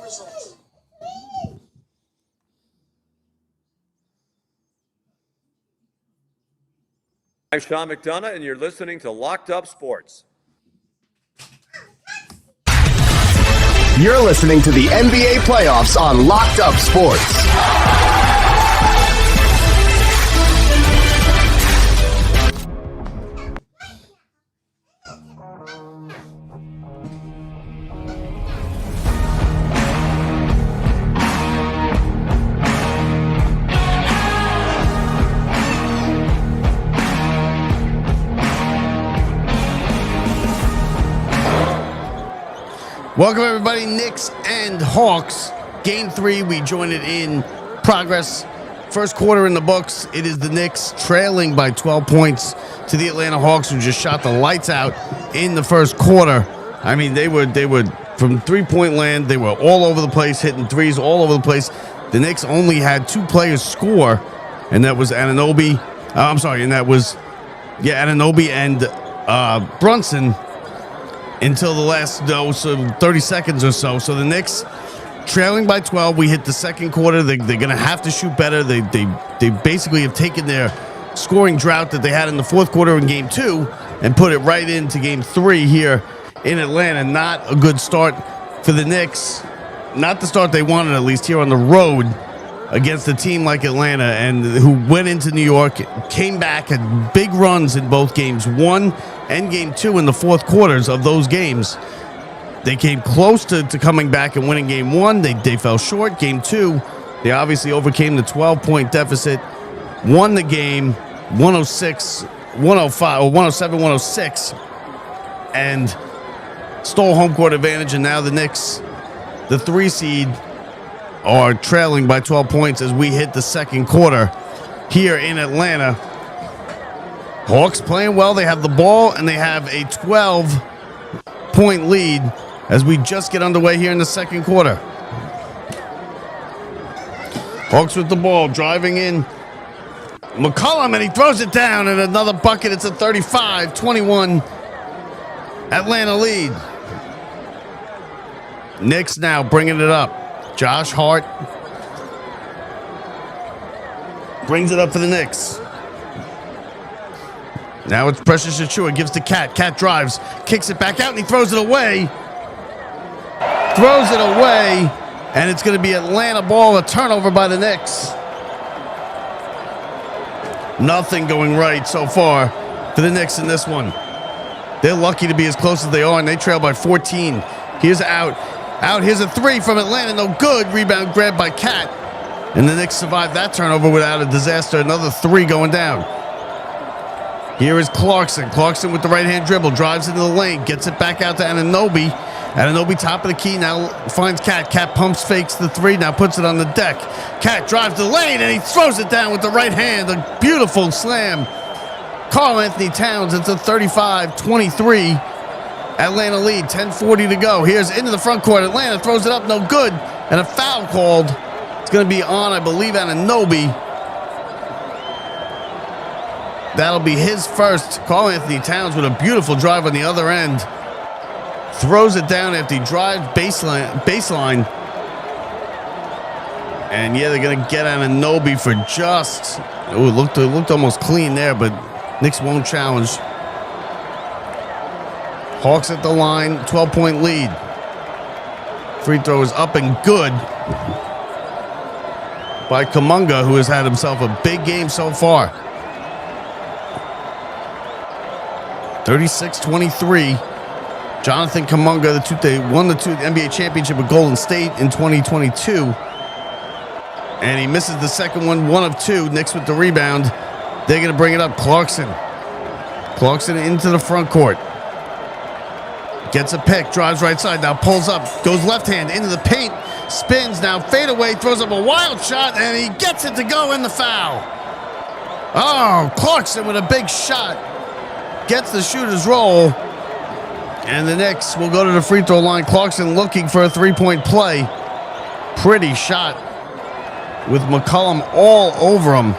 I'm Sean McDonough, and you're listening to Locked Up Sports. You're listening to the NBA playoffs on Locked Up Sports. Welcome, everybody. Knicks and Hawks. Game 3, we join it in progress. First quarter in the books. It is the Knicks trailing by 12 points to the Atlanta Hawks, who just shot the lights out in the first quarter. I mean, they were from three-point land. They were all over the place, hitting threes all over the place. The Knicks only had 2 players score, and that was Anunoby. Anunoby and Brunson. Until the last 30 seconds or so. So the Knicks trailing by 12. We hit the second quarter. They're going to have to shoot better. They basically have taken their scoring drought that they had in the fourth quarter in Game 2 and put it right into Game 3 here in Atlanta. Not a good start for the Knicks. Not the start they wanted, at least here on the road against a team like Atlanta, and who went into New York, came back, had big runs in both Games 1 and Game 2 in the fourth quarters of those games. They came close to coming back and winning Game 1. They fell short. Game 2, they obviously overcame the 12-point deficit, won the game 107-106, and stole home court advantage. And now the Knicks, the 3 seed, are trailing by 12 points as we hit the second quarter here in Atlanta. Hawks playing well. They have the ball, and they have a 12-point lead as we just get underway here in the second quarter. Hawks with the ball, driving in. McCollum, and he throws it down, and another bucket. It's a 35-21 Atlanta lead. Knicks now bringing it up. Josh Hart brings it up for the Knicks. Now it's Precious Achiuwa, gives to Cat. Cat drives, kicks it back out, and he throws it away. And it's going to be Atlanta ball, a turnover by the Knicks. Nothing going right so far for the Knicks in this one. They're lucky to be as close as they are, and they trail by 14. Here's out. Here's a 3 from Atlanta, no good. Rebound grabbed by Cat. And the Knicks survived that turnover without a disaster. Another 3 going down. Here is Clarkson. Clarkson with the right-hand dribble. Drives into the lane. Gets it back out to Anunoby. Anunoby top of the key. Now finds Cat. Cat pumps, fakes the 3. Now puts it on the deck. Cat drives the lane, and he throws it down with the right hand. A beautiful slam. Karl-Anthony Towns. It's a 35-23 Atlanta lead. 10:40 to go. Here's into the front court. Atlanta throws it up. No good. And a foul called. It's going to be on, I believe, Anunoby. That'll be his first. Karl-Anthony Towns with a beautiful drive on the other end. Throws it down after he drives baseline. And yeah, they're going to get Anunoby for just... Oh, it looked almost clean there, but Knicks won't challenge. Hawks at the line, 12-point lead. Free throw is up and good by Kuminga, who has had himself a big game so far. 36-23. Jonathan Kuminga, they won the NBA championship with Golden State in 2022. And he misses the second one, 1 of 2. Knicks with the rebound. They're going to bring it up. Clarkson into the front court. Gets a pick, drives right side, now pulls up, goes left hand into the paint, spins, now fade away, throws up a wild shot, and he gets it to go in the foul. Oh, Clarkson with a big shot. Gets the shooter's roll. And the Knicks will go to the free throw line. Clarkson looking for a 3-point play. Pretty shot with McCollum all over him.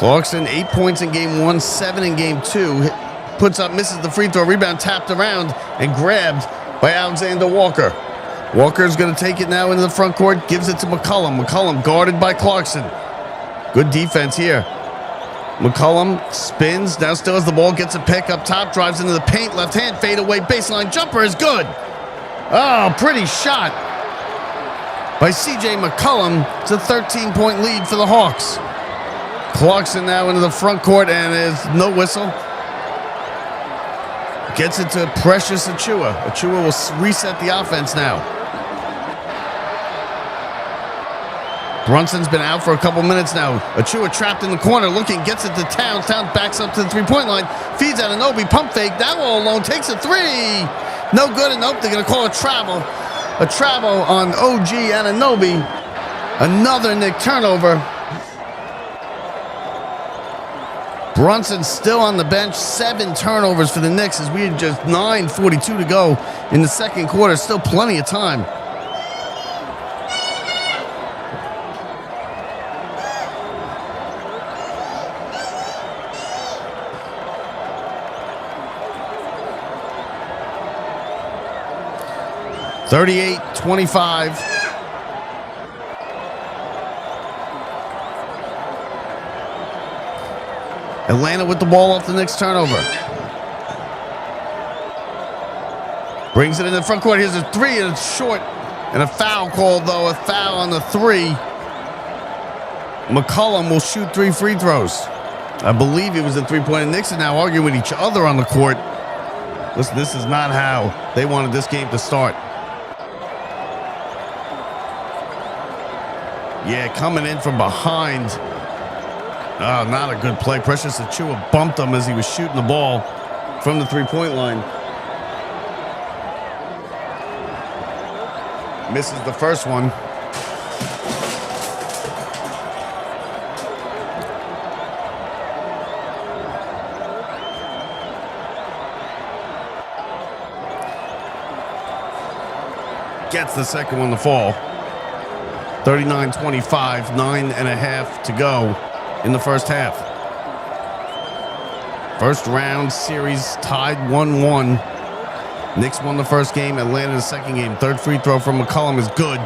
Clarkson, 8 points in game 1, 7 in game 2. Puts up, misses the free throw. Rebound tapped around and grabbed by Alexander Walker. Walker's going to take it now into the front court. Gives it to McCollum. McCollum guarded by Clarkson. Good defense here. McCollum spins. Now still has the ball. Gets a pick up top. Drives into the paint. Left hand fade away. Baseline jumper is good. Oh, pretty shot by C.J. McCollum. It's a 13-point lead for the Hawks. Clarkson now into the front court, and there's no whistle. Gets it to Precious Achiuwa. Achiuwa will reset the offense now. Brunson's been out for a couple minutes now. Achiuwa trapped in the corner, looking, gets it to Towns. Towns backs up to the three-point line, feeds Anunoby, pump fake, now all alone, takes a three. No good, and nope, they're going to call a travel. A travel on OG Anunoby. Another Knick turnover. Brunson still on the bench. 7 turnovers for the Knicks as we had just 9:42 to go in the second quarter. Still plenty of time. (38-25). Atlanta with the ball off the Knicks turnover. Brings it in the front court. Here's a three, and it's short. And a foul called, though. A foul on the three. McCollum will shoot 3 free throws. I believe it was a three-pointer. Knicks are now arguing with each other on the court. Listen, this is not how they wanted this game to start. Yeah, coming in from behind. Oh, not a good play. Precious Achiuwa bumped him as he was shooting the ball from the three-point line. Misses the first one. Gets the second one to fall. 39-25, 9.5 to go in the first half. First round series tied 1-1. Knicks won the first game, Atlanta the second game. Third free throw from McCollum is good.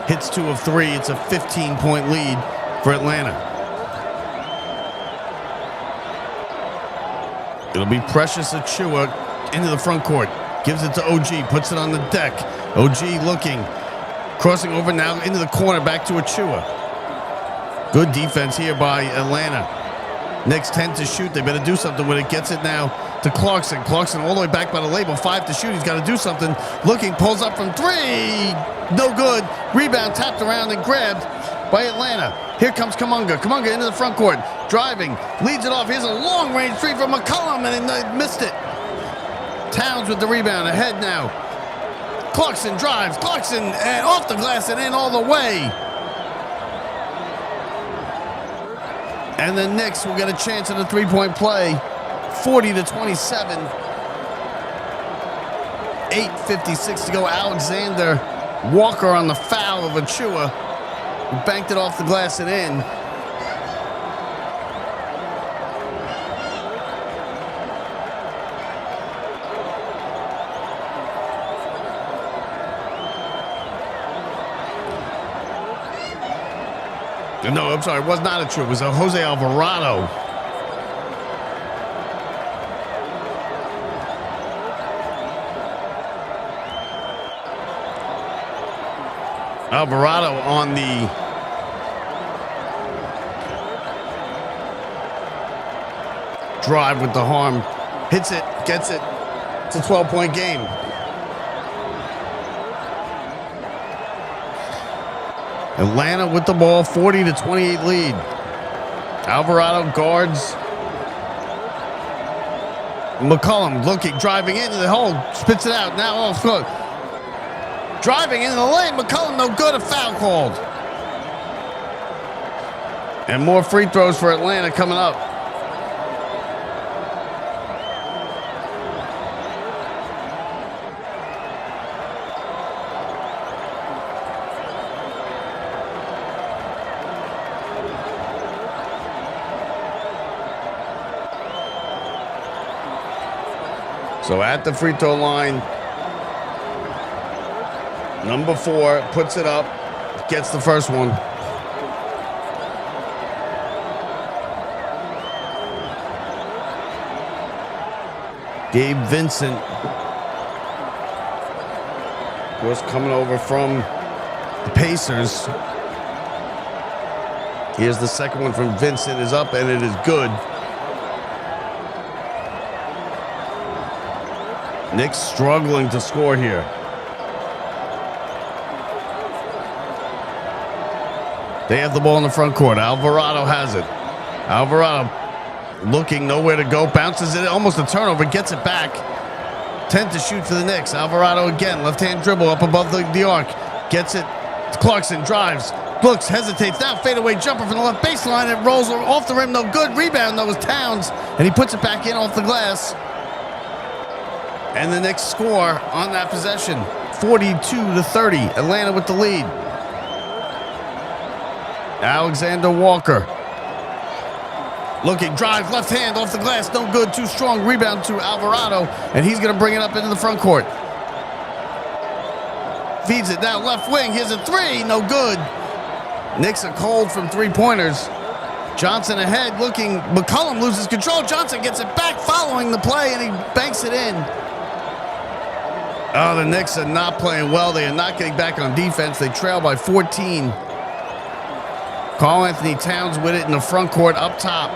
Hits 2 of 3. It's a 15-point lead for Atlanta. It'll be Precious Achiuwa into the front court. Gives it to OG, puts it on the deck. OG looking. Crossing over now into the corner, back to Achiuwa. Good defense here by Atlanta. Knicks 10 to shoot. They better do something with it. Gets it now to Clarkson. Clarkson all the way back by the label. 5 to shoot. He's got to do something. Looking, pulls up from 3. No good. Rebound tapped around and grabbed by Atlanta. Here comes Kuminga. Kuminga into the front court. Driving. Leads it off. Here's a long-range three from McCollum, and he missed it. Towns with the rebound. Ahead now. Clarkson drives. Clarkson and off the glass and in all the way. And the Knicks will get a chance at a three-point play. 40-27. 8:56 to go. Alexander Walker on the foul of Achiuwa. Banked it off the glass and in. No, I'm sorry, it was not Achiuwa. It was a Jose Alvarado. Alvarado on the drive with the harm. Hits it, gets it. It's a 12-point game. Atlanta with the ball, 40-28 lead. Alvarado guards. McCollum looking, driving into the hole, spits it out. Now off foot. Driving into the lane, McCollum no good, a foul called. And more free throws for Atlanta coming up. So at the free throw line, number 4 puts it up, gets the first one. Gabe Vincent was coming over from the Pacers. Here's the second one from Vincent, is up, and it is good. Knicks struggling to score here. They have the ball in the front court. Alvarado has it. Alvarado looking nowhere to go. Bounces it. Almost a turnover. Gets it back. 10 to shoot for the Knicks. Alvarado again. Left-hand dribble up above the arc. Gets it. Clarkson drives. Looks. Hesitates. Now fadeaway jumper from the left baseline. It rolls off the rim. No good. Rebound though was Towns. And he puts it back in off the glass. And the Knicks score on that possession. 42-30. Atlanta with the lead. Alexander Walker. Looking, drive, left hand off the glass, no good, too strong. Rebound to Alvarado, and he's going to bring it up into the front court. Feeds it down left wing. Here's a 3, no good. Knicks are cold from 3-pointers. Johnson ahead, looking. McCollum loses control. Johnson gets it back following the play, and he banks it in. Oh, the Knicks are not playing well. They are not getting back on defense. They trail by 14. Karl-Anthony Towns with it in the front court up top.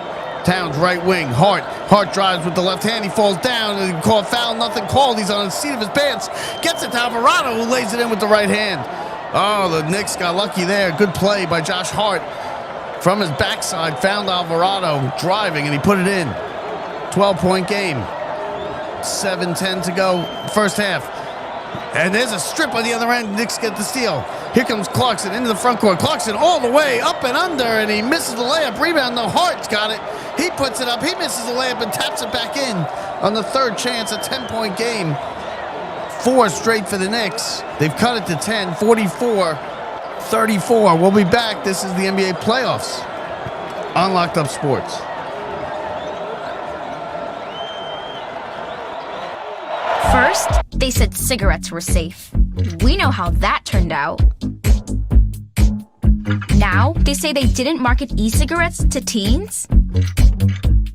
Towns right wing. Hart drives with the left hand. He falls down and he called foul. Nothing called. He's on the seat of his pants. Gets it to Alvarado, who lays it in with the right hand. Oh, the Knicks got lucky there. Good play by Josh Hart. From his backside, found Alvarado driving, and he put it in. 12-point game. 7:10 to go first half. And there's a strip on the other end. Knicks get the steal. Here comes Clarkson into the front court. Clarkson all the way up and under, and he misses the layup. Rebound, no, Hart's got it. He puts it up. He misses the layup and taps it back in on the third chance. A 10-point game. 4 straight for the Knicks. They've cut it to 10, 44-34. We'll be back. This is the NBA playoffs on Locked Up Sports. First, they said cigarettes were safe. We know how that turned out. Now, they say they didn't market e-cigarettes to teens?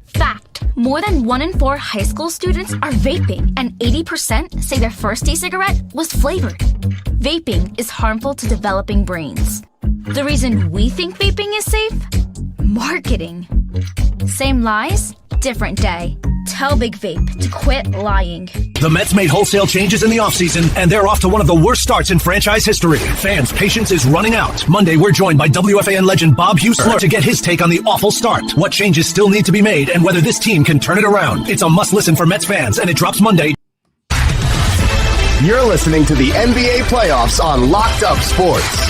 Fact, more than 1 in 4 high school students are vaping, and 80% say their first e-cigarette was flavored. Vaping is harmful to developing brains. The reason we think vaping is safe? Marketing. Same lies, different day. Tell Big Vape to quit lying. The Mets made wholesale changes in the offseason, and they're off to one of the worst starts in franchise history. Fans' patience is running out. Monday, we're joined by WFAN legend Bob Husler to get his take on the awful start, what changes still need to be made, and whether this team can turn it around. It's a must-listen for Mets fans, and it drops Monday. You're listening to the NBA playoffs on Locked Up Sports.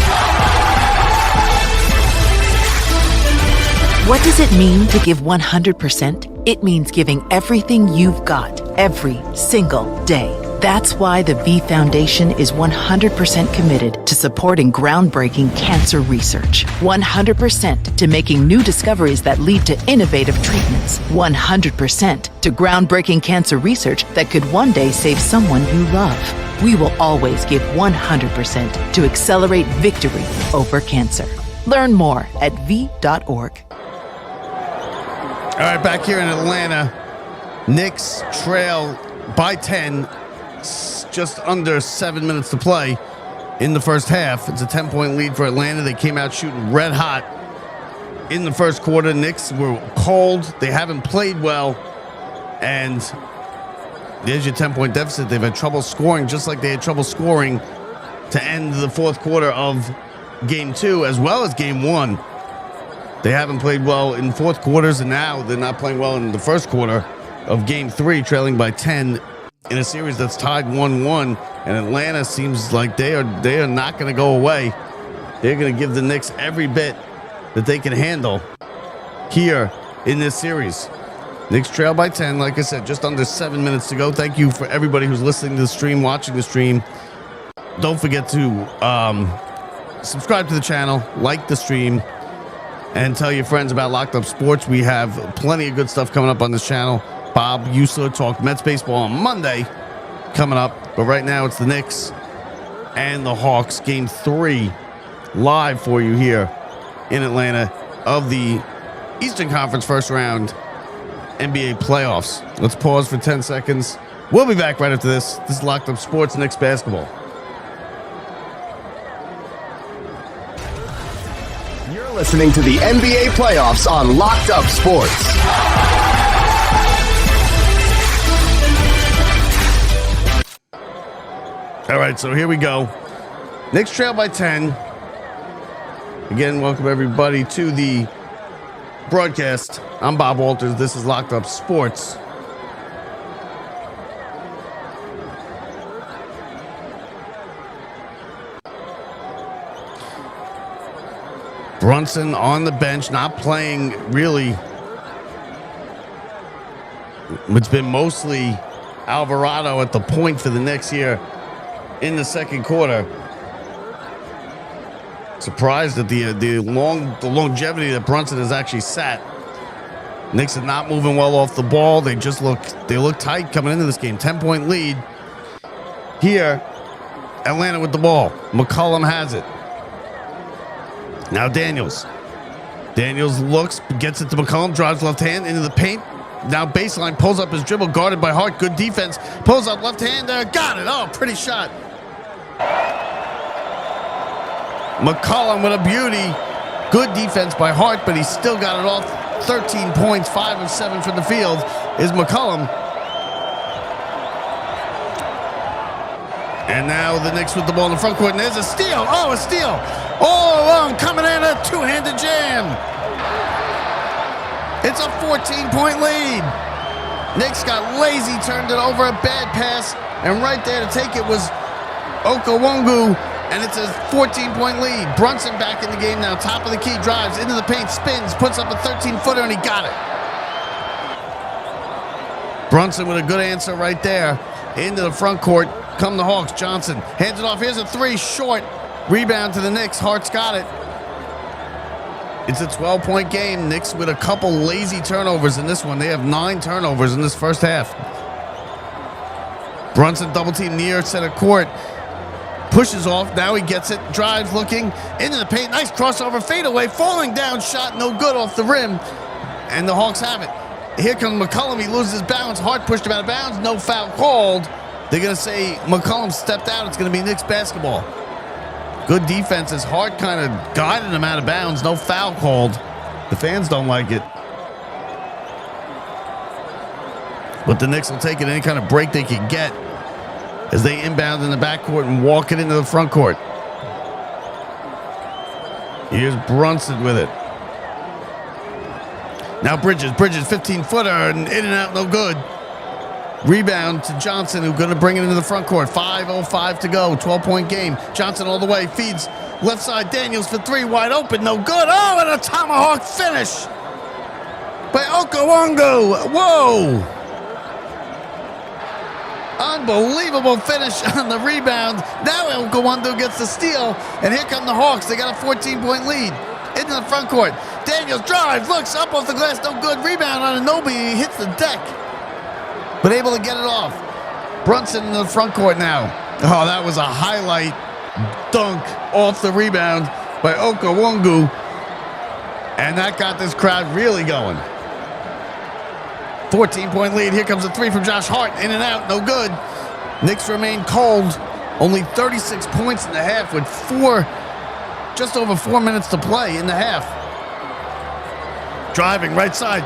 What does it mean to give 100%? It means giving everything you've got, every single day. That's why the V Foundation is 100% committed to supporting groundbreaking cancer research. 100% to making new discoveries that lead to innovative treatments. 100% to groundbreaking cancer research that could one day save someone you love. We will always give 100% to accelerate victory over cancer. Learn more at v.org. All right, back here in Atlanta, Knicks trail by 10, just under 7 minutes to play in the first half. It's a 10-point lead for Atlanta. They came out shooting red hot in the first quarter. Knicks were cold. They haven't played well. And there's your 10-point deficit. They've had trouble scoring, just like they had trouble scoring to end the fourth quarter of Game 2, as well as Game 1. They haven't played well in fourth quarters, and now they're not playing well in the first quarter of Game 3, trailing by 10 in a series that's tied 1-1. And Atlanta seems like they are not going to go away. They're going to give the Knicks every bit that they can handle here in this series. Knicks trail by 10, like I said, just under 7 minutes to go. Thank you for everybody who's listening to the stream, watching the stream. Don't forget to subscribe to the channel, like the stream, and tell your friends about Locked Up Sports. We have plenty of good stuff coming up on this channel. Bob Usler talk Mets baseball on Monday coming up. But right now it's the Knicks and the Hawks. Game 3 live for you here in Atlanta of the Eastern Conference first round NBA playoffs. Let's pause for 10 seconds. We'll be back right after this. This is Locked Up Sports, Knicks basketball. You're listening to the NBA playoffs on Locked Up Sports. All right, so here we go. Knicks trail by 10. Again, welcome everybody to the broadcast. I'm Bob Walters. This is Locked Up Sports. Brunson on the bench, not playing really. It's been mostly Alvarado at the point for the Knicks here in the second quarter. Surprised at the longevity that Brunson has actually sat. Knicks are not moving well off the ball. They look tight coming into this game. 10-point lead. Here, Atlanta with the ball. McCollum has it. Now Daniels. Daniels looks, gets it to McCollum, drives left hand into the paint. Now baseline, pulls up his dribble, guarded by Hart. Good defense. Pulls up left hand. Got it. Oh, pretty shot. McCollum with a beauty. Good defense by Hart, but he's still got it off. 13 points, 5 of 7 from the field is McCollum. And now the Knicks with the ball in the front court, and there's a steal. Oh, a steal. All along, coming in, a two-handed jam. It's a 14-point lead. Knicks got lazy, turned it over, a bad pass, and right there to take it was Okawongu, and it's a 14-point lead. Brunson back in the game now, top of the key, drives into the paint, spins, puts up a 13-footer, and he got it. Brunson with a good answer right there into the front court. Come the Hawks. Johnson hands it off. Here's a three, short. Rebound to the Knicks. Hart's got it. It's a 12-point game. Knicks with a couple lazy turnovers in this one. They have 9 turnovers in this first half. Brunson double team near center court. Pushes off. Now he gets it. Drives looking into the paint. Nice crossover. Fade away. Falling down shot. No good off the rim. And the Hawks have it. Here comes McCollum. He loses balance. Hart pushed him out of bounds. No foul called. They're going to say McCollum stepped out. It's going to be Knicks basketball. Good defense as Hart kind of guided him out of bounds. No foul called. The fans don't like it. But the Knicks will take it any kind of break they can get as they inbound in the backcourt and walk it into the front court. Here's Brunson with it. Now Bridges, 15-footer, and in and out, no good. Rebound to Johnson, who's going to bring it into the front court. 5:05 to go, 12-point game. Johnson all the way, feeds left side. Daniels for 3, wide open, no good. Oh, and a tomahawk finish by Okawongu. Whoa! Unbelievable finish on the rebound. Now Okawongu gets the steal, and here come the Hawks. They got a 14-point lead into the front court. Daniels drives, looks up off the glass, no good. Rebound on Anunoby, he hits the deck, but able to get it off. Brunson in the front court now. Oh, that was a highlight dunk off the rebound by Okawongu, and that got this crowd really going. 14-point lead. Here comes a 3 from Josh Hart. In and out, no good. Knicks remain cold. Only 36 points in the half with just over 4 minutes to play in the half. Driving right side.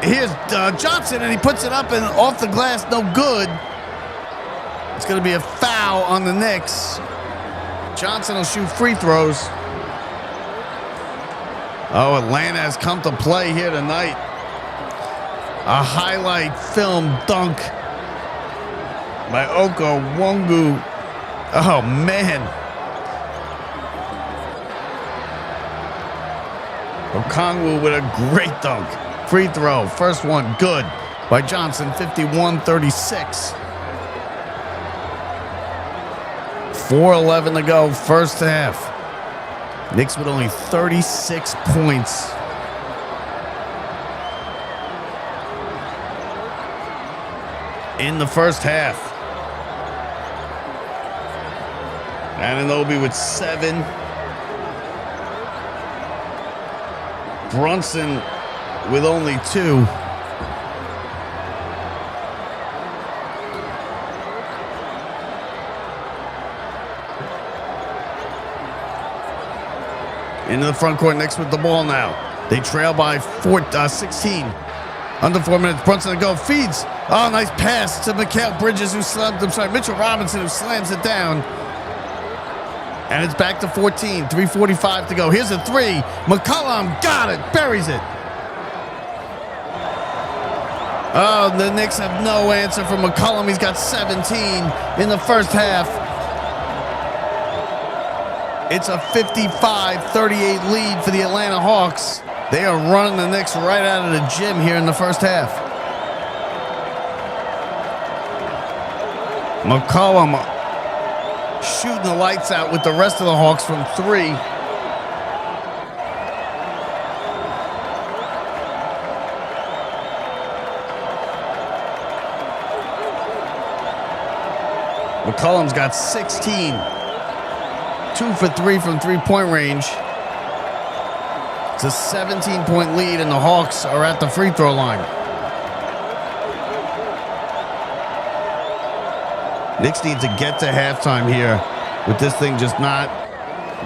Here's Johnson, and he puts it up and off the glass, no good. It's going to be a foul on the Knicks. Johnson will shoot free throws. Oh, Atlanta has come to play here tonight. A highlight film dunk by Okawongu. Oh, man. Okongwu with a great dunk. Free throw. First one good by Johnson, 51-36. 4:11 to go, first half. Knicks with only 36 points. in the first half. Anunoby with 7. Brunson with only 2. Into the front court, Knicks with the ball now. They trail by 16. Under 4 minutes, Brunson to go, feeds. Oh, nice pass to Mikal Bridges, Mitchell Robinson, who slams it down. And it's back to 14, 3:45 to go. Here's a 3. McCollum got it, buries it. Oh, the Knicks have no answer for McCollum. He's got 17 in the first half. It's a 55-38 lead for the Atlanta Hawks. They are running the Knicks right out of the gym here in the first half. McCollum shooting the lights out with the rest of the Hawks from 3. McCollum's got 16. 2 for 3 from three-point range. It's a 17-point lead, and the Hawks are at the free throw line. Knicks need to get to halftime here with this thing just not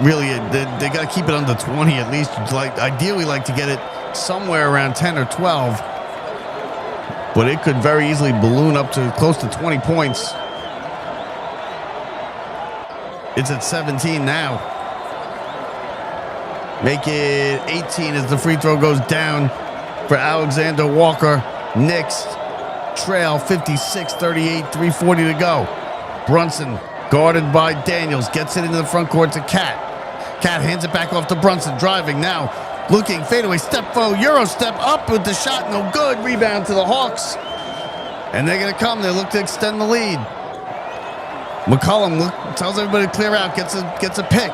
really. They got to keep it under 20 at least. Ideally, like to get it somewhere around 10 or 12, but it could very easily balloon up to close to 20 points. It's at 17 now. Make it 18 as the free throw goes down for Alexander Walker. Knicks trail 56-38, 3:40 to go. Brunson guarded by Daniels. Gets it into the front court to Cat. Cat hands it back off to Brunson. Driving now. Looking, fadeaway, step forward, Euro step up with the shot. No good. Rebound to the Hawks. And they're going to come. They look to extend the lead. McCollum tells everybody to clear out, gets a pick.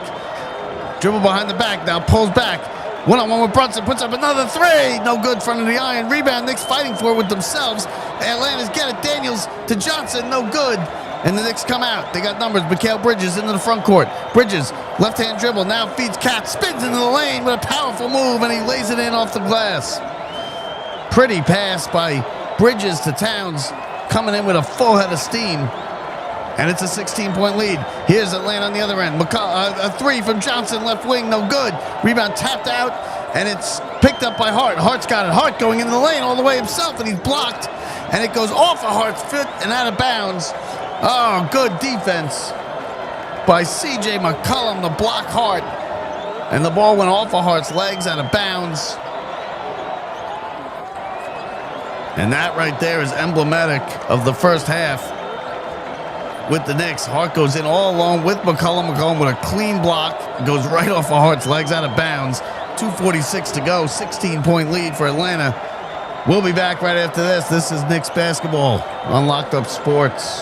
Dribble behind the back, now pulls back. One-on-one with Brunson, puts up another 3. No good, front of the iron. Rebound, Knicks fighting for it with themselves. Atlanta's get it. Daniels to Johnson, no good. And the Knicks come out. They got numbers. Mikal Bridges into the front court. Bridges, left-hand dribble, now feeds Cat, spins into the lane with a powerful move, and he lays it in off the glass. Pretty pass by Bridges to Towns, coming in with a full head of steam. And it's a 16-point lead. Here's Atlanta on the other end. A 3 from Johnson, left wing, no good. Rebound tapped out, and it's picked up by Hart. Hart's got it. Hart going into the lane all the way himself, and he's blocked. And it goes off of Hart's foot and out of bounds. Oh, good defense by C.J. McCollum to block Hart. And the ball went off of Hart's legs, out of bounds. And that right there is emblematic of the first half. With the Knicks, Hart goes in all alone with McCollum. McCollum with a clean block. Goes right off of Hart's legs, out of bounds. 2:46 to go. 16-point lead for Atlanta. We'll be back right after this. This is Knicks basketball on Locked Up Sports.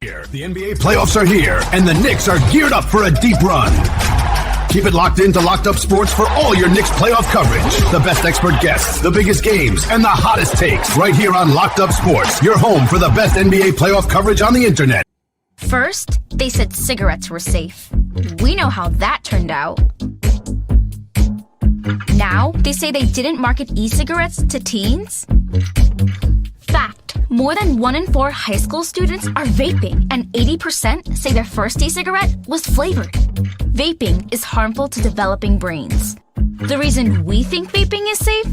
The NBA playoffs are here, and the Knicks are geared up for a deep run. Keep it locked into Locked Up Sports for all your Knicks playoff coverage. The best expert guests, the biggest games, and the hottest takes right here on Locked Up Sports, your home for the best NBA playoff coverage on the internet. First, they said cigarettes were safe. We know how that turned out. Now, they say they didn't market e-cigarettes to teens. Fact, more than 1 in 4 high school students are vaping, and 80% say their first e-cigarette was flavored. Vaping is harmful to developing brains. The reason we think vaping is safe?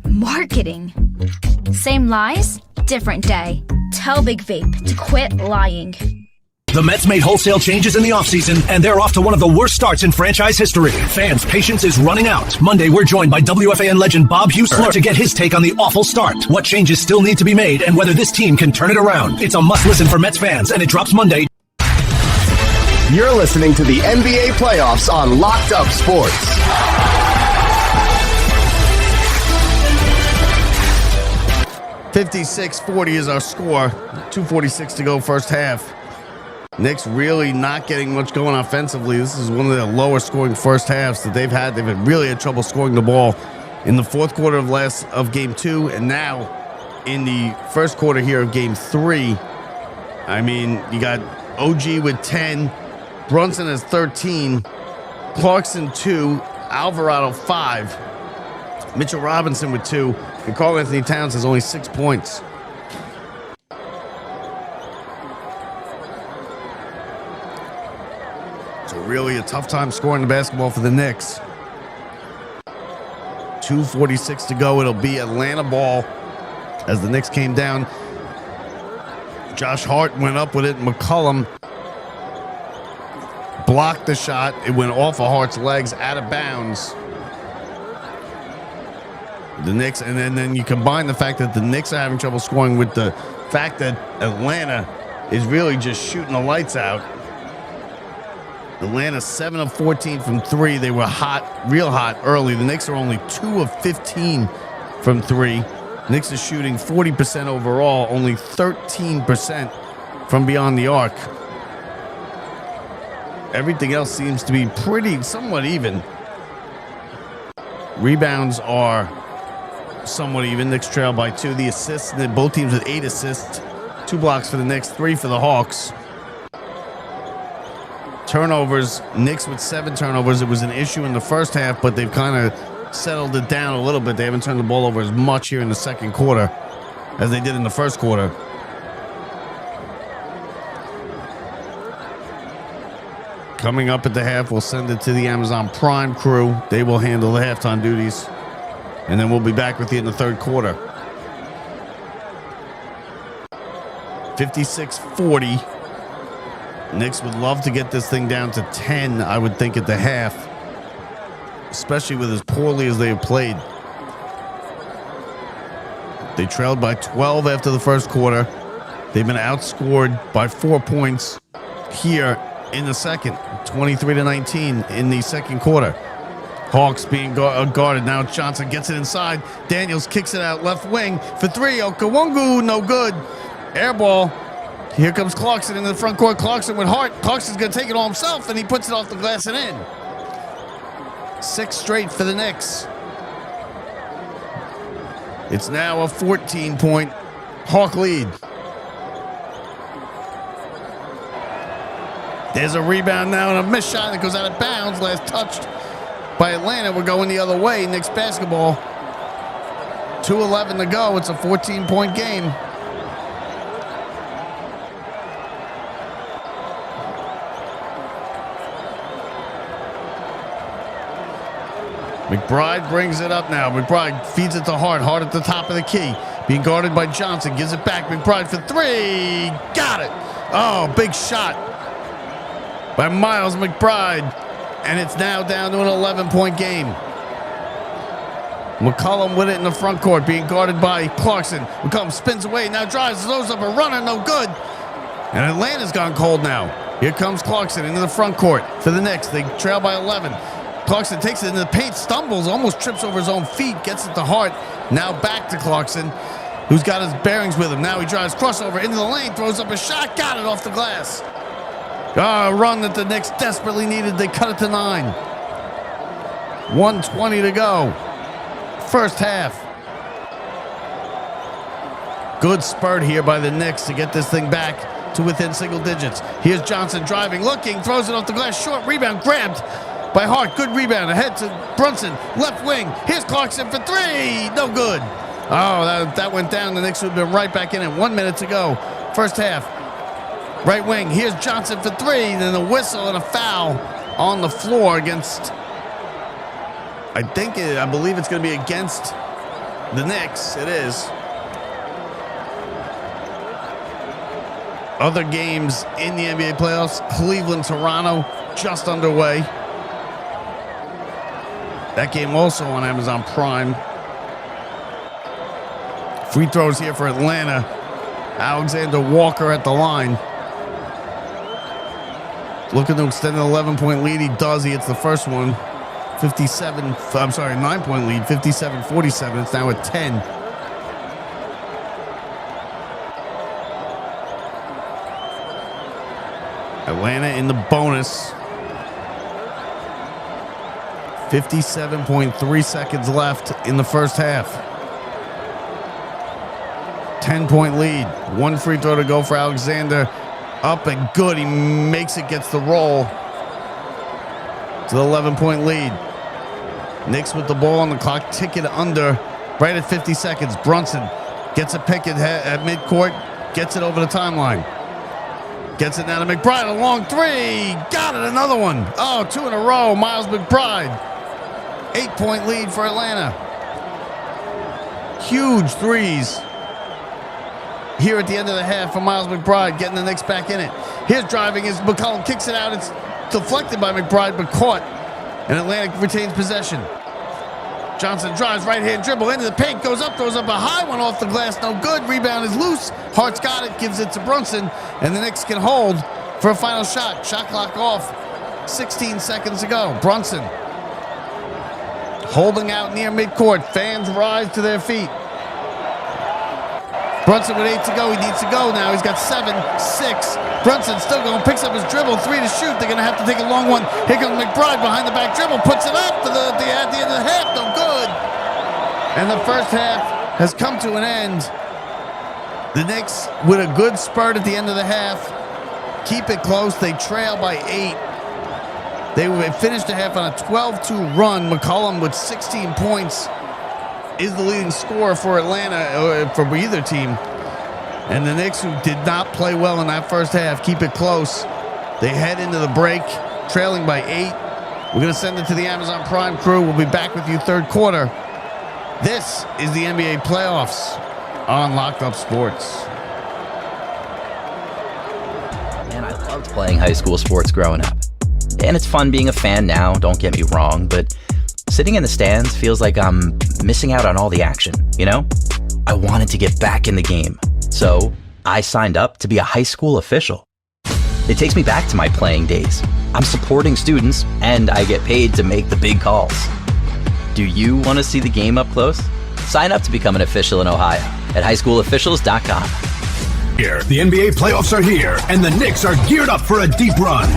Marketing. Same lies, different day. Tell Big Vape to quit lying. The Mets made wholesale changes in the offseason, and they're off to one of the worst starts in franchise history. Fans' patience is running out. Monday, we're joined by WFAN legend Bob Houston to get his take on the awful start, what changes still need to be made, and whether this team can turn it around. It's a must-listen for Mets fans, and it drops Monday. You're listening to the NBA playoffs on Locked Up Sports. $56-40 is our score. 2:46 to go first half. Knicks really not getting much going offensively. This is one of the lower scoring first halves that they've had. They've really had trouble scoring the ball in the fourth quarter of game 2, and now in the first quarter here of game 3. I mean, you got OG with 10, Brunson has 13, Clarkson 2, Alvarado 5, Mitchell Robinson with 2, and Karl Anthony Towns has only 6 points. So really a tough time scoring the basketball for the Knicks. 2:46 to go. It'll be Atlanta ball as the Knicks came down. Josh Hart went up with it. McCollum blocked the shot. It went off of Hart's legs, out of bounds. The Knicks, and then you combine the fact that the Knicks are having trouble scoring with the fact that Atlanta is really just shooting the lights out. Atlanta 7 of 14 from 3. They were hot, real hot early. The Knicks are only 2 of 15 from 3. Knicks are shooting 40% overall, only 13% from beyond the arc. Everything else seems to be somewhat even. Rebounds are somewhat even. Knicks trail by 2. The assists, both teams with 8 assists. 2 blocks for the Knicks, 3 for the Hawks. Turnovers, Knicks with 7 turnovers. It was an issue in the first half, but they've kind of settled it down a little bit. They haven't turned the ball over as much here in the second quarter as they did in the first quarter. Coming up at the half, we'll send it to the Amazon Prime crew. They will handle the halftime duties. And then we'll be back with you in the third quarter. 56-40. Knicks would love to get this thing down to 10, I would think, at the half, especially with as poorly as they have played. They trailed by 12 after the first quarter. They've been outscored by 4 points here in the second, 23-19 in the second quarter. Hawks being guarded. Now Johnson gets it inside. Daniels kicks it out left wing for 3. Okawongu, no good. Air ball. Here comes Clarkson into the front court. Clarkson with Hart. Clarkson's going to take it all himself, and he puts it off the glass and in. 6 straight for the Knicks. It's now a 14-point Hawk lead. There's a rebound now and a missed shot that goes out of bounds. Last touched by Atlanta. We're going the other way. Knicks basketball. 2:11 to go. It's a 14-point game. McBride brings it up now. McBride feeds it to Hart. Hart at the top of the key. Being guarded by Johnson. Gives it back. McBride for 3. Got it. Oh, big shot by Miles McBride. And it's now down to an 11-point game. McCollum with it in the front court. Being guarded by Clarkson. McCollum spins away. Now drives. Throws up a runner. No good. And Atlanta's gone cold now. Here comes Clarkson into the front court for the Knicks. They trail by 11. Clarkson takes it into the paint, stumbles, almost trips over his own feet, gets it to Hart. Now back to Clarkson, who's got his bearings with him. Now he drives crossover into the lane, throws up a shot, got it off the glass. A run that the Knicks desperately needed. They cut it to 9. 1:20 to go. First half. Good spurt here by the Knicks to get this thing back to within single digits. Here's Johnson driving, looking, throws it off the glass. Short rebound, grabbed by Hart. Good rebound. Ahead to Brunson. Left wing. Here's Clarkson for 3. No good. Oh, that went down. The Knicks would have been right back in it. 1 minute to go. First half. Right wing. Here's Johnson for 3. Then a whistle and a foul on the floor against... I believe it's going to be against the Knicks. It is. Other games in the NBA playoffs. Cleveland, Toronto, just underway. That game also on Amazon Prime. Free throws here for Atlanta. Alexander Walker at the line. Looking to extend an 11-point lead. He does. He hits the first one. 9-point lead. 57-47. It's now at 10. Atlanta in the bonus. 57.3 seconds left in the first half. 10-point lead. One free throw to go for Alexander. Up and good. He makes it, gets the roll. To the 11-point lead. Knicks with the ball on the clock, ticking under right at 50 seconds. Brunson gets a pick at midcourt, gets it over the timeline. Gets it down to McBride, a long three. Got it, another one. Oh, 2 in a row. Miles McBride. 8-point lead for Atlanta. Huge threes here at the end of the half for Miles McBride, getting the Knicks back in it. Here's driving as McCollum kicks it out. It's deflected by McBride, but caught. And Atlanta retains possession. Johnson drives, right-hand dribble into the paint, goes up a high one off the glass, no good. Rebound is loose. Hart's got it, gives it to Brunson, and the Knicks can hold for a final shot. Shot clock off. 16 seconds to go. Brunson holding out near midcourt. Fans rise to their feet. Brunson with 8 to go. He needs to go now. He's got 7, 6. Brunson still going. Picks up his dribble. 3 to shoot. They're going to have to take a long one. Here comes McBride behind the back dribble. Puts it up to at the end of the half. No good. And the first half has come to an end. The Knicks with a good spurt at the end of the half. Keep it close. They trail by 8. They finished the half on a 12-2 run. McCollum with 16 points is the leading scorer for Atlanta, for either team. And the Knicks, who did not play well in that first half, keep it close. They head into the break, trailing by 8. We're going to send it to the Amazon Prime crew. We'll be back with you third quarter. This is the NBA playoffs on Locked Up Sports. Man, I loved playing high school sports growing up. And it's fun being a fan now, don't get me wrong, but sitting in the stands feels like I'm missing out on all the action, you know? I wanted to get back in the game, so I signed up to be a high school official. It takes me back to my playing days. I'm supporting students, and I get paid to make the big calls. Do you want to see the game up close? Sign up to become an official in Ohio at highschoolofficials.com. Here, the NBA playoffs are here, and the Knicks are geared up for a deep run.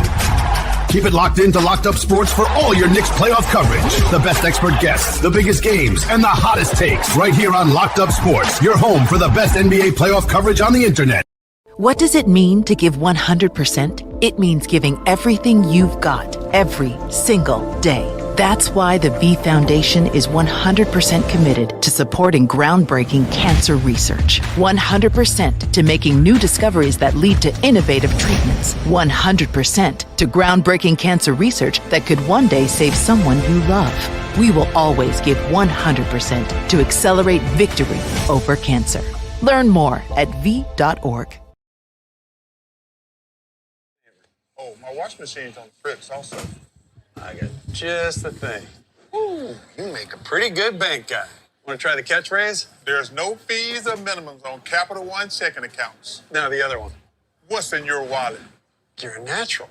Keep it locked into Locked Up Sports for all your Knicks playoff coverage. The best expert guests, the biggest games, and the hottest takes right here on Locked Up Sports, your home for the best NBA playoff coverage on the internet. What does it mean to give 100%? It means giving everything you've got every single day. That's why the V Foundation is 100% committed to supporting groundbreaking cancer research. 100% to making new discoveries that lead to innovative treatments. 100% to groundbreaking cancer research that could one day save someone you love. We will always give 100% to accelerate victory over cancer. Learn more at v.org. Oh, my washing machine's on the fritz also. I got just the thing. Ooh, you make a pretty good bank guy. Want to try the catchphrase? There's no fees or minimums on Capital One checking accounts. Now the other one. What's in your wallet? You're a natural.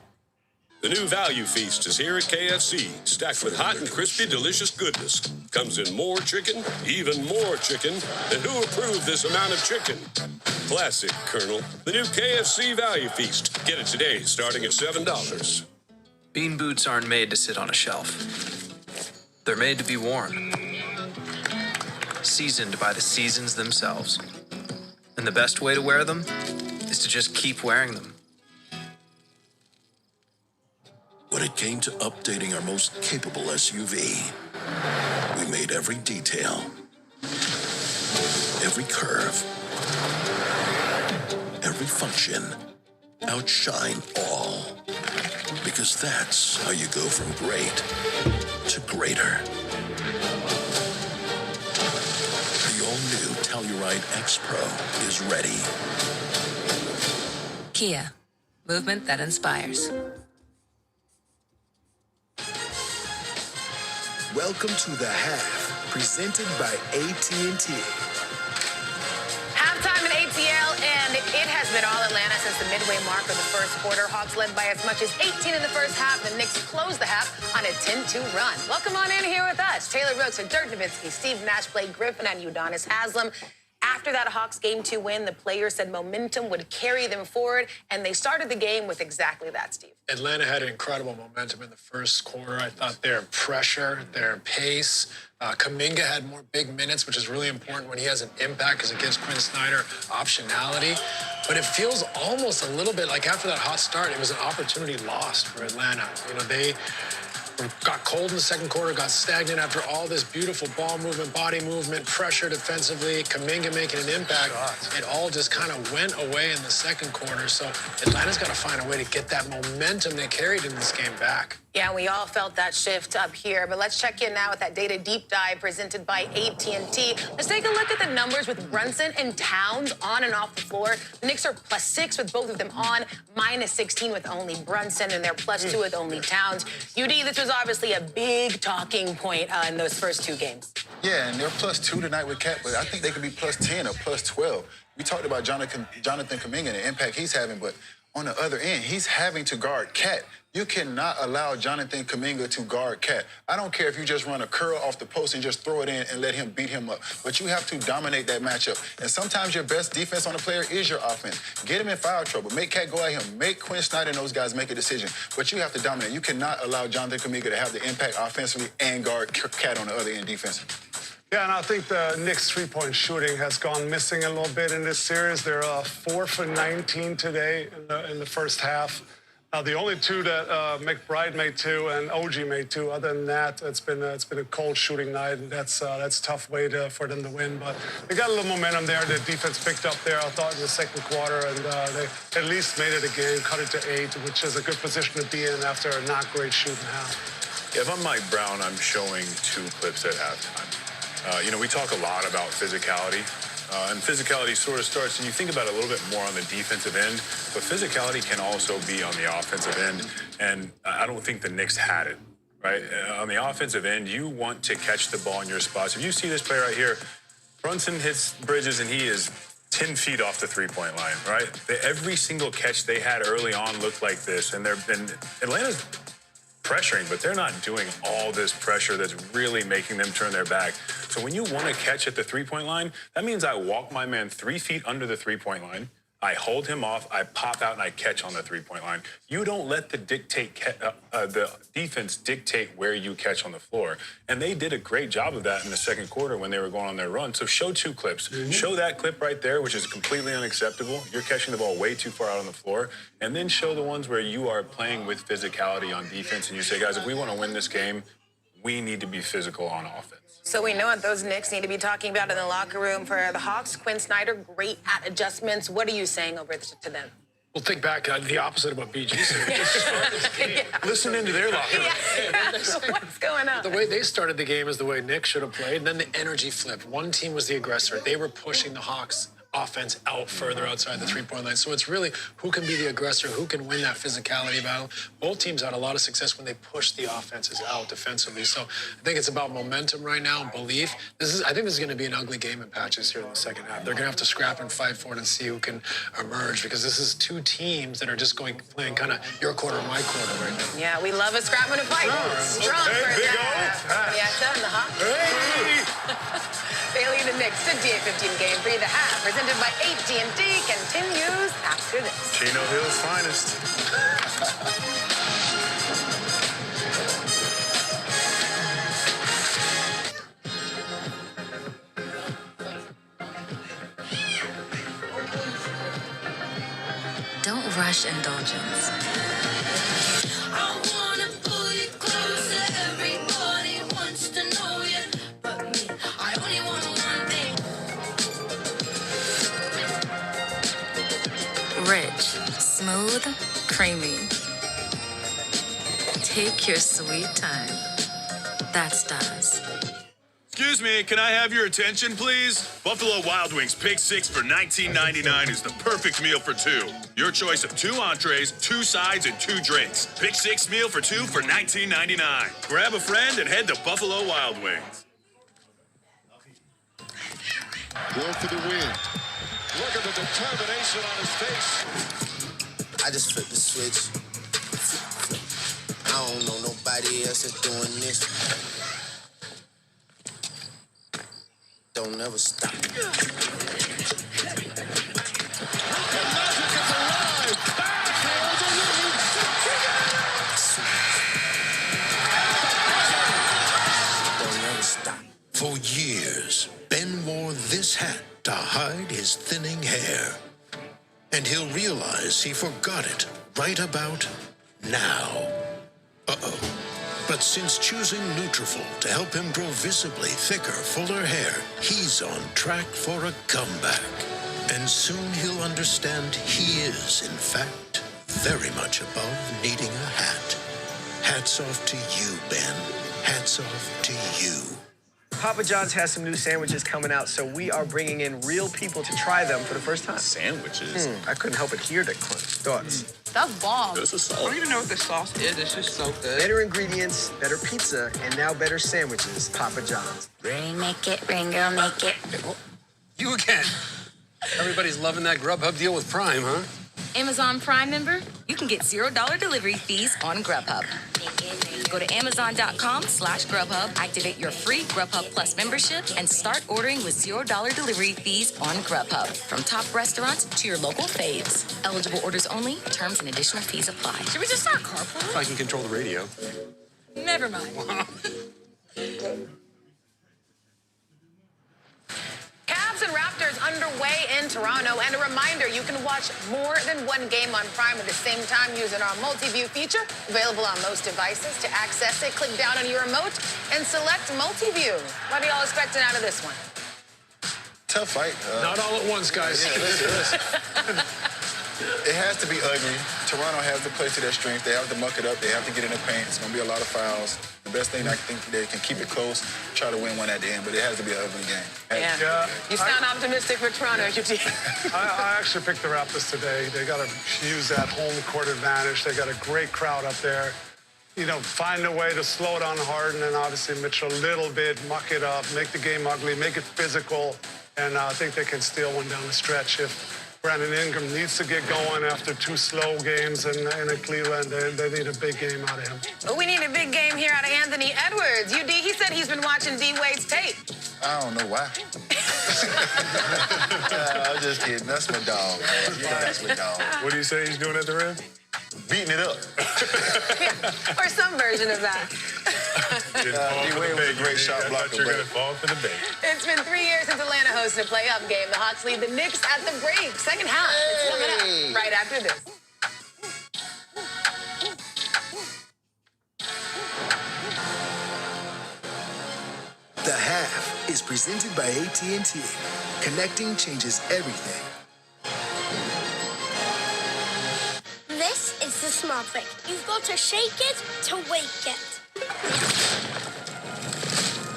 The new Value Feast is here at KFC, stacked with hot and crispy, delicious goodness. Comes in more chicken, even more chicken. And who approved this amount of chicken? Classic, Colonel. The new KFC Value Feast. Get it today, starting at $7. Bean boots aren't made to sit on a shelf. They're made to be worn. Seasoned by the seasons themselves. And the best way to wear them is to just keep wearing them. When it came to updating our most capable SUV, we made every detail, every curve, every function outshine all. Because that's how you go from great to greater. The all-new Telluride X Pro is ready. Kia, movement that inspires. Welcome to The Half, presented by AT&T. Halftime in ATL, and it has been all Atlanta since the midway mark of the first quarter. Hawks led by as much as 18 in the first half. The Knicks closed the half on a 10-2 run. Welcome on in here with us. Taylor Rooks, Dirk Nowitzki, Steve Nash, Blake Griffin, and Udonis Haslam. After that Hawks Game 2 win, the players said momentum would carry them forward, and they started the game with exactly that, Steve. Atlanta had incredible momentum in the first quarter. I thought their pressure, their pace. Kuminga had more big minutes, which is really important when he has an impact because it gives Quinn Snyder optionality. But it feels almost a little bit like after that hot start, it was an opportunity lost for Atlanta. You know, they got cold in the second quarter, got stagnant after all this beautiful ball movement, body movement, pressure defensively, Kuminga making an impact. It all just kind of went away in the second quarter. So Atlanta's got to find a way to get that momentum they carried in this game back. Yeah, we all felt that shift up here, but let's check in now with that data deep dive presented by AT&T. Let's take a look at the numbers with Brunson and Towns on and off the floor. The Knicks are +6 with both of them on, -16 with only Brunson, and they're +2 with only Towns. UD, this was obviously a big talking point in those first two games. Yeah, and they're +2 tonight with Cat, but I think they could be +10 or +12. We talked about Jonathan Kuminga and the impact he's having, but on the other end, he's having to guard Cat. You cannot allow Jonathan Kuminga to guard Cat. I don't care if you just run a curl off the post and just throw it in and let him beat him up, but you have to dominate that matchup. And sometimes your best defense on the player is your offense. Get him in foul trouble. Make Cat go at him. Make Quinn Snyder and those guys make a decision. But you have to dominate. You cannot allow Jonathan Kuminga to have the impact offensively and guard Cat on the other end defensively. Yeah, and I think the Knicks' three-point shooting has gone missing a little bit in this series. They're 4 for 19 today in the first half. The only two that McBride made two and OG made two. Other than that, it's been a cold shooting night, and that's a tough way for them to win. But they got a little momentum there. The defense picked up there, I thought, in the second quarter, and they at least made it a game, cut it to 8, which is a good position to be in after a not great shooting half. If I'm Mike Brown, I'm showing 2 clips at halftime. We talk a lot about physicality, and physicality sort of starts, and you think about it a little bit more on the defensive end, but physicality can also be on the offensive end, and I don't think the Knicks had it, right? On the offensive end, you want to catch the ball in your spots. If you see this play right here, Brunson hits Bridges, and he is 10 feet off the three-point line, right? Every single catch they had early on looked like this, and Atlanta's pressuring, but they're not doing all this pressure that's really making them turn their back. So when you want to catch at the three-point line, that means I walk my man 3 feet under the three-point line, I hold him off, I pop out, and I catch on the three-point line. You don't let the defense dictate where you catch on the floor. And they did a great job of that in the second quarter when they were going on their run. So show 2 clips. Show that clip right there, which is completely unacceptable. You're catching the ball way too far out on the floor. And then show the ones where you are playing with physicality on defense. And you say, guys, if we want to win this game, we need to be physical on offense. So we know what those Knicks need to be talking about in the locker room. For the Hawks, Quinn Snyder, great at adjustments. What are you saying over to them? Well, think back the opposite of what BG said. Listen into their locker room. What's going on? The way they started the game is the way Nick should have played. And then the energy flipped. One team was the aggressor. They were pushing the Hawks offense out further outside the three-point line. So it's really who can be the aggressor, who can win that physicality battle. Both teams had a lot of success when they pushed the offenses out defensively. So I think it's about momentum right now and belief. I think this is going to be an ugly game in patches here in the second half. They're going to have to scrap and fight for it and see who can emerge, because this is 2 teams that are just playing kind of your quarter, my quarter right now. Yeah, we love a scrap and a fight. Strong for that. Yeah, done the Hawks. Bailey and the Knicks 58-15 game 3 of the half, presented by AT&T, continues after this. Chino Hill's finest. Don't rush indulgence. I wanna pull you closer. Everybody wants to know you, but me, I only want one thing. Rich, smooth, creamy. Take your sweet time. That's Daz. Excuse me, can I have your attention, please? Buffalo Wild Wings Pick 6 for $19.99 is the perfect meal for 2. Your choice of 2 entrees, 2 sides, and 2 drinks. Pick 6 meal for 2 for $19.99. Grab a friend and head to Buffalo Wild Wings. Go for the win. Look at the determination on his face. I just flipped the switch. I don't know nobody else that's doing this. Don't never stop. For years, Ben wore this hat to hide his thinning hair. And he'll realize he forgot it right about now. Uh-oh. But since choosing Nutrafol to help him grow visibly thicker, fuller hair, he's on track for a comeback. And soon he'll understand he is, in fact, very much above needing a hat. Hats off to you, Ben. Hats off to you. Papa John's has some new sandwiches coming out, so we are bringing in real people to try them for the first time. Sandwiches? I couldn't help but hear the clunk. Thoughts? That's bomb. This is I don't even know what this sauce is. It's just so good. Better ingredients, better pizza, and now better sandwiches. Papa John's. Rain, make it. Rain, girl, make it. You again. Everybody's loving that Grubhub deal with Prime, huh? Amazon Prime member, you can get $0 delivery fees on Grubhub. Go to Amazon.com/Grubhub, activate your free Grubhub Plus membership, and start ordering with $0 delivery fees on Grubhub. From top restaurants to your local faves. Eligible orders only. Terms and additional fees apply. Should we just start carpooling? I can control the radio. Never mind. Cavs and Raptors underway in Toronto. And a reminder, you can watch more than one game on Prime at the same time using our multi-view feature, available on most devices. To access it, click down on your remote and select multi-view. What are y'all expecting out of this one? Tough fight. Not all at once, guys. Yeah, listen. It has to be ugly. Toronto has to play to their strength. They have to muck it up. They have to get in the paint. It's going to be a lot of fouls. The best thing I think they can keep it close, try to win one at the end, but it has to be an ugly game. Yeah. You sound optimistic for Toronto, UT. I actually picked the Raptors today. They got to use that home court advantage. They got a great crowd up there. You know, find a way to slow down Harden and obviously Mitchell a little bit, muck it up, make the game ugly, make it physical, and I think they can steal one down the stretch if Brandon Ingram needs to get going after 2 slow games in Cleveland. They need a big game out of him. But we need a big game here out of Anthony Edwards. UD, he said he's been watching D-Wade's tape. I don't know why. I'm just kidding. That's my dog, man. You know that's my dog. What do you say he's doing at the rim? Beating it up. Or some version of that. D-Wade was a great shot blocker. You're going to fall for the bait. It's been 3 years since Atlanta hosted a playoff game. The Hawks lead the Knicks at the break. Second half. It's coming up right after this. The Half is presented by AT&T. Connecting changes everything. This is the small trick. You've got to shake it to wake it.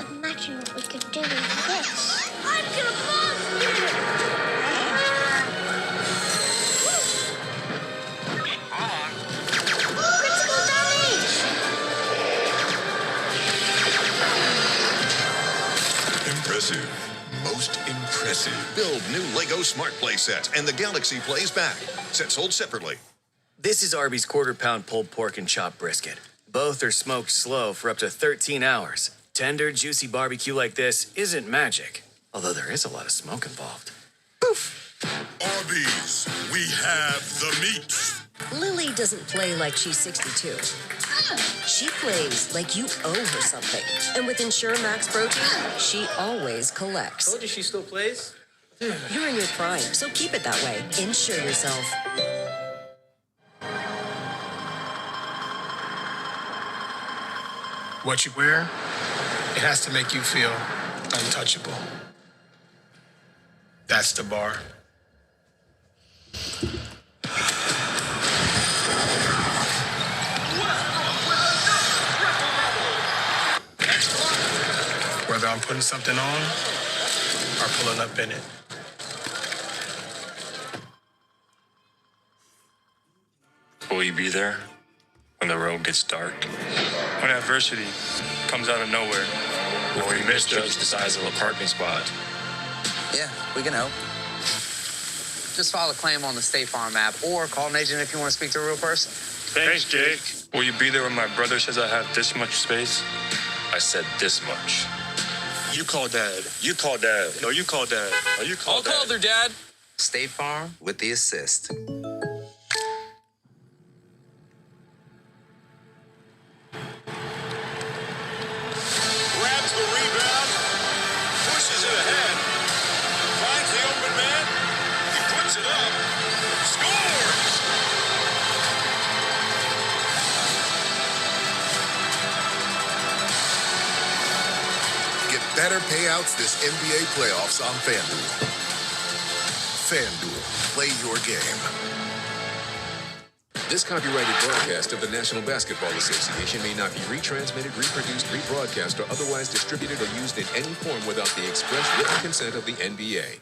Imagine what we could do with this. I'm gonna bust you! Critical damage! Impressive. Most impressive. Build new Lego Smart Play sets, and the Galaxy plays back. Sets sold separately. This is Arby's quarter-pound pulled pork and chopped brisket. Both are smoked slow for up to 13 hours. Tender, juicy barbecue like this isn't magic, although there is a lot of smoke involved. Arby's, we have the meat. Lily doesn't play like she's 62. She plays like you owe her something. And with Ensure Max Protein, she always collects. Told you she still plays? You're in your prime, so keep it that way. Insure yourself. What you wear, it has to make you feel untouchable. That's the bar. Whether I'm putting something on or pulling up in it. Will you be there when the road gets dark? When adversity comes out of nowhere, or you misjudge the size of a parking spot. Yeah, we can help. Just file a claim on the State Farm app or call an agent if you want to speak to a real person. Thanks, Jake. Will you be there when my brother says I have this much space? I said this much. You call dad. You call dad. No, you call dad. No, you call dad. I'll call their dad. State Farm with the assist. Grabs the rebound, pushes it ahead, finds the open man, he puts it up, scores! Get better payouts this NBA playoffs on FanDuel. FanDuel, play your game. This copyrighted broadcast of the National Basketball Association may not be retransmitted, reproduced, rebroadcast, or otherwise distributed or used in any form without the express written consent of the NBA.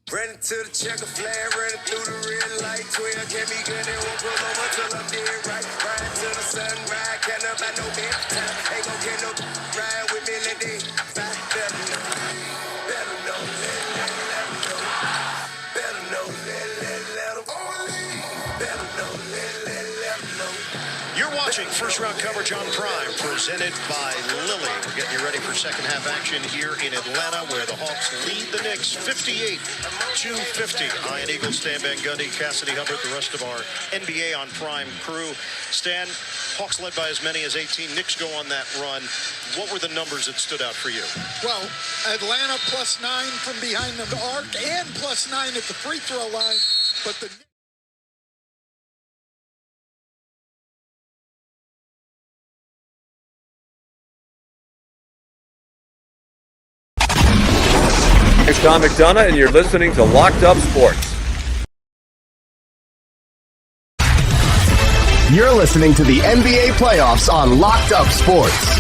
Running to the checker flag, running through the red light. 12 can't be good, and won't pull over till I'm dead right. Riding to the sunrise, can't up by no bedtime. Ain't gon' get no ride with me, let it fly. Better know, better know, let know. Better know, let them. Better know, let know. You're watching first round coverage on Prime, presented by Lilly. We're getting you ready for second half action here in Atlanta, where the Hawks lead the Knicks 58-50. Ian Eagle, Stan Van Gundy, Cassidy Hubbard, the rest of our NBA on Prime crew. Stan, Hawks led by as many as 18. Knicks go on that run. What were the numbers that stood out for you? Well, Atlanta +9 from behind the arc and +9 at the free throw line, but the It's Tom McDonough, and you're listening to Locked Up Sports. You're listening to the NBA playoffs on Locked Up Sports.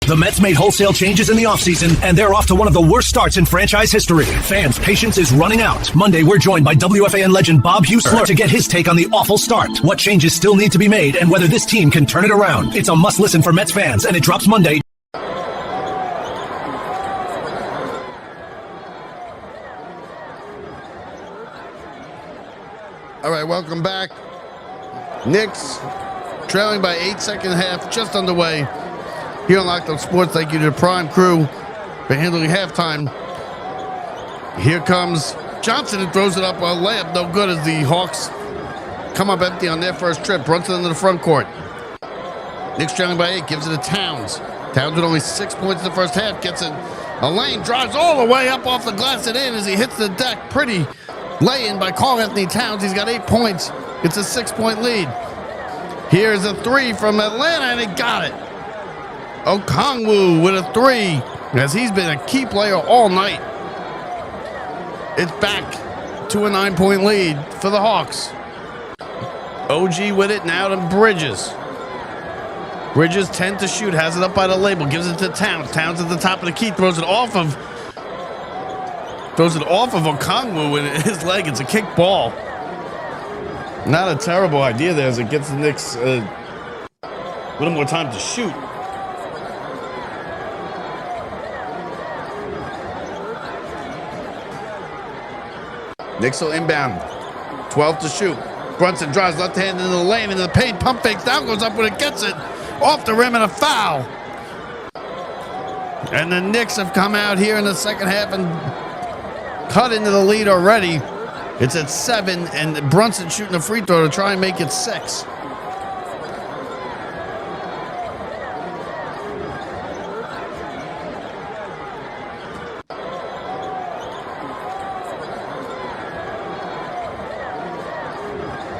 The Mets made wholesale changes in the offseason, and they're off to one of the worst starts in franchise history. Fans' patience is running out. Monday, we're joined by WFAN legend Bob Husler to get his take on the awful start, what changes still need to be made, and whether this team can turn it around. It's a must-listen for Mets fans, and it drops Monday. All right, welcome back. Knicks trailing by 8, second half, just underway. Here on Locked Up Sports, thank you to the Prime crew for handling halftime. Here comes Johnson and throws it up. A layup, no good, as the Hawks come up empty on their first trip. Brunson into the front court. Knicks trailing by 8, gives it to Towns. Towns with only 6 points in the first half, gets it. A lane drives all the way up off the glass and in as he hits the deck. Pretty lay-in by Karl-Anthony Towns. He's got 8 points. It's a 6-point lead. Here's a three from Atlanta, and he got it. Okongwu with a 3, as he's been a key player all night. It's back to a 9-point lead for the Hawks. OG with it now to Bridges. Bridges 10 to shoot, has it up by the label, gives it to Towns. Towns at the top of the key, throws it off of Okongwu with his leg. It's a kick ball. Not a terrible idea there as it gets the Knicks a little more time to shoot. Knicks will inbound. 12 to shoot. Brunson drives left hand into the lane, into the paint. Pump fakes down, goes up when it gets it. Off the rim and a foul. And the Knicks have come out here in the second half and cut into the lead already. It's at 7, and Brunson shooting a free throw to try and make it 6.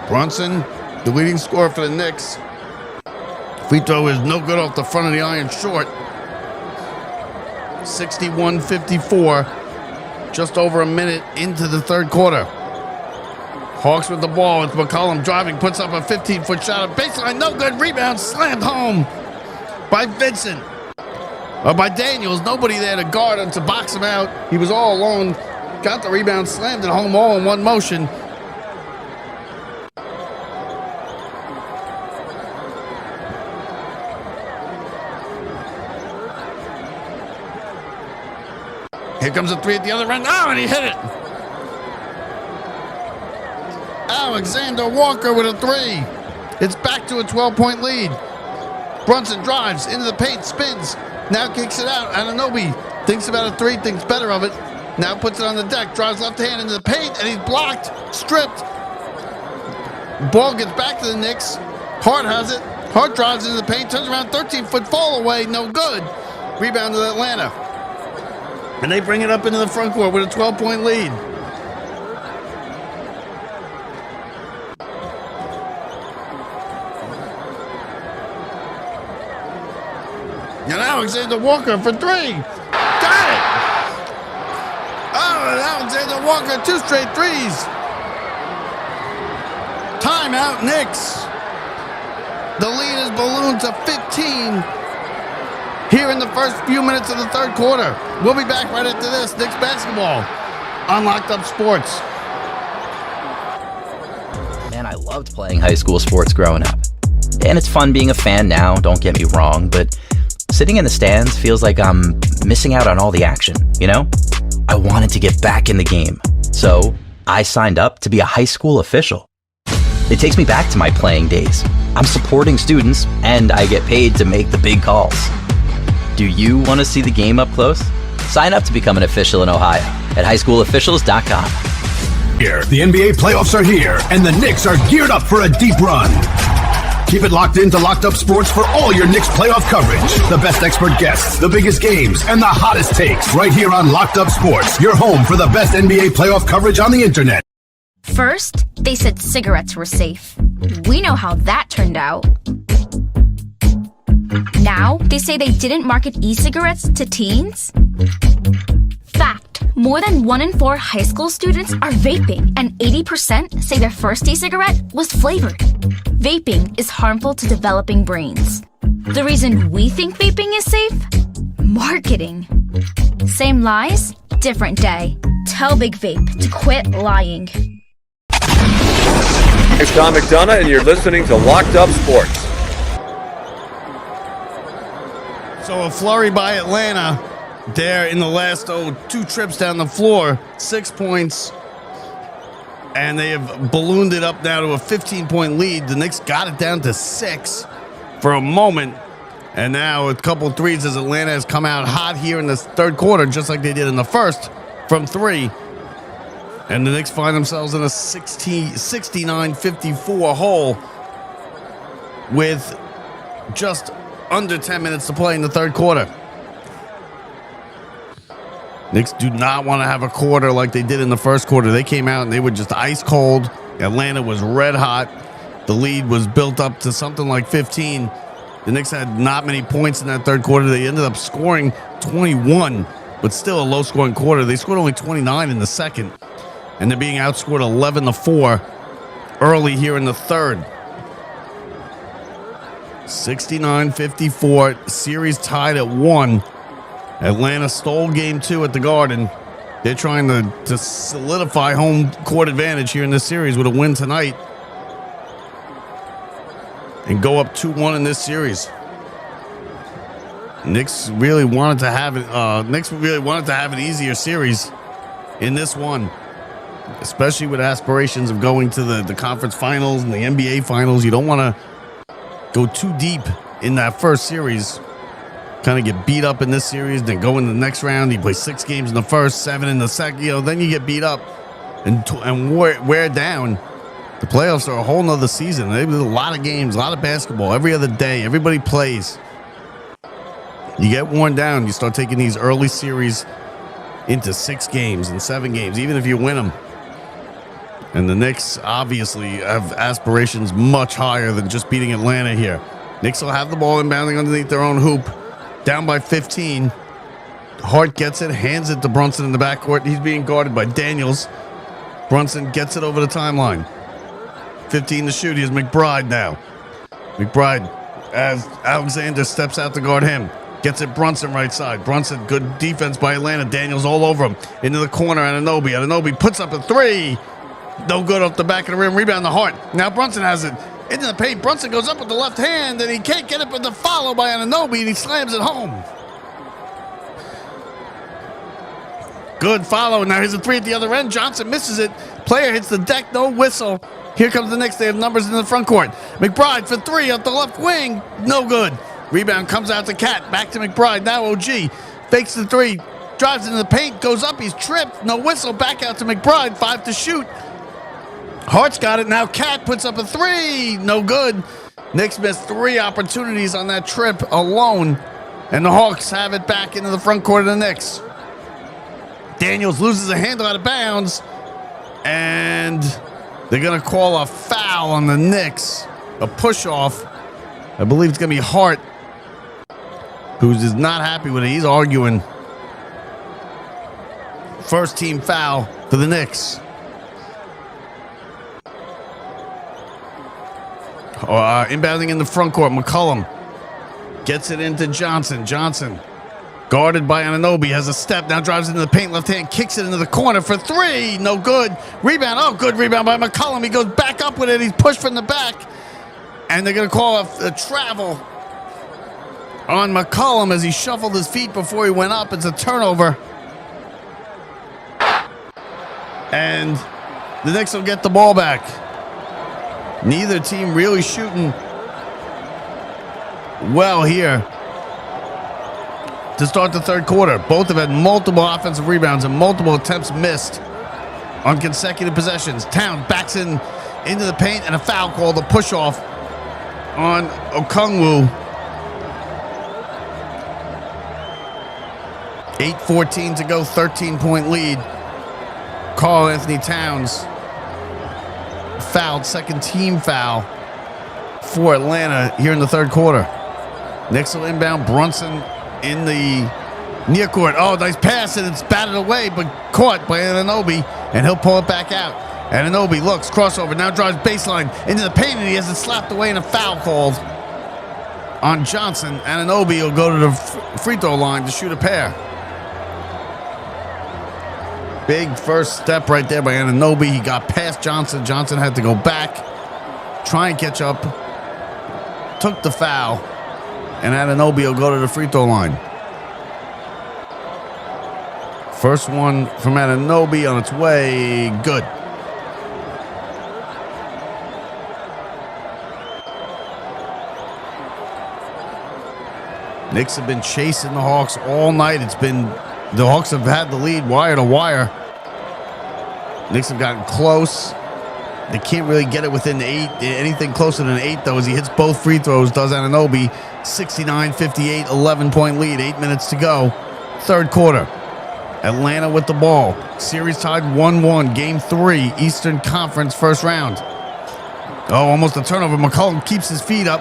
Brunson, the leading scorer for the Knicks. Free throw is no good off the front of the iron, short. 61-54, just over a minute into the third quarter. Hawks with the ball. It's McCollum driving, puts up a 15-foot shot. A baseline, no good. Rebound slammed home by Vincent. By Daniels. Nobody there to guard him, to box him out. He was all alone. Got the rebound, slammed it home all in one motion. Here comes a three at the other end. Oh, and he hit it. Alexander Walker with a three. It's back to a 12-point lead. Brunson drives into the paint, spins. Now kicks it out. Anunoby thinks about a three, thinks better of it. Now puts it on the deck, drives left hand into the paint, and he's blocked, stripped. Ball gets back to the Knicks. Hart has it. Hart drives into the paint, turns around, 13-foot fall away, no good. Rebound to Atlanta. And they bring it up into the front court with a 12-point lead. And Alexander Walker for three. Got it! Oh, and Alexander Walker, 2 straight threes. Timeout, Knicks. The lead is ballooned to 15 here in the first few minutes of the third quarter. We'll be back right after this. Knicks basketball on Locked Up Sports. Man, I loved playing high school sports growing up. And it's fun being a fan now, don't get me wrong, but sitting in the stands feels like I'm missing out on all the action, you know? I wanted to get back in the game, so I signed up to be a high school official. It takes me back to my playing days. I'm supporting students, and I get paid to make the big calls. Do you want to see the game up close? Sign up to become an official in Ohio at highschoolofficials.com. Here, the NBA playoffs are here, and the Knicks are geared up for a deep run. Keep it locked into Locked Up Sports for all your Knicks playoff coverage. The best expert guests, the biggest games, and the hottest takes right here on Locked Up Sports, your home for the best NBA playoff coverage on the internet. First, they said cigarettes were safe. We know how that turned out. Now, they say they didn't market e-cigarettes to teens. Fact, more than 1 in 4 high school students are vaping, and 80% say their first e-cigarette was flavored. Vaping is harmful to developing brains. The reason we think vaping is safe? Marketing. Same lies, different day. Tell Big Vape to quit lying. It's Tom McDonough, and you're listening to Locked Up Sports. So a flurry by Atlanta there in the last 2 trips down the floor. 6 points. And they have ballooned it up now to a 15-point lead. The Knicks got it down to 6 for a moment. And now a couple threes as Atlanta has come out hot here in the third quarter, just like they did in the first from 3. And the Knicks find themselves in a 69-54 hole with just under 10 minutes to play in the third quarter. Knicks do not want to have a quarter like they did in the first quarter. They came out and they were just ice cold. Atlanta was red hot. The lead was built up to something like 15. The Knicks had not many points in that third quarter. They ended up scoring 21, but still a low-scoring quarter. They scored only 29 in the second, and they're being outscored 11-4 early here in the third. 69-54, series tied at 1. Atlanta stole game 2 at the Garden. They're trying to solidify home court advantage here in this series with a win tonight and go up 2-1 in this series. Knicks really wanted to have it. Knicks really wanted to have an easier series in this one, especially with aspirations of going to the conference finals and the NBA finals. You don't want to go too deep in that first series, kind of get beat up in this series, then go in the next round. You play 6 games in the first, 7 in the second, then you get beat up and wear down. The playoffs are a whole nother season. There's a lot of games, a lot of basketball every other day. Everybody plays. You get worn down. You start taking these early series into 6 games and 7 games, even if you win them. And the Knicks obviously have aspirations much higher than just beating Atlanta here. Knicks will have the ball inbounding underneath their own hoop. Down by 15. Hart gets it, hands it to Brunson in the backcourt. He's being guarded by Daniels. Brunson gets it over the timeline. 15 to shoot. Here's McBride now. McBride, as Alexander steps out to guard him, gets it Brunson right side. Brunson, good defense by Atlanta. Daniels all over him. Into the corner, Anunoby. Anunoby puts up a 3. No good off the back of the rim. Rebound to Hart. Now Brunson has it into the paint. Brunson goes up with the left hand, and he can't get it, but the follow by Anunoby, and he slams it home. Good follow. Now here's a three at the other end. Johnson misses it. Player hits the deck. No whistle. Here comes the Knicks. They have numbers in the front court. McBride for three up the left wing. No good. Rebound comes out to Cat. Back to McBride. Now OG. Fakes the three. Drives into the paint. Goes up. He's tripped. No whistle. Back out to McBride. 5 to shoot. Hart's got it. Now Cat puts up a three. No good. Knicks missed 3 opportunities on that trip alone. And the Hawks have it back into the front court of the Knicks. Daniels loses a handle out of bounds. And they're going to call a foul on the Knicks. A push-off. I believe it's going to be Hart, who's just not happy with it. He's arguing. First team foul for the Knicks. Inbounding in the front court, McCollum gets it into Johnson. Johnson, guarded by Anunoby, has a step, now drives into the paint, left hand, kicks it into the corner for three. No good. Rebound. Oh, good rebound by McCollum. He goes back up with it. He's pushed from the back. And they're going to call a travel on McCollum as he shuffled his feet before he went up. It's a turnover. And the Knicks will get the ball back. Neither team really shooting well here to start the third quarter. Both have had multiple offensive rebounds and multiple attempts missed on consecutive possessions. Towns backs into the paint and a foul called, a push-off on Okongwu. 8:14 to go, 13-point lead. Karl Anthony Towns fouled, second team foul for Atlanta here in the third quarter. Knicks will inbound. Brunson in the near court. Oh, nice pass, and it's batted away, but caught by Anunoby, and he'll pull it back out. Anunoby looks, crossover, now drives baseline into the paint, and he has it slapped away and a foul called on Johnson. Anunoby will go to the free throw line to shoot a pair. Big first step right there by Anunoby. He got past Johnson. Johnson had to go back, try and catch up. Took the foul, and Anunoby will go to the free throw line. First one from Anunoby on its way. Good. Knicks have been chasing the Hawks all night. The Hawks have had the lead wire to wire. Knicks have gotten close. They can't really get it within 8. Anything closer than 8, though, as he hits both free throws, does Anunoby. 69-58, 11-point lead, 8 minutes to go. Third quarter. Atlanta with the ball. Series tied 1-1, game 3, Eastern Conference first round. Oh, almost a turnover. McCollum keeps his feet up.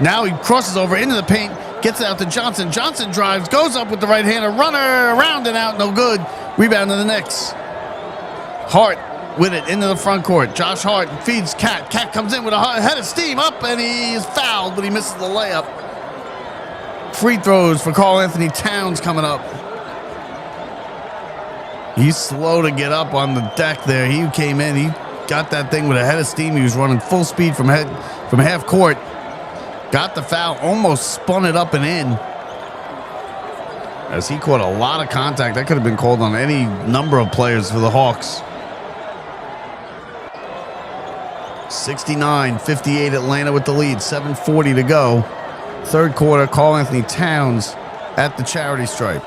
Now he crosses over into the paint, gets it out to Johnson. Johnson drives, goes up with the right hand, a runner, around and out, no good. Rebound to the Knicks. Hart with it into the front court. Josh Hart feeds Cat. Cat comes in with a head of steam up, and he is fouled, but he misses the layup. Free throws for Karl Anthony Towns coming up. He's slow to get up on the deck there. He came in, he got that thing with a head of steam. He was running full speed from half court. Got the foul, almost spun it up and in. As he caught a lot of contact. That could have been called on any number of players for the Hawks. 69-58 Atlanta with the lead. 7:40 to go. Third quarter, Karl Anthony Towns at the charity stripe.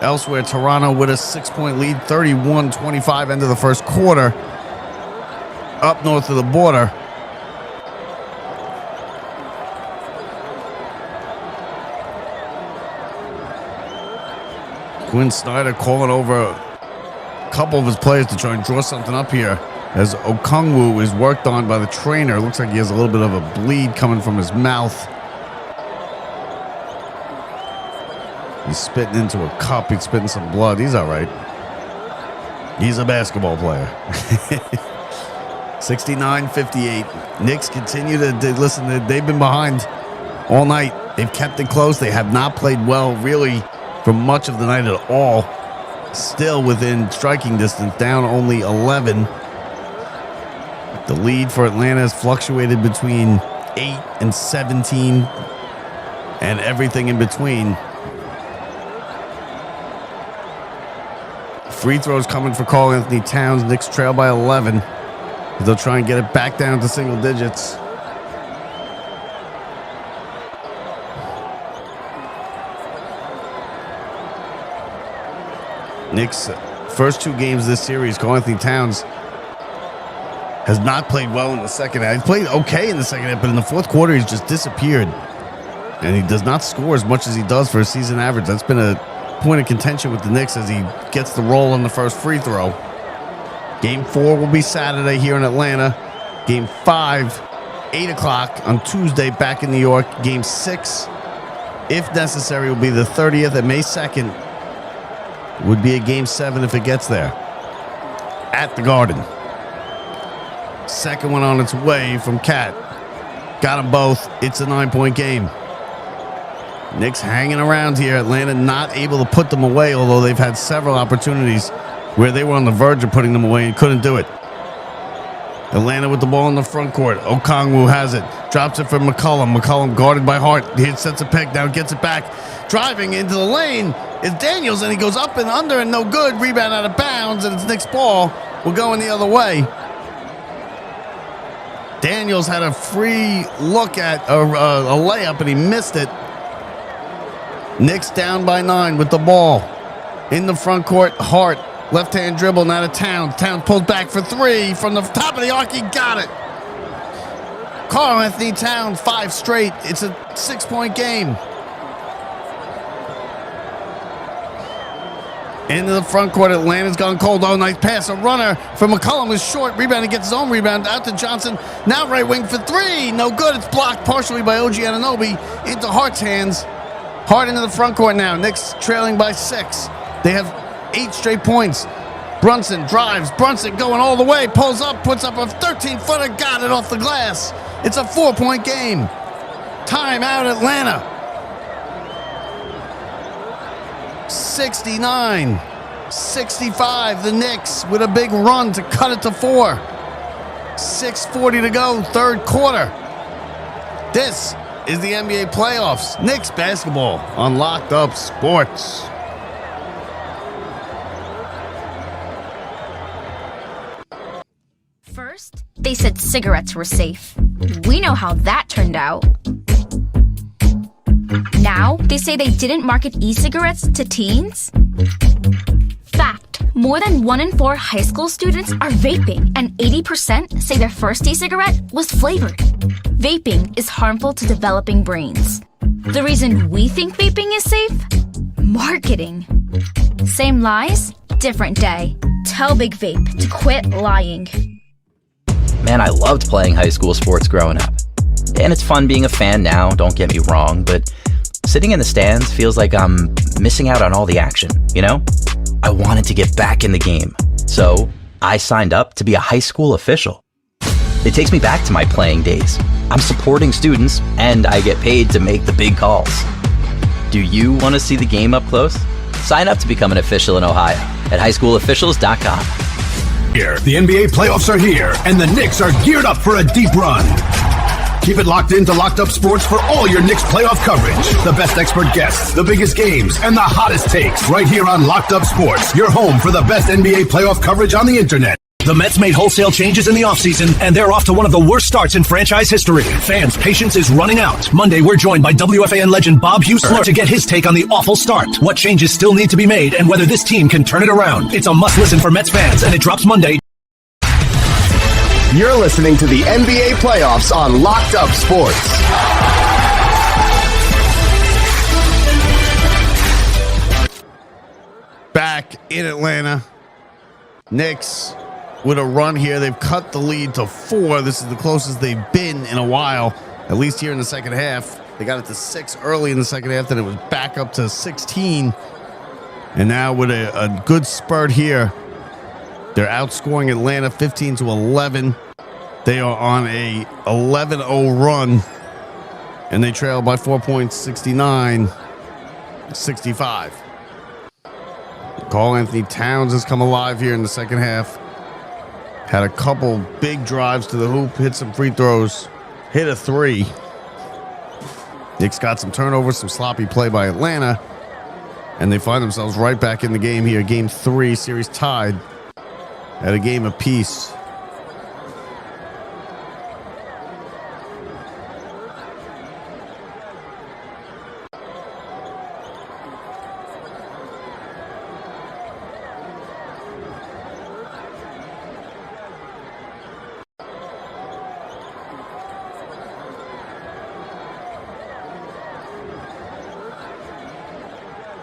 Elsewhere, Toronto with a 6-point lead. 31-25 end of the first quarter. Up north of the border. Quinn Snyder calling over a couple of his players to try and draw something up here as Okongwu is worked on by the trainer. Looks like he has a little bit of a bleed coming from his mouth. He's spitting into a cup. He's spitting some blood. He's all right. He's a basketball player. 69-58. Knicks continue to listen. They've been behind all night. They've kept it close. They have not played well, really, for much of the night at all. Still within striking distance, down only 11. The lead for Atlanta has fluctuated between 8 and 17 and everything in between. Free throws coming for Karl Anthony Towns. Knicks trail by 11. They'll try and get it back down to single digits. Knicks' first two games this series, Karl Anthony Towns has not played well in the second half. He played okay in the second half, but in the fourth quarter, he's just disappeared. And he does not score as much as he does for a season average. That's been a point of contention with the Knicks as he gets the roll on the first free throw. Game 4 will be Saturday here in Atlanta. Game 5, 8 o'clock on Tuesday back in New York. Game 6, if necessary, will be the 30th and May 2nd. Would be a Game 7 if it gets there. At the Garden. Second one on its way from Cat. Got them both. It's a 9-point game. Knicks hanging around here. Atlanta not able to put them away, although they've had several opportunities where they were on the verge of putting them away and couldn't do it. Atlanta with the ball in the front court. Okongwu has it. Drops it for McCollum. McCollum guarded by Hart. He sets a pick. Now gets it back. Driving into the lane is Daniels, and he goes up and under and no good. Rebound out of bounds, and it's Knicks' ball. We're going the other way. Daniels had a free look at a layup, and he missed it. Knicks down by 9 with the ball. In the front court, Hart. Left-hand dribble, now to Towns. Towns pulls back for 3 from the top of the arc. He got it. Karl Anthony Towns, 5 straight. It's a 6-point game. Into the front court, Atlanta's gone cold. Oh, nice pass. A runner for McCollum is short. Rebound, he gets his own rebound. Out to Johnson. Now right wing for 3. No good. It's blocked partially by OG Anunoby into Hart's hands. Hart into the front court now. Knicks trailing by 6. They have 8 straight points. Brunson drives. Brunson going all the way. Pulls up. Puts up a 13-footer. Got it off the glass. It's a 4-point game. Timeout Atlanta. 69-65. The Knicks with a big run to cut it to 4. 6:40 to go. Third quarter. This is the NBA playoffs. Knicks basketball on Locked Up Sports. First, they said cigarettes were safe. We know how that turned out. Now, they say they didn't market e-cigarettes to teens? Fact, more than 1 in 4 high school students are vaping, and 80% say their first e-cigarette was flavored. Vaping is harmful to developing brains. The reason we think vaping is safe? Marketing. Same lies, different day. Tell Big Vape to quit lying. Man, I loved playing high school sports growing up. And it's fun being a fan now, don't get me wrong, but sitting in the stands feels like I'm missing out on all the action, you know? I wanted to get back in the game, so I signed up to be a high school official. It takes me back to my playing days. I'm supporting students, and I get paid to make the big calls. Do you want to see the game up close? Sign up to become an official in Ohio at highschoolofficials.com. Here, the NBA playoffs are here, and the Knicks are geared up for a deep run. Keep it locked into Locked Up Sports for all your Knicks playoff coverage. The best expert guests, the biggest games, and the hottest takes right here on Locked Up Sports, your home for the best NBA playoff coverage on the internet. The Mets made wholesale changes in the offseason, and they're off to one of the worst starts in franchise history. Fans' patience is running out. Monday, we're joined by WFAN legend Bob Housler to get his take on the awful start, what changes still need to be made, and whether this team can turn it around. It's a must-listen for Mets fans, and it drops Monday. You're listening to the NBA playoffs on Locked Up Sports. Back in Atlanta. Knicks with a run here. They've cut the lead to 4. This is the closest they've been in a while, at least here in the second half. They got it to 6 early in the second half, then it was back up to 16. And now with a good spurt here, they're outscoring Atlanta 15-11. They are on a 11-0 run, and they trail by 4 points, 69-65. Karl Anthony Towns has come alive here in the second half. Had a couple big drives to the hoop, hit some free throws, hit a 3. Knicks got some turnovers, some sloppy play by Atlanta. And they find themselves right back in the game here. Game 3, series tied at a game apiece.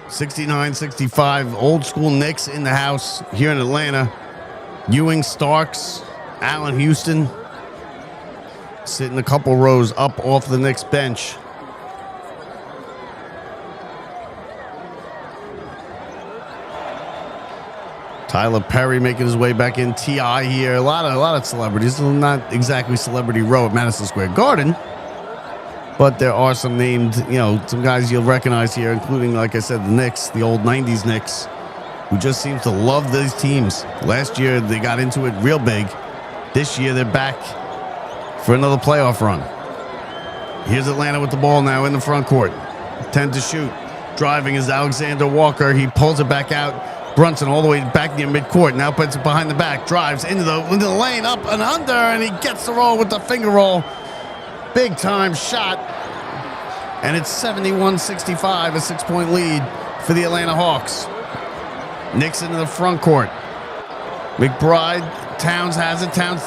$69-65, old school Knicks in the house here in Atlanta. Ewing, Starks, Allen Houston sitting a couple rows up off the Knicks bench. Tyler Perry making his way back in. T.I. here. A lot of celebrities. Not exactly celebrity row at Madison Square Garden. But there are some named, some guys you'll recognize here, including, like I said, the Knicks, the old 90s Knicks, who just seems to love these teams. Last year, they got into it real big. This year, they're back for another playoff run. Here's Atlanta with the ball now in the front court. 10 to shoot. Driving is Alexander Walker. He pulls it back out. Brunson all the way back near midcourt. Now puts it behind the back. Drives into the lane, up and under, and he gets the roll with the finger roll. Big time shot. And it's 71-65, a 6-point lead for the Atlanta Hawks. Knicks into the front court. McBride, Towns has it. Towns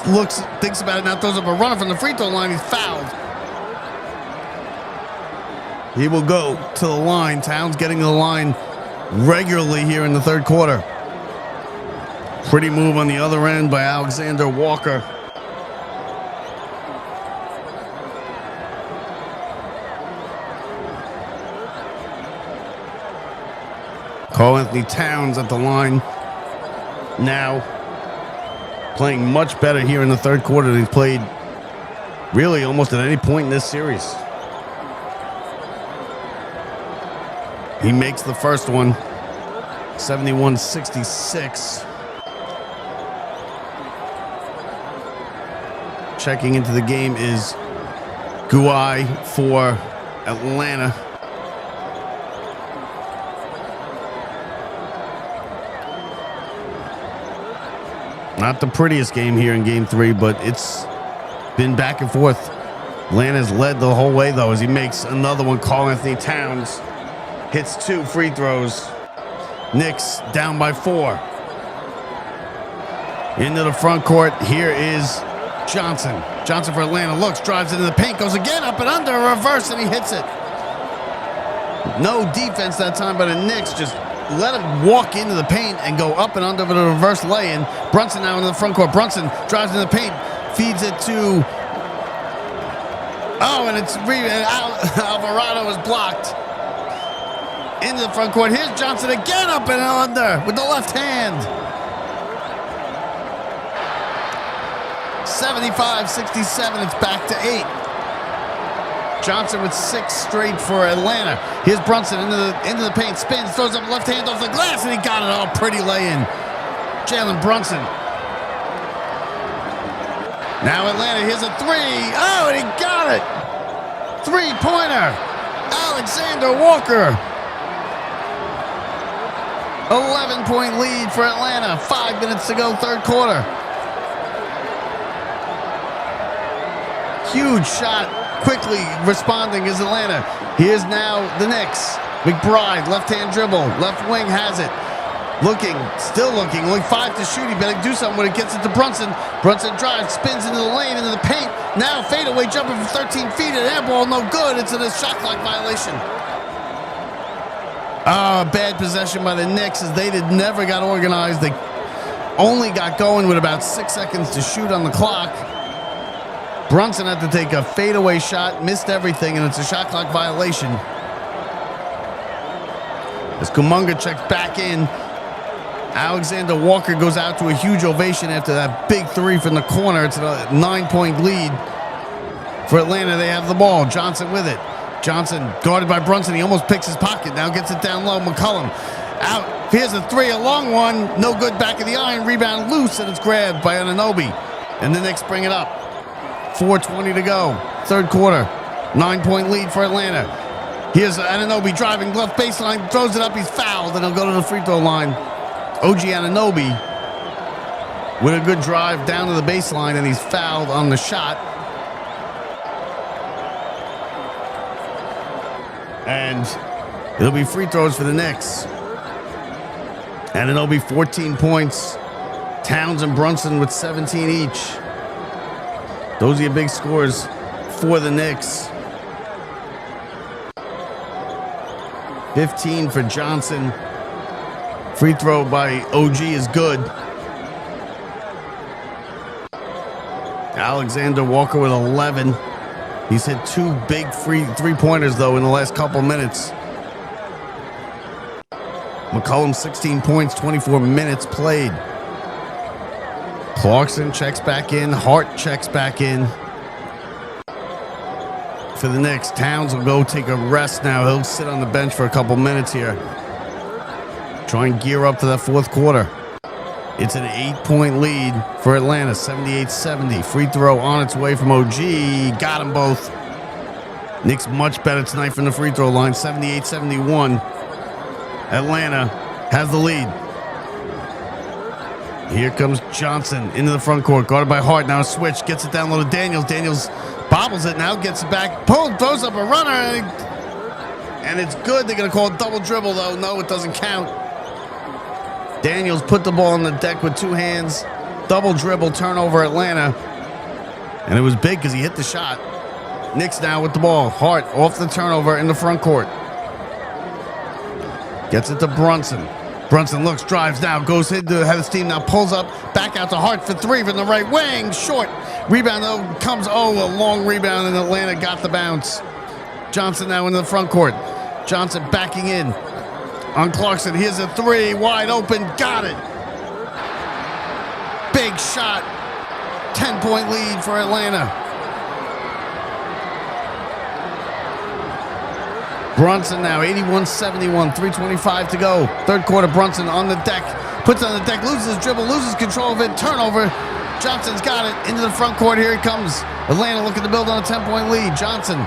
thinks about it, now throws up a runner from the free throw line. He's fouled. He will go to the line. Towns getting to the line regularly here in the third quarter. Pretty move on the other end by Alexander Walker. Karl-Anthony Towns at the line now, playing much better here in the third quarter than he's played really almost at any point in this series. He makes the first one, 71-66. Checking into the game is Guai for Atlanta. Not the prettiest game here in game 3, but it's been back and forth. Atlanta's led the whole way, though, as he makes another one. Karl-Anthony Towns hits 2 free throws. Knicks down by 4. Into the front court. Here is Johnson. Johnson for Atlanta. Looks, drives into the paint, goes again, up and under, a reverse, and he hits it. No defense that time by the Knicks. Just let him walk into the paint and go up and under with a reverse lay-in. Brunson now in the front court. Brunson drives into the paint, feeds it to... Oh, and it's... Alvarado is blocked. Into the front court. Here's Johnson again, up and under with the left hand. 75-67. It's back to 8. Johnson with 6 straight for Atlanta. Here's Brunson into the paint, spins, throws up left hand off the glass, and he got it all. Pretty lay-in. Jalen Brunson. Now Atlanta, here's a 3. Oh, and he got it. 3-pointer. Alexander Walker. 11-point lead for Atlanta. 5 minutes to go, third quarter. Huge shot. Quickly responding is Atlanta. Here's now the Knicks. McBride, left-hand dribble. Left wing has it. Looking, still looking. Only 5 to shoot. He better do something when it gets it to Brunson. Brunson drives, spins into the lane, into the paint. Now fadeaway jumper from 13 feet. An air ball, no good. It's a shot clock violation. Bad possession by the Knicks as they never got organized. They only got going with about 6 seconds to shoot on the clock. Brunson had to take a fadeaway shot, missed everything, and it's a shot clock violation. As Kuminga checks back in, Alexander Walker goes out to a huge ovation after that big 3 from the corner. It's a 9-point lead for Atlanta. They have the ball. Johnson with it. Johnson guarded by Brunson. He almost picks his pocket. Now gets it down low. McCollum out. Here's a 3, a long one. No good, back of the iron. Rebound loose, and it's grabbed by Anunoby. And the Knicks bring it up. 4:20 to go. Third quarter. 9-point lead for Atlanta. Here's Anunoby driving left baseline, throws it up, he's fouled, and he'll go to the free throw line. OG Anunoby with a good drive down to the baseline, and he's fouled on the shot. And it'll be free throws for the Knicks. Anunoby 14 points. Towns and Brunson with 17 each. Those are your big scores for the Knicks. 15 for Johnson. Free throw by OG is good. Alexander Walker with 11. He's hit 2 big free three-pointers, though, in the last couple minutes. McCollum, 16 points, 24 minutes played. Clarkson checks back in. Hart checks back in. For the Knicks, Towns will go take a rest now. He'll sit on the bench for a couple minutes here. Try and gear up for that fourth quarter. It's an 8-point lead for Atlanta, 78-70. Free throw on its way from OG. Got them both. Knicks much better tonight from the free throw line, 78-71. Atlanta has the lead. Here comes Johnson into the front court, guarded by Hart. Now a switch, gets it down low to Daniels. Daniels bobbles it now, gets it back, throws up a runner, and it's good. They're going to call it double dribble, though. No, it doesn't count. Daniels put the ball on the deck with 2 hands. Double dribble, turnover, Atlanta. And it was big because he hit the shot. Knicks now with the ball. Hart off the turnover in the front court. Gets it to Brunson. Brunson looks, drives now, goes into the head of steam, now pulls up, back out to Hart for 3 from the right wing. Short. Rebound, though, comes, a long rebound, and Atlanta got the bounce. Johnson now into the front court. Johnson backing in on Clarkson. Here's a 3, wide open, got it. Big shot. 10-point lead for Atlanta. Brunson now, 81-71, 3:25 to go. Third quarter, Brunson on the deck. Puts it on the deck, loses his dribble, loses control of it. Turnover. Johnson's got it into the front court. Here he comes. Atlanta looking to build on a 10-point lead. Johnson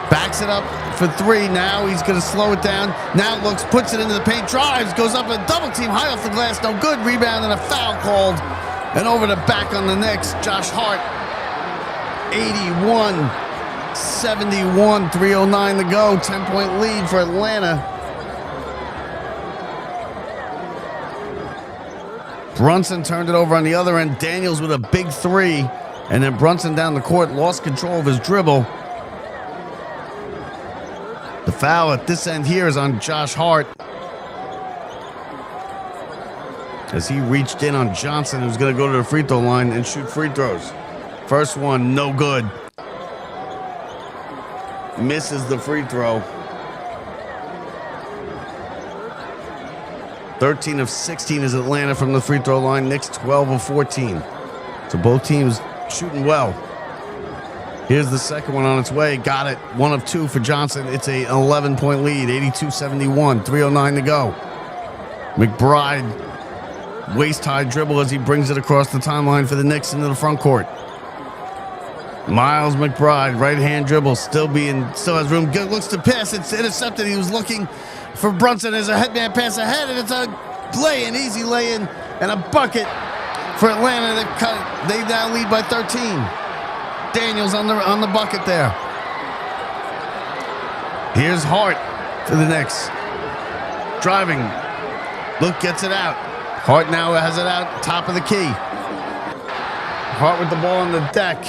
backs it up for 3. Now he's going to slow it down. Now looks, puts it into the paint, drives, goes up a double team high off the glass. No good. Rebound and a foul called. And over the back on the Knicks, Josh Hart, 81-71, 3:09 to go. 10-point lead for Atlanta. Brunson turned it over on the other end. Daniels with a big 3. And then Brunson down the court, lost control of his dribble. The foul at this end here is on Josh Hart, as he reached in on Johnson, who's going to go to the free throw line and shoot free throws. First one, no good. Misses the free throw. 13 of 16 is Atlanta from the free throw line. Knicks 12 of 14. So both teams shooting well. Here's the second one on its way. Got it. 1 of 2 for Johnson. It's a 11-point lead. 82-71. 3:09 to go. McBride, waist-high dribble as he brings it across the timeline for the Knicks into the front court. Miles McBride, right-hand dribble, still has room. Good, looks to pass. It's intercepted. He was looking for Brunson. There's a headman pass ahead, and it's a lay-in, easy lay-in, and a bucket for Atlanta. They now lead by 13. Daniels on the bucket there. Here's Hart for the Knicks. Driving. Look, gets it out. Hart now has it out, top of the key. Hart with the ball on the deck.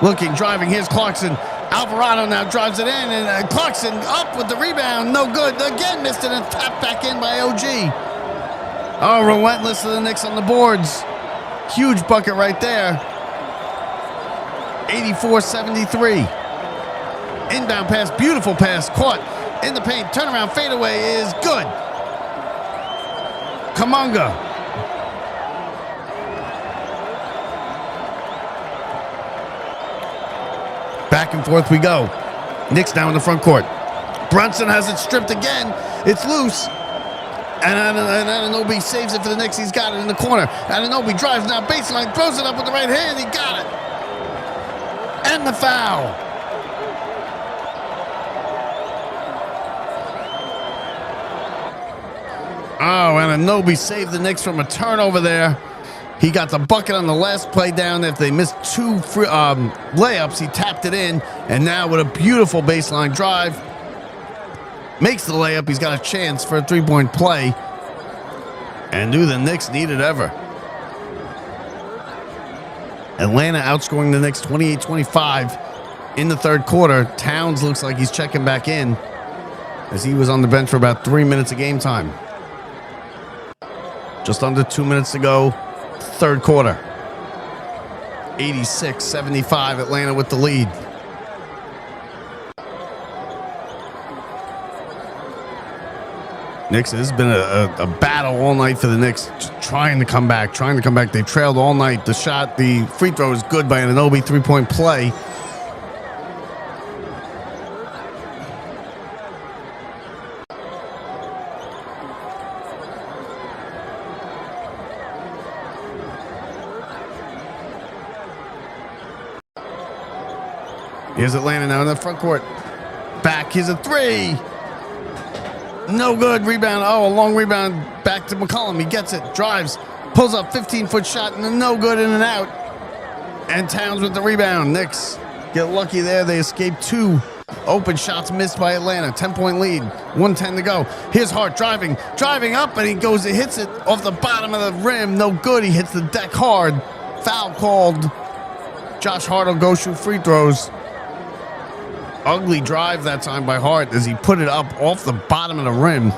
Looking, driving. Here's Clarkson. Alvarado now drives it in, and Clarkson up with the rebound. No good. Again missed it and tapped back in by OG. Oh, relentless to the Knicks on the boards. Huge bucket right there. 84-73. Inbound pass, beautiful pass, caught in the paint. Turnaround fadeaway is good. Kamunga. Back and forth we go. Knicks now in the front court. Brunson has it stripped again. It's loose. And Anunoby saves it for the Knicks. He's got it in the corner. Anunoby drives now baseline, throws it up with the right hand. He got it. And the foul. Oh, and Anobi saved the Knicks from a turnover there. He got the bucket on the last play down. If they missed two layups, he tapped it in. And now with a beautiful baseline drive, makes the layup. He's got a chance for a three-point play. And do the Knicks need it ever? Atlanta outscoring the Knicks 28-25 in the third quarter. Towns looks like he's checking back in as he was on the bench for about 3 minutes of game time. Just under 2 minutes to go, third quarter. 86-75, Atlanta with the lead. Knicks, this has been a battle all night for the Knicks, trying to come back. They trailed all night. The free throw is good by Anunoby, three-point play. Here's Atlanta now in the front court. Back, here's a three. No good. Rebound. Oh, a long rebound. Back to McCollum. He gets it. Drives. Pulls up. 15-foot shot. And no good. In and out. And Towns with the rebound. Knicks get lucky there. They escape two open shots missed by Atlanta. 10-point lead. 1:10 to go. Here's Hart driving. Driving up. And he hits it off the bottom of the rim. No good. He hits the deck hard. Foul called. Josh Hart will go shoot free throws. Ugly drive that time by Hart as he put it up off the bottom of the rim.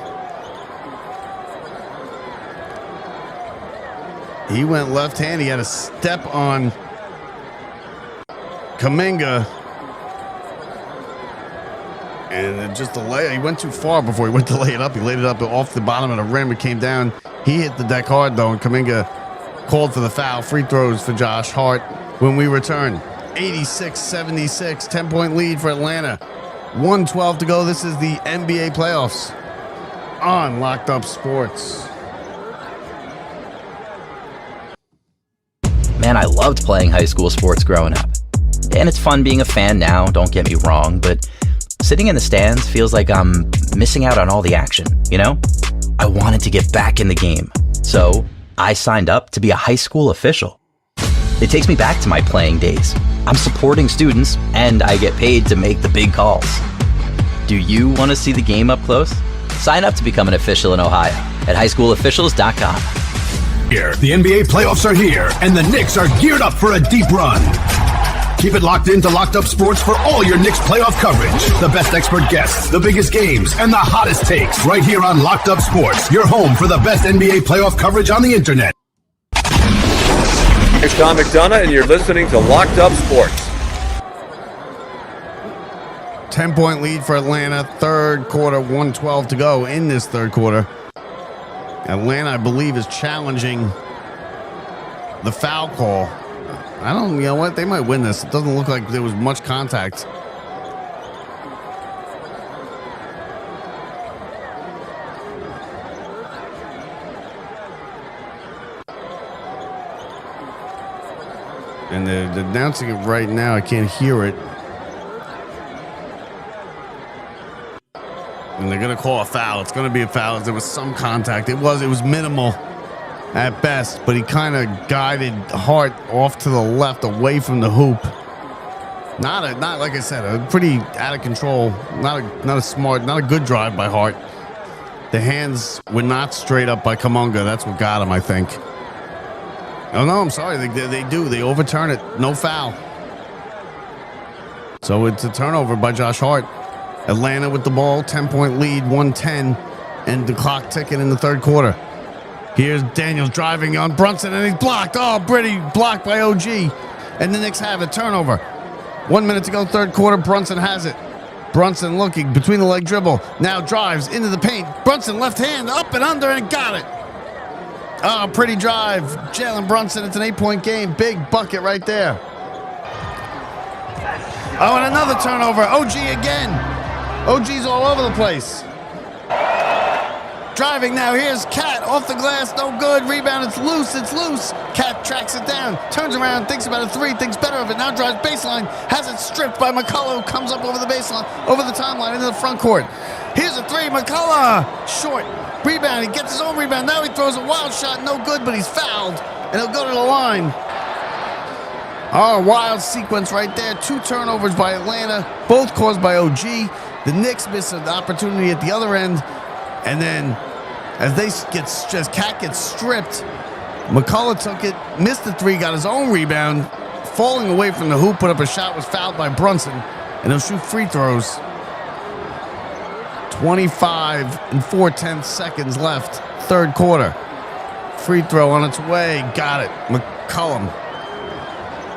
He went left hand. He had a step on Kuminga. And just the lay. He went too far before he went to lay it up. He laid it up off the bottom of the rim. It came down. He hit the deck hard, though, and Kuminga called for the foul. Free throws for Josh Hart when we return. 86-76, 10-point lead for Atlanta. 1:12 to go. This is the NBA playoffs on Locked Up Sports. Man, I loved playing high school sports growing up. And it's fun being a fan now, don't get me wrong, but sitting in the stands feels like I'm missing out on all the action, you know? I wanted to get back in the game, so I signed up to be a high school official. It takes me back to my playing days. I'm supporting students, and I get paid to make the big calls. Do you want to see the game up close? Sign up to become an official in Ohio at highschoolofficials.com. Here, the NBA playoffs are here, and the Knicks are geared up for a deep run. Keep it locked into Locked Up Sports for all your Knicks playoff coverage. The best expert guests, the biggest games, and the hottest takes right here on Locked Up Sports, your home for the best NBA playoff coverage on the internet. It's Tom McDonough, and you're listening to Locked Up Sports. 10-point lead for Atlanta. Third quarter, 1:12 to go in this third quarter. Atlanta, I believe, is challenging the foul call. You know what? They might win this. It doesn't look like there was much contact. And they're announcing it right now. I can't hear it. And they're going to call a foul. It's going to be a foul. There was some contact. It was minimal at best, but he kind of guided Hart off to the left away from the hoop. Not like I said, a pretty out of control. Not a good drive by Hart. The hands were not straight up by Kuminga. That's what got him, I think. Oh, no, I'm sorry. They do. They overturn it. No foul. So it's a turnover by Josh Hart. Atlanta with the ball. 10-point lead. 1:10. And the clock ticking in the third quarter. Here's Daniels driving on Brunson, and he's blocked. Oh, pretty blocked by OG. And the Knicks have a turnover. 1 minute to go, third quarter. Brunson has it. Brunson looking between the leg dribble. Now drives into the paint. Brunson left hand up and under, and got it. Oh, pretty drive. Jalen Brunson, it's an 8-point game. Big bucket right there. Oh, and another turnover. OG again. OG's all over the place. Driving now. Here's Cat off the glass. No good. Rebound. It's loose. Cat tracks it down. Turns around. Thinks about a three. Thinks better of it. Now drives baseline. Has it stripped by McCullough. Comes up over the baseline. Over the timeline into the front court. Here's a three. McCullough. Short. Rebound. He gets his own rebound. Now he throws a wild shot. No good, but he's fouled. And he'll go to the line. Oh, wild sequence right there. 2 turnovers by Atlanta, both caused by OG. The Knicks miss an opportunity at the other end. And then as Cat gets stripped, McCullough took it, missed the 3, got his own rebound, falling away from the hoop, put up a shot, was fouled by Brunson, and he'll shoot free throws. 25 and 4/10 seconds left, third quarter. Free throw on its way, got it. McCollum,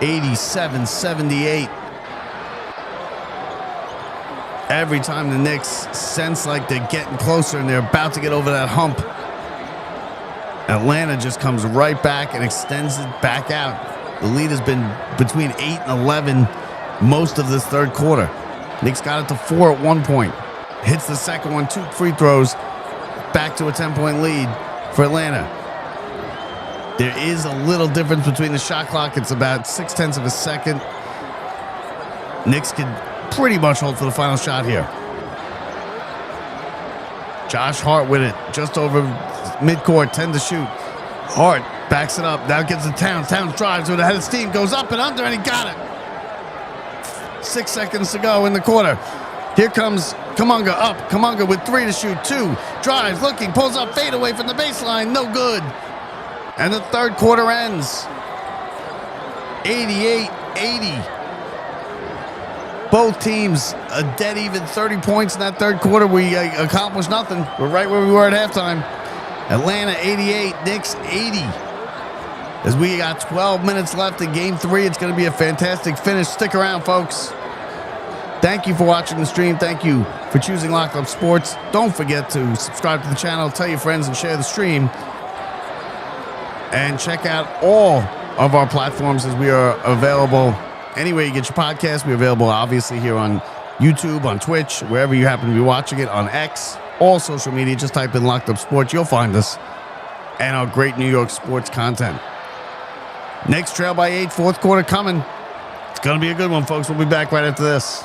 87-78. Every time the Knicks sense like they're getting closer and they're about to get over that hump, Atlanta just comes right back and extends it back out. The lead has been between 8 and 11 most of this third quarter. Knicks got it to 4 at one point. Hits the second one, 2 free throws, back to a 10-point lead for Atlanta. There is a little difference between the shot clock. It's about 0.6 of a second. Knicks can pretty much hold for the final shot here. Josh Hart with it, just over midcourt, 10 to shoot. Hart backs it up, now gets to Towns. Towns drives with a head of steam, goes up and under, and he got it. 6 seconds to go in the quarter. Here comes Kuminga up. Kuminga with 3 to shoot, 2. Drives, looking, pulls up, fade away from the baseline, no good. And the third quarter ends 88-80. Both teams a dead even 30 points in that third quarter. We accomplished nothing. We're right where we were at halftime. Atlanta 88, Knicks 80. As we got 12 minutes left in game 3, it's going to be a fantastic finish. Stick around, folks. Thank you for watching the stream. Thank you for choosing Locked Up Sports. Don't forget to subscribe to the channel, tell your friends, and share the stream. And check out all of our platforms as we are available anywhere you get your podcast. We're available, obviously, here on YouTube, on Twitch, wherever you happen to be watching it, on X, all social media. Just type in Locked Up Sports. You'll find us and our great New York sports content. Knicks trail by 8, fourth quarter coming. It's going to be a good one, folks. We'll be back right after this.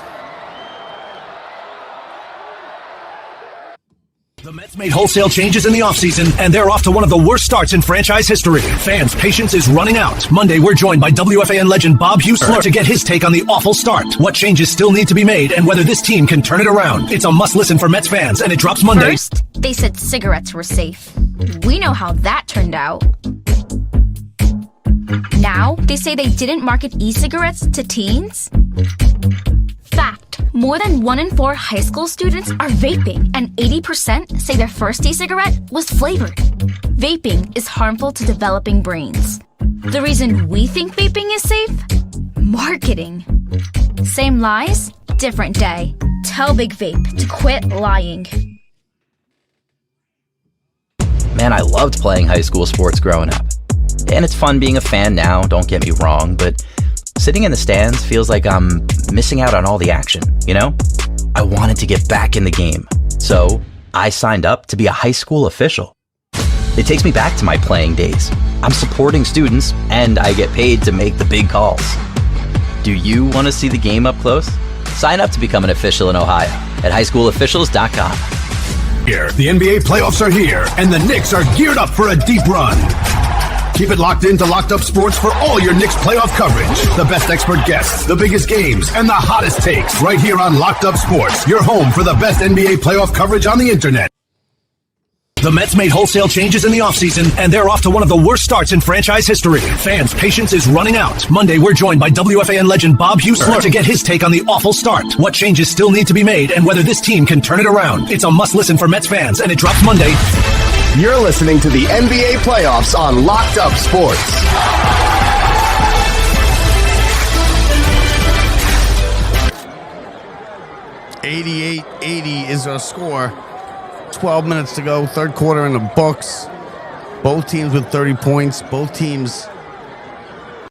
The Mets made wholesale changes in the offseason, and they're off to one of the worst starts in franchise history. Fans' patience is running out. Monday, we're joined by WFAN legend Bob Husler to get his take on the awful start, what changes still need to be made, and whether this team can turn it around. It's a must-listen for Mets fans, and it drops Monday. First, they said cigarettes were safe. We know how that turned out. Now, they say they didn't market e-cigarettes to teens? Fact, more than 1 in 4 high school students are vaping, and 80% say their first e-cigarette was flavored. Vaping is harmful to developing brains. The reason we think vaping is safe? Marketing. Same lies, different day. Tell Big Vape to quit lying. Man, I loved playing high school sports growing up. And it's fun being a fan now, don't get me wrong, but sitting in the stands feels like I'm missing out on all the action, you know? I wanted to get back in the game, so I signed up to be a high school official. It takes me back to my playing days. I'm supporting students, and I get paid to make the big calls. Do you want to see the game up close? Sign up to become an official in Ohio at highschoolofficials.com. Here, the NBA playoffs are here, and the Knicks are geared up for a deep run. Keep it locked into Locked Up Sports for all your Knicks playoff coverage. The best expert guests, the biggest games, and the hottest takes right here on Locked Up Sports, your home for the best NBA playoff coverage on the internet. The Mets made wholesale changes in the offseason, and they're off to one of the worst starts in franchise history. Fans' patience is running out. Monday, we're joined by WFAN legend Bob Husler to get his take on the awful start, what changes still need to be made, and whether this team can turn it around. It's a must-listen for Mets fans, and it drops Monday. You're listening to the NBA playoffs on Locked Up Sports. $88-80 is our score. 12 minutes to go, third quarter in the books. Both teams with 30 points. Both teams,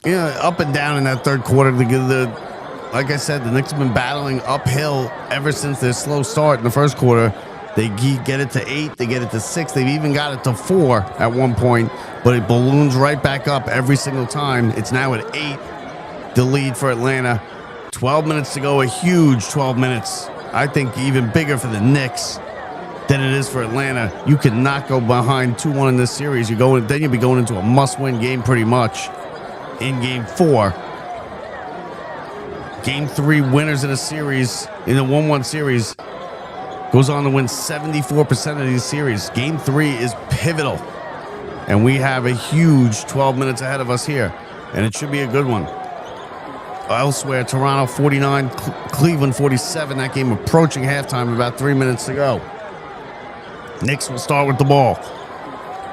up and down in that third quarter. Like I said, the Knicks have been battling uphill ever since their slow start in the first quarter. They get it to 8, they get it to 6, they've even got it to 4 at one point, but it balloons right back up every single time. It's now at 8, the lead for Atlanta. 12 minutes to go, a huge 12 minutes. I think even bigger for the Knicks. than it is for Atlanta. You cannot go behind 2-1 in this series. Then you'll be going into a must-win game pretty much in Game 4. Game 3 winners in a series, in a 1-1 series, goes on to win 74% of these series. Game 3 is pivotal. And we have a huge 12 minutes ahead of us here. And it should be a good one. Elsewhere, Toronto 49, Cleveland 47. That game approaching halftime, about 3 minutes to go. Knicks will start with the ball.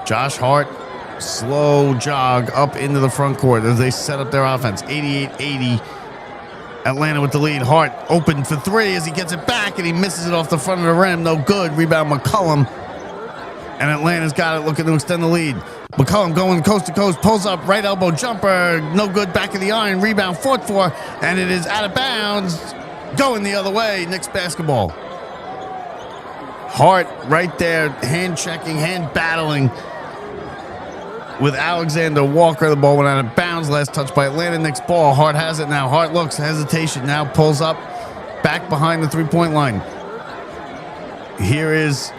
Josh Hart, slow jog up into the front court as they set up their offense. 88-80. Atlanta with the lead. Hart open for three as he gets it back and he misses it off the front of the rim. No good. Rebound McCollum. And Atlanta's got it, looking to extend the lead. McCollum going coast to coast, pulls up, right elbow jumper, no good, back of the iron, rebound fought for, and it is out of bounds, going the other way. Knicks basketball. Hart right there, hand checking, hand battling with Alexander Walker. The ball went out of bounds, last touch by Atlanta. Knicks ball. Hart has it now. Hart looks, hesitation, now pulls up, back behind the three-point line. Here is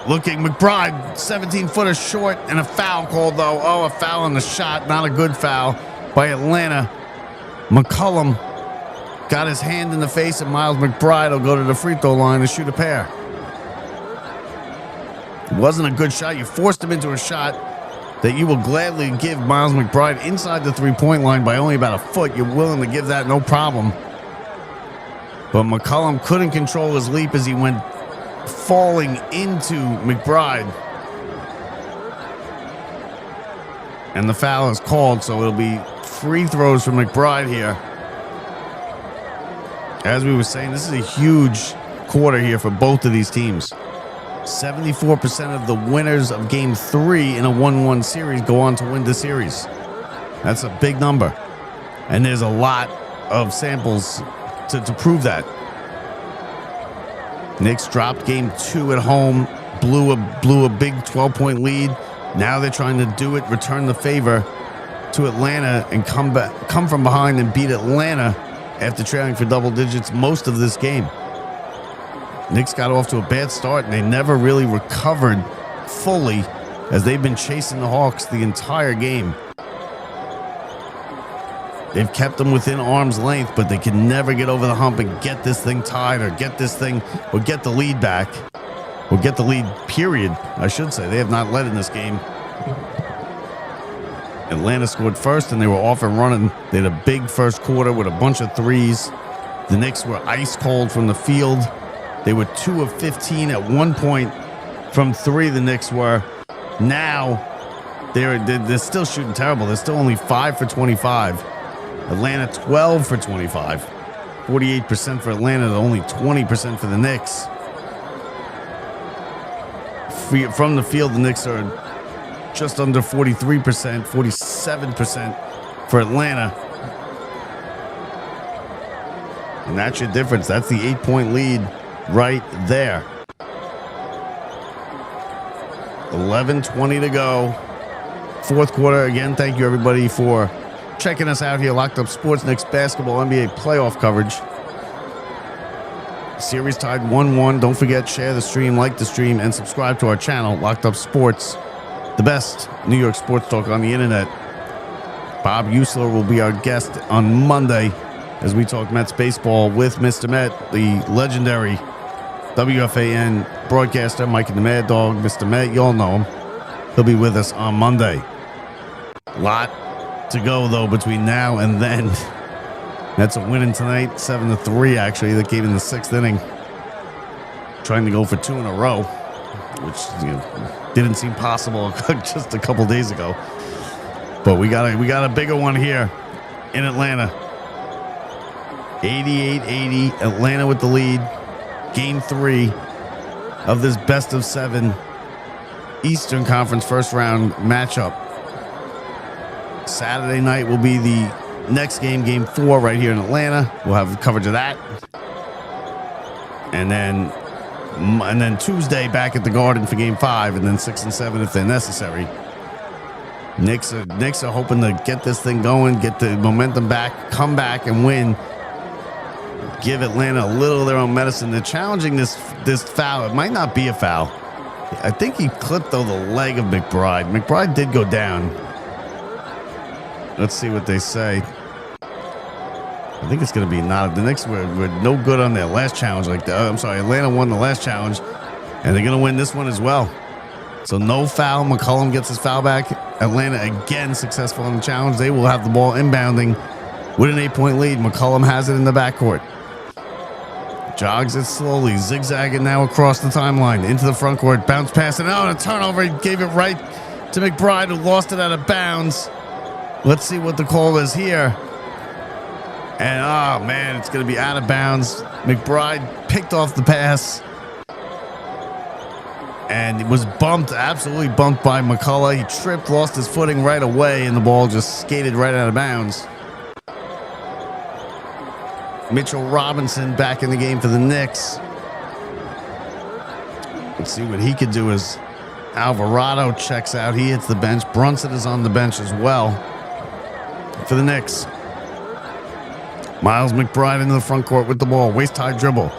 looking McBride, 17-footer short, and a foul called, though. Oh, a foul on the shot. Not a good foul by Atlanta. McCollum got his hand in the face, and Miles McBride will go to the free throw line to shoot a pair. It wasn't a good shot. You forced him into a shot that you will gladly give Miles McBride inside the three-point line by only about a foot. You're willing to give that, no problem. But McCollum couldn't control his leap as he went falling into McBride. And the foul is called, so it'll be free throws for McBride here. As we were saying, this is a huge quarter here for both of these teams. 74% of the winners of Game 3 in a 1-1 series go on to win the series. That's a big number. And there's a lot of samples to prove that. Knicks dropped Game 2 at home, blew a big 12-point lead. Now they're trying to do it, return the favor to Atlanta and come from behind and beat Atlanta after trailing for double digits most of this game. Knicks got off to a bad start and they never really recovered fully as they've been chasing the Hawks the entire game. They've kept them within arm's length, but they can never get over the hump and get this thing tied or get the lead back. Or get the lead, period, I should say. They have not led in this game. Atlanta scored first, and they were off and running. They had a big first quarter with a bunch of threes. The Knicks were ice cold from the field. They were 2 of 15 at one point from three, the Knicks were. Now, they're still shooting terrible. They're still only 5 for 25. Atlanta 12 for 25. 48% for Atlanta to only 20% for the Knicks. From the field, the Knicks are just under 43%, 47% for Atlanta. And that's your difference. That's the 8-point lead right there. 11:20 to go. Fourth quarter. Again, thank you everybody for checking us out here. Locked Up Sports, Knicks basketball, NBA playoff coverage. Series tied 1-1. Don't forget, share the stream, like the stream, and subscribe to our channel, Locked Up Sports, the best New York sports talk on the internet. Bob Usler will be our guest on Monday as we talk Mets baseball with Mr. Met, the legendary WFAN broadcaster, Mike and the Mad Dog. Mr. Met, you all know him. He'll be with us on Monday. Lot to go, though, between now and then. That's a winning tonight, 7-3, actually. That came in the 6th inning. Trying to go for 2 in a row, which didn't seem possible just a couple days ago. But we got a bigger one here in Atlanta. 88-80, Atlanta with the lead. Game 3 of this best of 7 Eastern Conference first round matchup. Saturday night will be the next game, Game 4, right here in Atlanta. We'll have coverage of that. And then Tuesday back at the Garden for Game 5, and then 6 and 7 if they're necessary. Knicks are hoping to get this thing going, get the momentum back, come back and win give Atlanta a little of their own medicine. They're challenging this foul. It might not be a foul. I think he clipped, though, the leg of McBride. McBride did go down. Let's see what they say. I think it's going to be not. The Knicks were no good on their last challenge. Atlanta won the last challenge, and they're going to win this one as well. So no foul. McCollum gets his foul back. Atlanta again successful on the challenge. They will have the ball inbounding with an 8-point lead. McCollum has it in the backcourt. Jogs it slowly, zigzagging now across the timeline into the front court. Bounce pass and a turnover. He gave it right to McBride, who lost it out of bounds. Let's see what the call is here. And oh man, it's going to be out of bounds. McBride picked off the pass. And it was absolutely bumped by McCullough. He tripped, lost his footing right away, and the ball just skated right out of bounds. Mitchell Robinson back in the game for the Knicks. Let's see what he could do as Alvarado checks out. He hits the bench. Brunson is on the bench as well for the Knicks. Miles McBride into the front court with the ball. Waist-high dribble.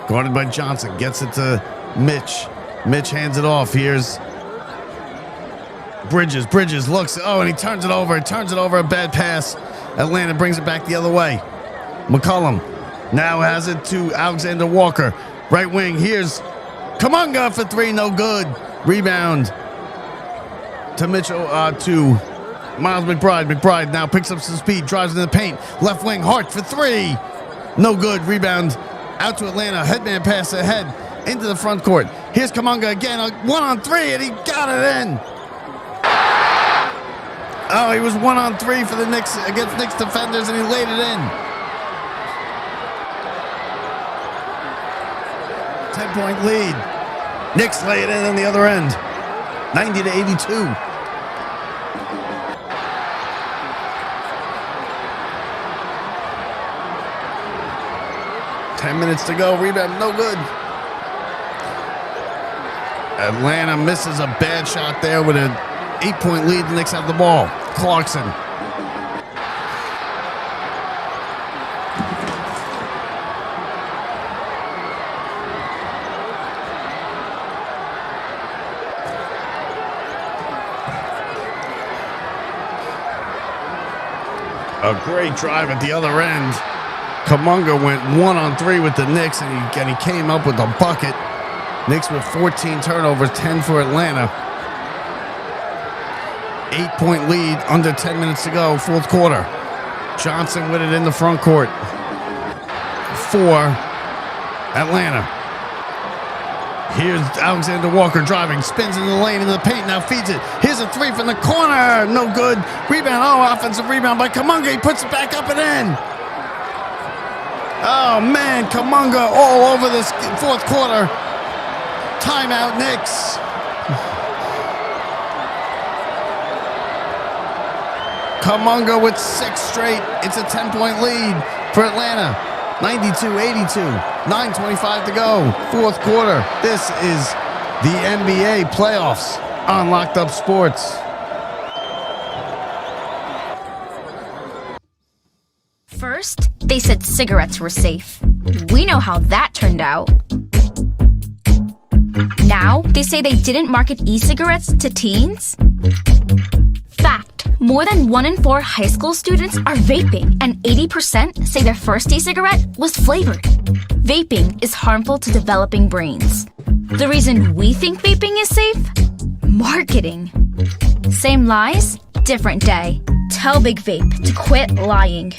Guarded by Johnson. Gets it to Mitch. Mitch hands it off. Here's Bridges. Bridges looks. And he turns it over. A bad pass. Atlanta brings it back the other way. McCollum now has it to Alexander Walker. Right wing. Here's Kuminga for three. No good. Rebound to Mitchell, to Miles McBride. McBride now picks up some speed. Drives into the paint. Left wing. Hart for three. No good. Rebound out to Atlanta. Headman pass ahead into the front court. Here's Kuminga again. 1-on-3, and he got it in. He was 1-on-3 for the Knicks against Knicks defenders, and he laid it in. 10-point lead. Knicks lay it in on the other end. 90-82. Ten minutes to go. Rebound, no good. Atlanta misses a bad shot there with an 8-point lead. The Knicks have the ball. Clarkson. A great drive at the other end. Kuminga went 1-on-3 with the Knicks, and he came up with a bucket. Knicks with 14 turnovers, 10 for Atlanta. 8-point lead, under 10 minutes to go, fourth quarter. Johnson with it in the front court for Atlanta. Here's Alexander Walker driving, spins in the lane, into the paint, now feeds it. Here's a three from the corner, no good. Rebound, offensive rebound by Kuminga. He puts it back up and in. Oh man, Kuminga all over this fourth quarter. Timeout, Knicks. Kuminga with 6 straight. It's a 10-point lead for Atlanta. 92-82. 9:25 to go. Fourth quarter. This is the NBA playoffs on Locked Up Sports. First, they said cigarettes were safe. We know how that turned out. Now, they say they didn't market e-cigarettes to teens? Fact, more than 1 in 4 high school students are vaping, and 80% say their first e-cigarette was flavored. Vaping is harmful to developing brains. The reason we think vaping is safe? Marketing. Same lies, different day. Tell Big Vape to quit lying.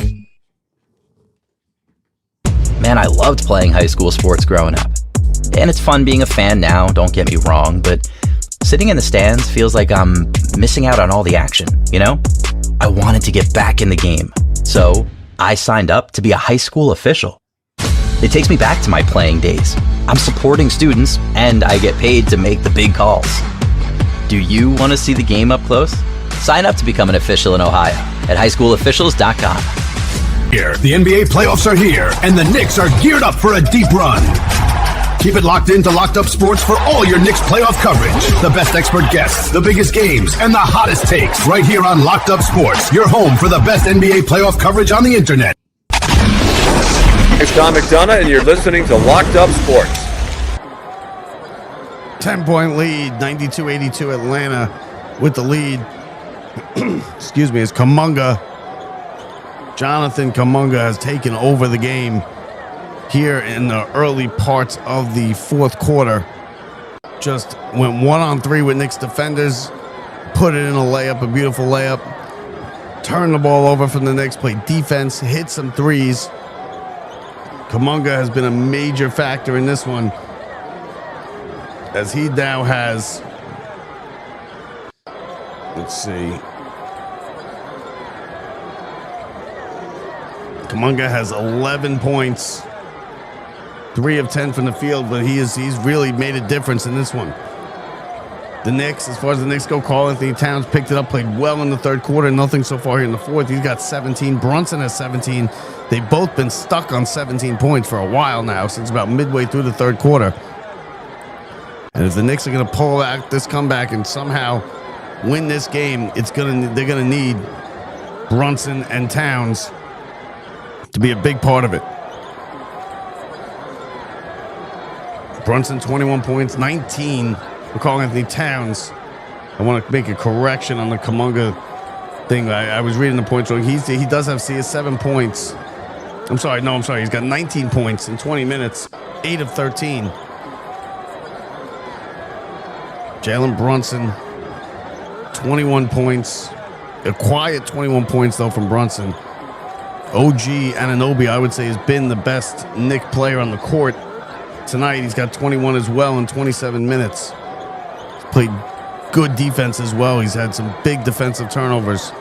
Man, I loved playing high school sports growing up. And it's fun being a fan now, don't get me wrong, but sitting in the stands feels like I'm missing out on all the action, you know? I wanted to get back in the game, so I signed up to be a high school official. It takes me back to my playing days. I'm supporting students, and I get paid to make the big calls. Do you want to see the game up close? Sign up to become an official in Ohio at highschoolofficials.com. Here, the NBA playoffs are here, and the Knicks are geared up for a deep run. Keep it locked into Locked Up Sports for all your Knicks playoff coverage. The best expert guests, the biggest games, and the hottest takes right here on Locked Up Sports, your home for the best NBA playoff coverage on the internet. It's Tom McDonough, and you're listening to Locked Up Sports. 10-point lead, 92-82 Atlanta with the lead. Excuse me, as Kuminga, Jonathan Kuminga has taken over the game here in the early parts of the fourth quarter. Just went 1-on-3 with Knicks defenders, put it in a layup, a beautiful layup. Turned the ball over from the Knicks, played defense, hit some threes. Kuminga has been a major factor in this one, as he now has, let's see, Kuminga has 11 points, 3 of 10 from the field, but he's really made a difference in this one. The Knicks, as far as the Knicks go, Karl Anthony Towns picked it up, played well in the third quarter, nothing so far here in the fourth. He's got 17. Brunson has 17. They've both been stuck on 17 points for a while now, since about midway through the third quarter. And if the Knicks are going to pull out this comeback and somehow win this game, they're going to need Brunson and Towns to be a big part of it. Brunson, 21 points, 19 for Karl Anthony Towns. I want to make a correction on the Kuminga thing. I was reading the points wrong. He does have 7 points. I'm sorry. He's got 19 points in 20 minutes, 8 of 13. Jalen Brunson, 21 points. A quiet 21 points, though, from Brunson. OG Anunoby, I would say, has been the best Knick player on the court. Tonight, he's got 21 as well in 27 minutes. He's played good defense as well. He's had some big defensive turnovers.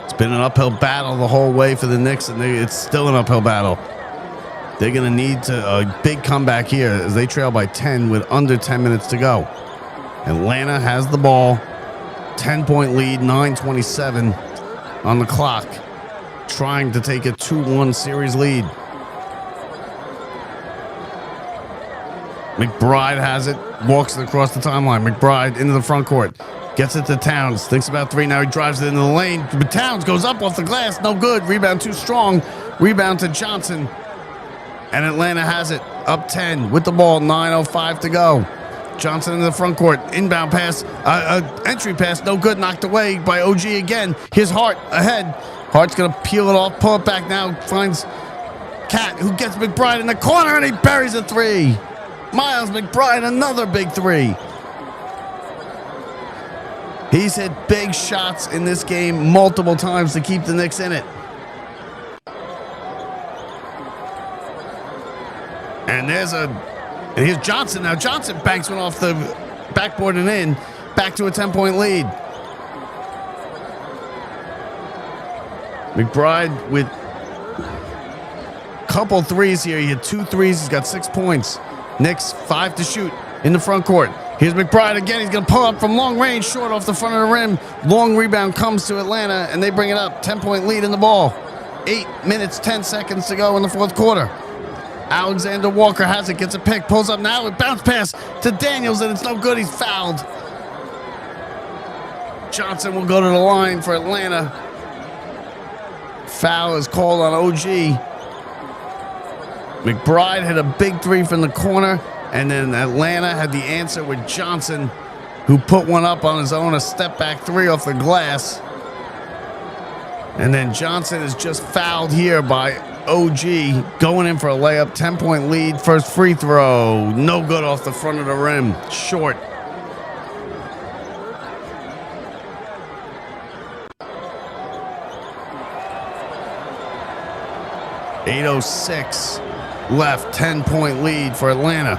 It's been an uphill battle the whole way for the Knicks, and it's still an uphill battle. They're going to need a big comeback here as they trail by 10 with under 10 minutes to go. Atlanta has the ball. 10-point lead, 9:27 on the clock. Trying to take a 2-1 series lead. McBride has it. Walks it across the timeline. McBride into the front court. Gets it to Towns. Thinks about 3 now. He drives it into the lane. But Towns goes up off the glass. No good. Rebound too strong. Rebound to Johnson. And Atlanta has it. Up 10 with the ball. 9:05 to go. Johnson in the front court. Inbound pass. Entry pass. No good. Knocked away by OG again. Here's Hart ahead. Hart's going to peel it off. Pull it back now. Finds Cat, who gets McBride in the corner, and he buries a 3. Miles McBride, another big 3. He's hit big shots in this game multiple times to keep the Knicks in it. And here's Johnson now. Johnson banks one off the backboard and in. Back to a 10-point lead. McBride with a couple threes here. He had 2 threes. He's got 6 points. Knicks 5 to shoot in the front court. Here's McBride again. He's going to pull up from long range, short off the front of the rim. Long rebound comes to Atlanta, and they bring it up. 10-point lead in the ball. 8 minutes, 10 seconds to go in the fourth quarter. Alexander Walker has it, gets a pick, pulls up now with bounce pass to Daniels, and it's no good. He's fouled. Johnson will go to the line for Atlanta. Foul is called on OG. McBride hit a big 3 from the corner, and then Atlanta had the answer with Johnson, who put one up on his own, a step-back 3 off the glass. And then Johnson is just fouled here by OG, going in for a layup. 10-point lead, first free throw. No good off the front of the rim. Short. .806 left, 10-point lead for Atlanta.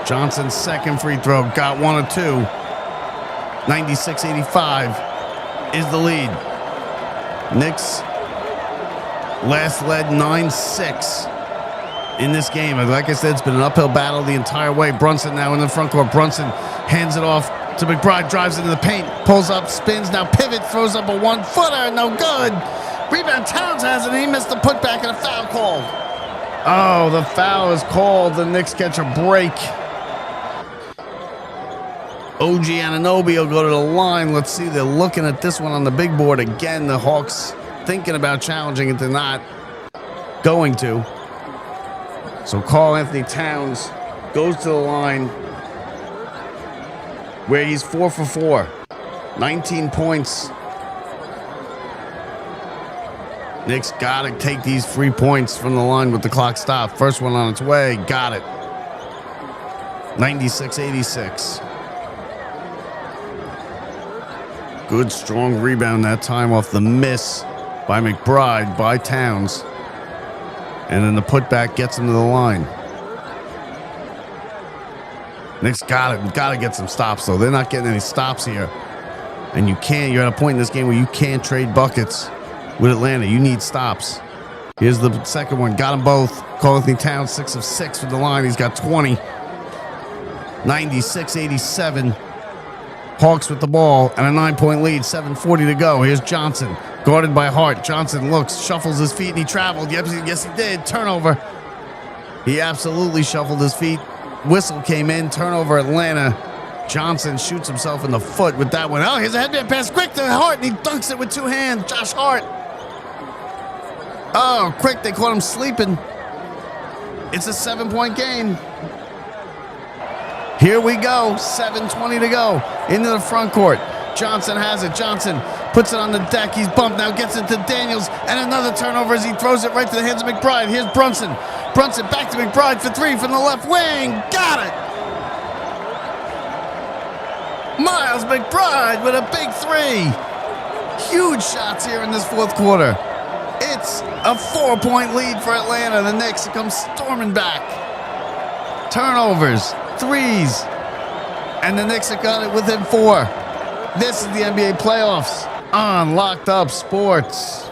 Johnson's second free throw, got 1 or 2. 96-85 is the lead. Knicks last led 9-6 in this game. Like I said, it's been an uphill battle the entire way. Brunson now in the front court. Brunson hands it off to McBride, drives into the paint, pulls up, spins, now pivot, throws up a 1-footer, no good. Rebound, Towns has it, and he missed the putback and a foul call. Oh, the foul is called. The Knicks catch a break. OG Anunoby will go to the line. Let's see. They're looking at this one on the big board again. The Hawks thinking about challenging it. They're not going to. So Karl Anthony Towns goes to the line where he's 4 for 4. 19 points. Knicks got to take these 3 points from the line with the clock stopped. First one on its way. Got it. 96-86. Good, strong rebound that time off the miss by McBride, by Towns. And then the putback gets him to the line. Knicks got to get some stops, though. They're not getting any stops here. And you're at a point in this game where you can't trade buckets with Atlanta. You need stops. Here's the second one. Got them both. Karl Anthony Towns, 6 of 6 from the line. He's got 20. 96-87. Hawks with the ball and a 9-point lead. 7:40 to go. Here's Johnson, guarded by Hart. Johnson looks, shuffles his feet, and he traveled. Yes, he did. Turnover. He absolutely shuffled his feet. Whistle came in. Turnover, Atlanta. Johnson shoots himself in the foot with that one. Oh, here's a headband pass. Quick to Hart, and he dunks it with 2 hands. Josh Hart. Oh, quick. They caught him sleeping. It's a 7-point game. Here we go. 7:20 to go. Into the front court. Johnson has it. Johnson puts it on the deck. He's bumped now. Gets it to Daniels. And another turnover as he throws it right to the hands of McBride. Here's Brunson. Brunson back to McBride for 3 from the left wing. Got it. Miles McBride with a big 3. Huge shots here in this fourth quarter. It's a 4-point lead for Atlanta. The Knicks come storming back. Turnovers. 3s. And the Knicks have got it within 4. This is the NBA playoffs on Locked Up Sports.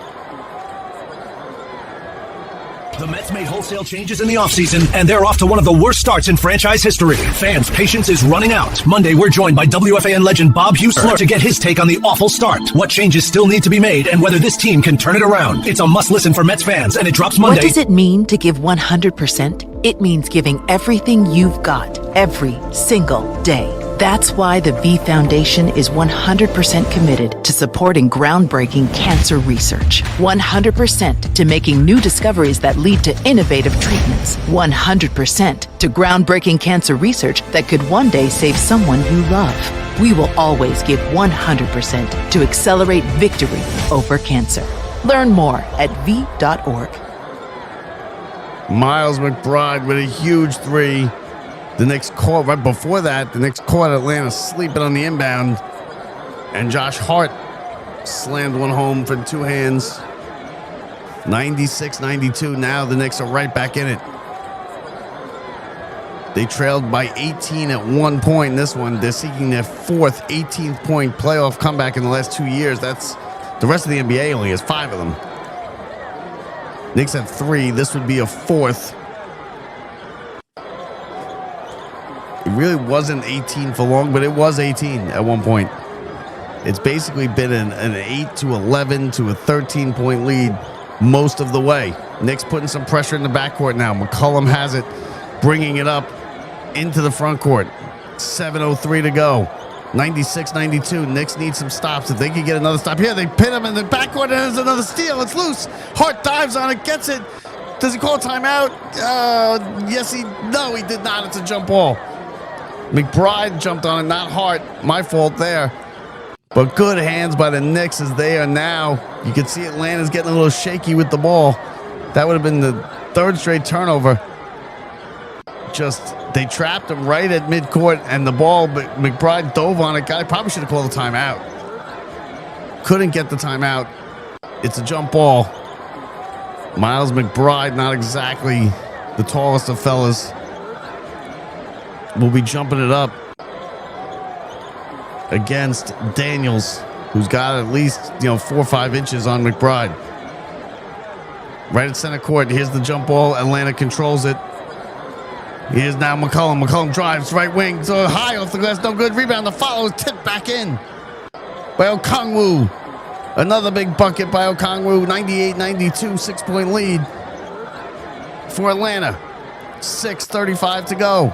The Mets made wholesale changes in the offseason, and they're off to one of the worst starts in franchise history. Fans' patience is running out. Monday, we're joined by WFAN legend Bob Husler to get his take on the awful start, what changes still need to be made, and whether this team can turn it around. It's a must-listen for Mets fans, and it drops Monday. What does it mean to give 100%? It means giving everything you've got, every single day. That's why the V Foundation is 100% committed to supporting groundbreaking cancer research. 100% to making new discoveries that lead to innovative treatments. 100% to groundbreaking cancer research that could one day save someone you love. We will always give 100% to accelerate victory over cancer. Learn more at V.org. Miles McBride with a huge 3. The Knicks caught, right before that, the Knicks caught Atlanta sleeping on the inbound. And Josh Hart slammed one home for 2 hands. 96-92. Now the Knicks are right back in it. They trailed by 18 at one point in this one. They're seeking their 4th 18th point playoff comeback in the last 2 years. That's the rest of the NBA only has 5 of them. Knicks have 3. This would be a 4th. It really wasn't 18 for long, but it was 18 at one point. It's basically been an 8 to 11 to a 13-point lead most of the way. Knicks putting some pressure in the backcourt now. McCollum has it, bringing it up into the front court. 7:03 to go. 96-92. Knicks need some stops. If they could get another stop here, they pin him in the backcourt, and there's another steal. It's loose. Hart dives on it, gets it. Does he call timeout? Yes, no, he did not. It's a jump ball. McBride jumped on it, not Hart. My fault there. But good hands by the Knicks as they are now. You can see Atlanta's getting a little shaky with the ball. That would have been the 3rd straight turnover. They trapped him right at midcourt, and the ball, McBride dove on it. Guy probably should have called a timeout. Couldn't get the timeout. It's a jump ball. Miles McBride, not exactly the tallest of fellas, will be jumping it up against Daniels, who's got at least 4 or 5 inches on McBride. Right at center court. Here's the jump ball. Atlanta controls it. Here's now McCollum. McCollum drives right wing. So high off the glass. No good. Rebound. The follow is tipped back in by Okongwu. Another big bucket by Okongwu. 98-92. 6-point lead for Atlanta. 6:35 to go.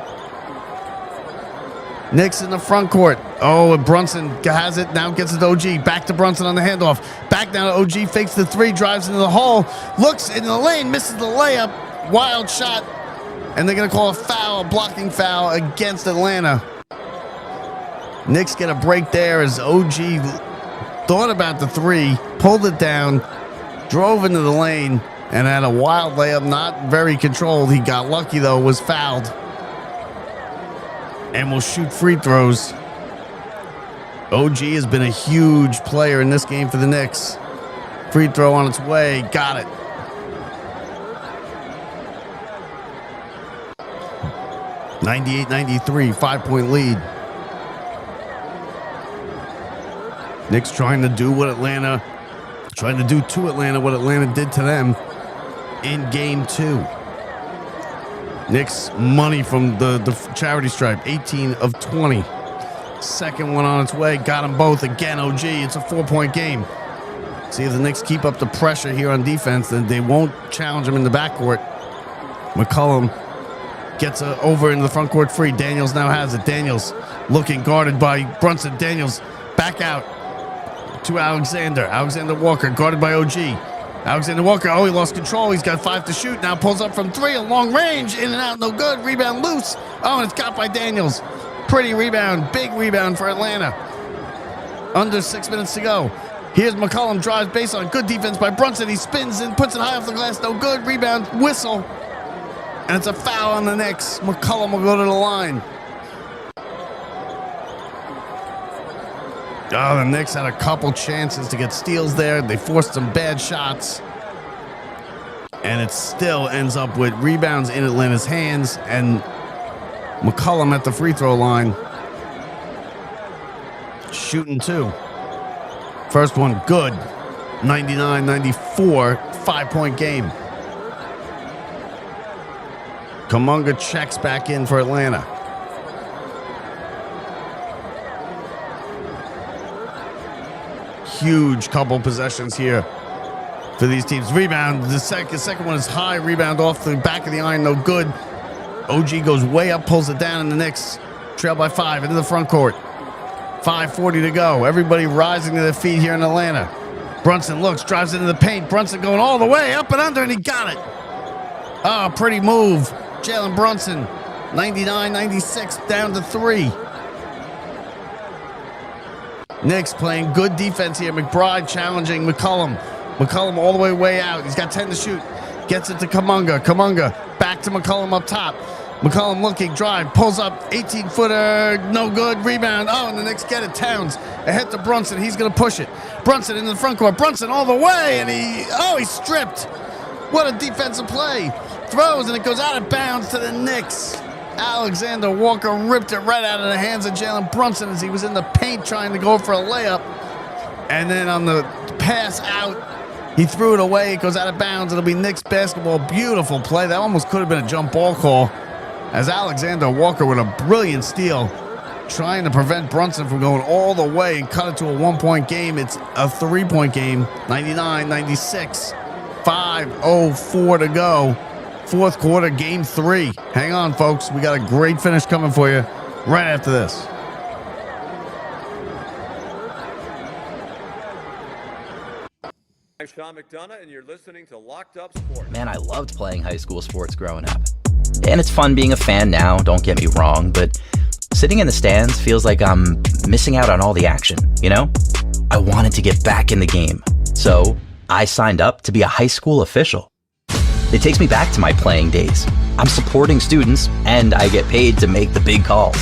Knicks in the front court. Oh, and Brunson has it. Now gets it to OG. Back to Brunson on the handoff. Back down to OG. Fakes the three. Drives into the hole. Looks in the lane. Misses the layup. Wild shot. And they're going to call a foul, a blocking foul against Atlanta. Knicks get a break there as OG thought about the three. Pulled it down. Drove into the lane. And had a wild layup. Not very controlled. He got lucky, though. Was fouled. And will shoot free throws. OG has been a huge player in this game for the Knicks. Free throw on its way. Got it. (98-93), 5-point lead. Knicks trying to do to Atlanta what Atlanta did to them in game 2. Knicks money from the charity stripe, 18 of 20. Second one on its way. Got them both. Again, OG. It's a 4-point game. See if the Knicks keep up the pressure here on defense, then they won't challenge them in the backcourt. McCollum gets over into the front court free. Daniels now has it. Daniels looking guarded by Brunson. Daniels back out to Alexander. Alexander Walker guarded by OG. Alexander Walker, he lost control. He's got 5 to shoot. Now pulls up from 3, a long range. In and out, no good. Rebound loose. And it's got by Daniels. Pretty rebound. Big rebound for Atlanta. Under 6 minutes to go. Here's McCollum, drives baseline. Good defense by Brunson. He spins and puts it high off the glass. No good. Rebound, whistle. And it's a foul on the Knicks. McCollum will go to the line. The Knicks had a couple chances to get steals there. They forced some bad shots. And it still ends up with rebounds in Atlanta's hands. And McCollum at the free throw line. Shooting 2. First one, good. 99-94, 5-point game. Kuminga checks back in for Atlanta. Huge couple possessions here for these teams. Rebound. The second one is high. Rebound off the back of the iron. No good. OG goes way up, pulls it down, and the Knicks trail by 5 into the front court. 5:40 to go. Everybody rising to their feet here in Atlanta. Brunson looks, drives into the paint. Brunson going all the way up and under, and he got it. Pretty move. Jalen Brunson. 99-96, down to 3. Knicks playing good defense here. McBride challenging McCollum. McCollum all the way out. He's got 10 to shoot. Gets it to Kuminga. Kuminga back to McCollum up top. McCollum looking, drive, pulls up, 18-footer, no good, rebound. And the Knicks get it. Towns ahead to Brunson. He's going to push it. Brunson in the front court. Brunson all the way, and he's stripped. What a defensive play. Throws, and it goes out of bounds to the Knicks. Alexander Walker ripped it right out of the hands of Jalen Brunson as he was in the paint trying to go for a layup. And then on the pass out, he threw it away. It goes out of bounds. It'll be Knicks basketball. Beautiful play. That almost could have been a jump ball call as Alexander Walker with a brilliant steal trying to prevent Brunson from going all the way and cut it to a 1-point game. It's a 3-point game. 99-96. 5:04 to go. Fourth quarter, game 3. Hang on, folks. We got a great finish coming for you right after this. I'm Sean McDonough, and you're listening to Locked Up Sports. Man, I loved playing high school sports growing up. And it's fun being a fan now, don't get me wrong, but sitting in the stands feels like I'm missing out on all the action, you know? I wanted to get back in the game. So I signed up to be a high school official. It takes me back to my playing days. I'm supporting students, and I get paid to make the big calls.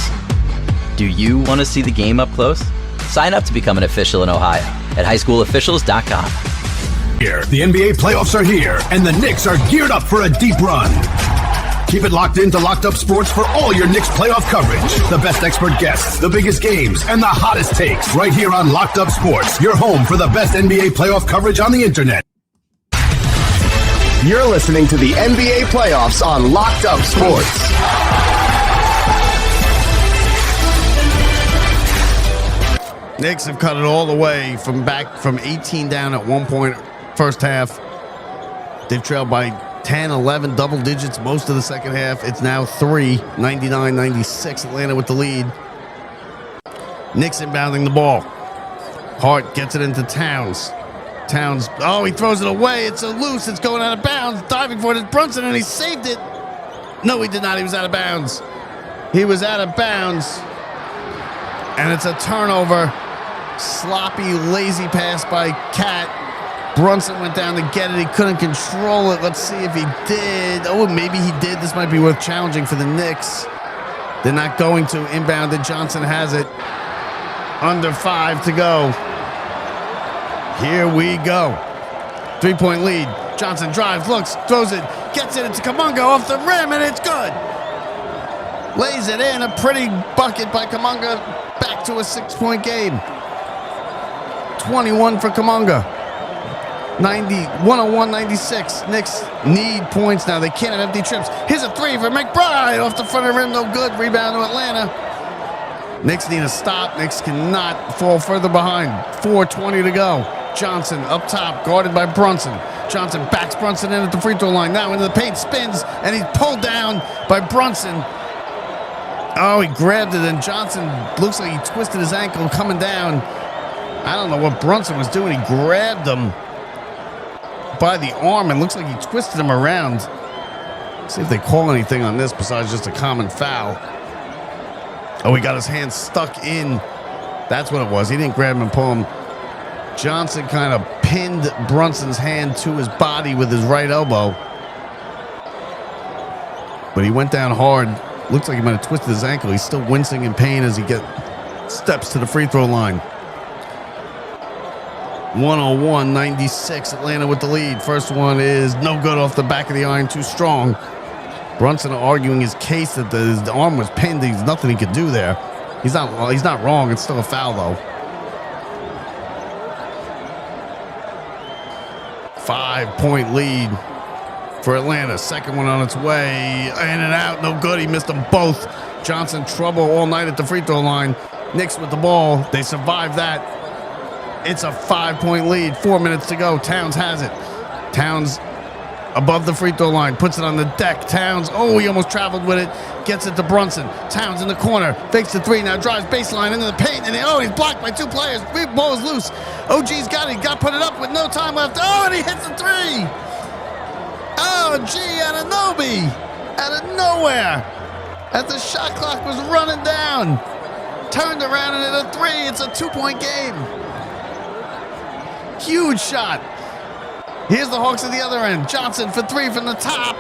Do you want to see the game up close? Sign up to become an official in Ohio at highschoolofficials.com. Here, the NBA playoffs are here, and the Knicks are geared up for a deep run. Keep it locked into Locked Up Sports for all your Knicks playoff coverage. The best expert guests, the biggest games, and the hottest takes right here on Locked Up Sports, your home for the best NBA playoff coverage on the internet. You're listening to the NBA playoffs on Locked Up Sports. Knicks have cut it all the way from 18 down at 1 point first half. They've trailed by 10, 11, double digits most of the second half. It's now 3, 99-96, Atlanta with the lead. Knicks inbounding the ball. Hart gets it into Towns. Towns, he throws it away. It's loose. It's going out of bounds. Diving for it is Brunson, and he saved it. No, he did not. He was out of bounds. He was out of bounds. And it's a turnover. Sloppy, lazy pass by Cat. Brunson went down to get it. He couldn't control it. Let's see if he did. Oh, maybe he did. This might be worth challenging for the Knicks. They're not going to. Inbounded. Johnson has it. Under 5 to go. Here we go. 3-point lead. Johnson drives, looks, throws it, gets it into Kuminga off the rim, and it's good. Lays it in. A pretty bucket by Kuminga. Back to a 6-point game. 21 for Kuminga. 101-96. Knicks need points now. They can't have empty trips. Here's a 3 for McBride off the front of the rim. No good. Rebound to Atlanta. Knicks need a stop. Knicks cannot fall further behind. 4:20 to go. Johnson up top, guarded by Brunson. Johnson backs Brunson in at the free throw line. Now into the paint, spins, and he's pulled down by Brunson. Oh, he grabbed it, and Johnson looks like he twisted his ankle coming down. I don't know what Brunson was doing. He grabbed him by the arm and looks like he twisted him around. See if they call anything on this besides just a common foul. Oh, he got his hand stuck in. That's what it was. He didn't grab him and pull him. Johnson kind of pinned Brunson's hand to his body with his right elbow. But he went down hard. Looks like he might have twisted his ankle. He's still wincing in pain as he steps to the free throw line. 101-96. Atlanta with the lead. First one is no good off the back of the iron. Too strong. Brunson arguing his case that the arm was pinned. There's nothing he could do there. He's not wrong. It's still a foul, though. 5-point lead for Atlanta. Second one on its way. In and out. No good. He missed them both. Johnson trouble all night at the free throw line. Knicks with the ball. They survived that. It's a 5-point lead. 4 minutes to go. Towns has it. Towns above the free throw line. Puts it on the deck. Towns. Oh, he almost traveled with it. Gets it to Brunson. Towns in the corner. Fakes the 3. Now drives baseline into the paint. And he's blocked by 2 players. Ball is loose. OG's got it. Got put it up with no time left. Oh, and he hits the 3. Oh, gee, Anunoby. Out of nowhere. As the shot clock was running down. Turned around and hit a 3. It's a 2-point game. Huge shot. Here's the Hawks at the other end. Johnson for 3 from the top.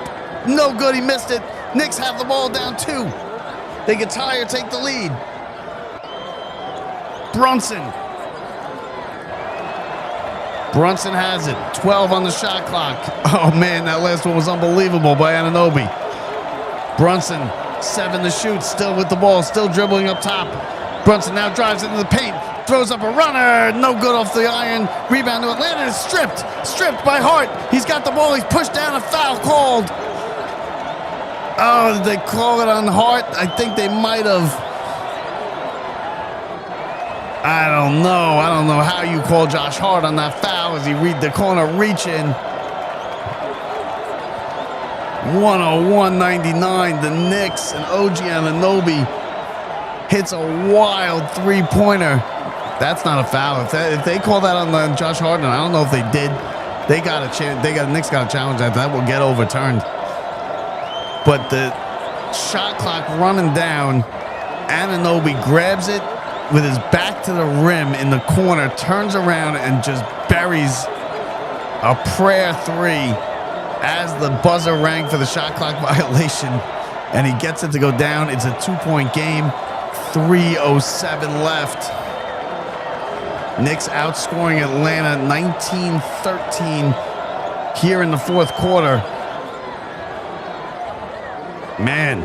No good. He missed it. Knicks have the ball down 2. They get tired, take the lead. Brunson has it. 12 on the shot clock. Oh, man, that last one was unbelievable by Anunoby. Brunson, 7 to shoot. Still with the ball. Still dribbling up top. Brunson now drives into the paint. Throws up a runner. No good off the iron. Rebound to Atlanta. Is stripped. Stripped by Hart. He's got the ball. He's pushed down. A foul called. Oh, did they call it on Hart? I think they might have. I don't know. I don't know how you call Josh Hart on that foul as he read the corner reaching. 101-99. The Knicks and OG Anunoby hits a wild 3-pointer. That's not a foul. If they call that on Josh Harden, I don't know if they did. They got a chance. Knicks got a challenge that will get overturned. But the shot clock running down. Anunoby grabs it with his back to the rim in the corner, turns around and just buries a prayer 3 as the buzzer rang for the shot clock violation, and he gets it to go down. It's a 2-point game. 3:07 left. Knicks outscoring Atlanta 19-13 here in the fourth quarter. Man.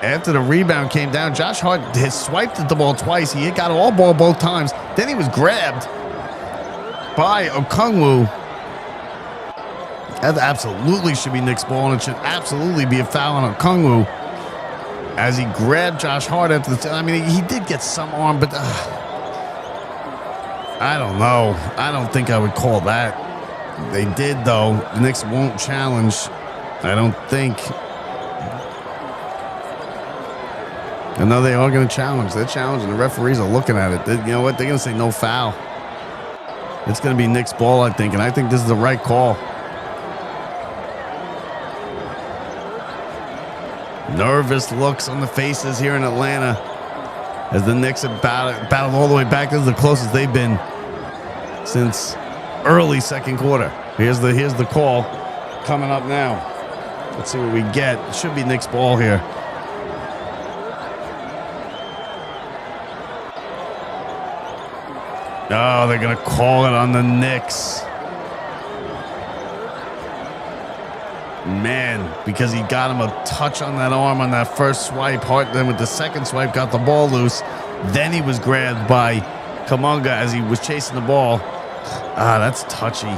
After the rebound came down, Josh Hart has swiped at the ball twice. He got all ball both times. Then he was grabbed by Okongwu. That absolutely should be Knicks ball, and it should absolutely be a foul on Okongwu as he grabbed Josh Hart after the. I mean, he did get some arm, but I don't know. I don't think I would call that. They did, though. The Knicks won't challenge. I don't think. I know they are going to challenge. They're challenging. The referees are looking at it. You know what? They're going to say no foul. It's going to be Knicks ball, I think, and I think this is the right call. Nervous looks on the faces here in Atlanta as the Knicks have battled all the way back. This is the closest they've been since early second quarter. Here's the call coming up now. Let's see what we get. It should be Knicks ball here. Oh, they're going to call it on the Knicks. Man, because he got him a touch on that arm on that first swipe. Hart then with the second swipe got the ball loose. Then he was grabbed by Kuminga as he was chasing the ball. That's touchy.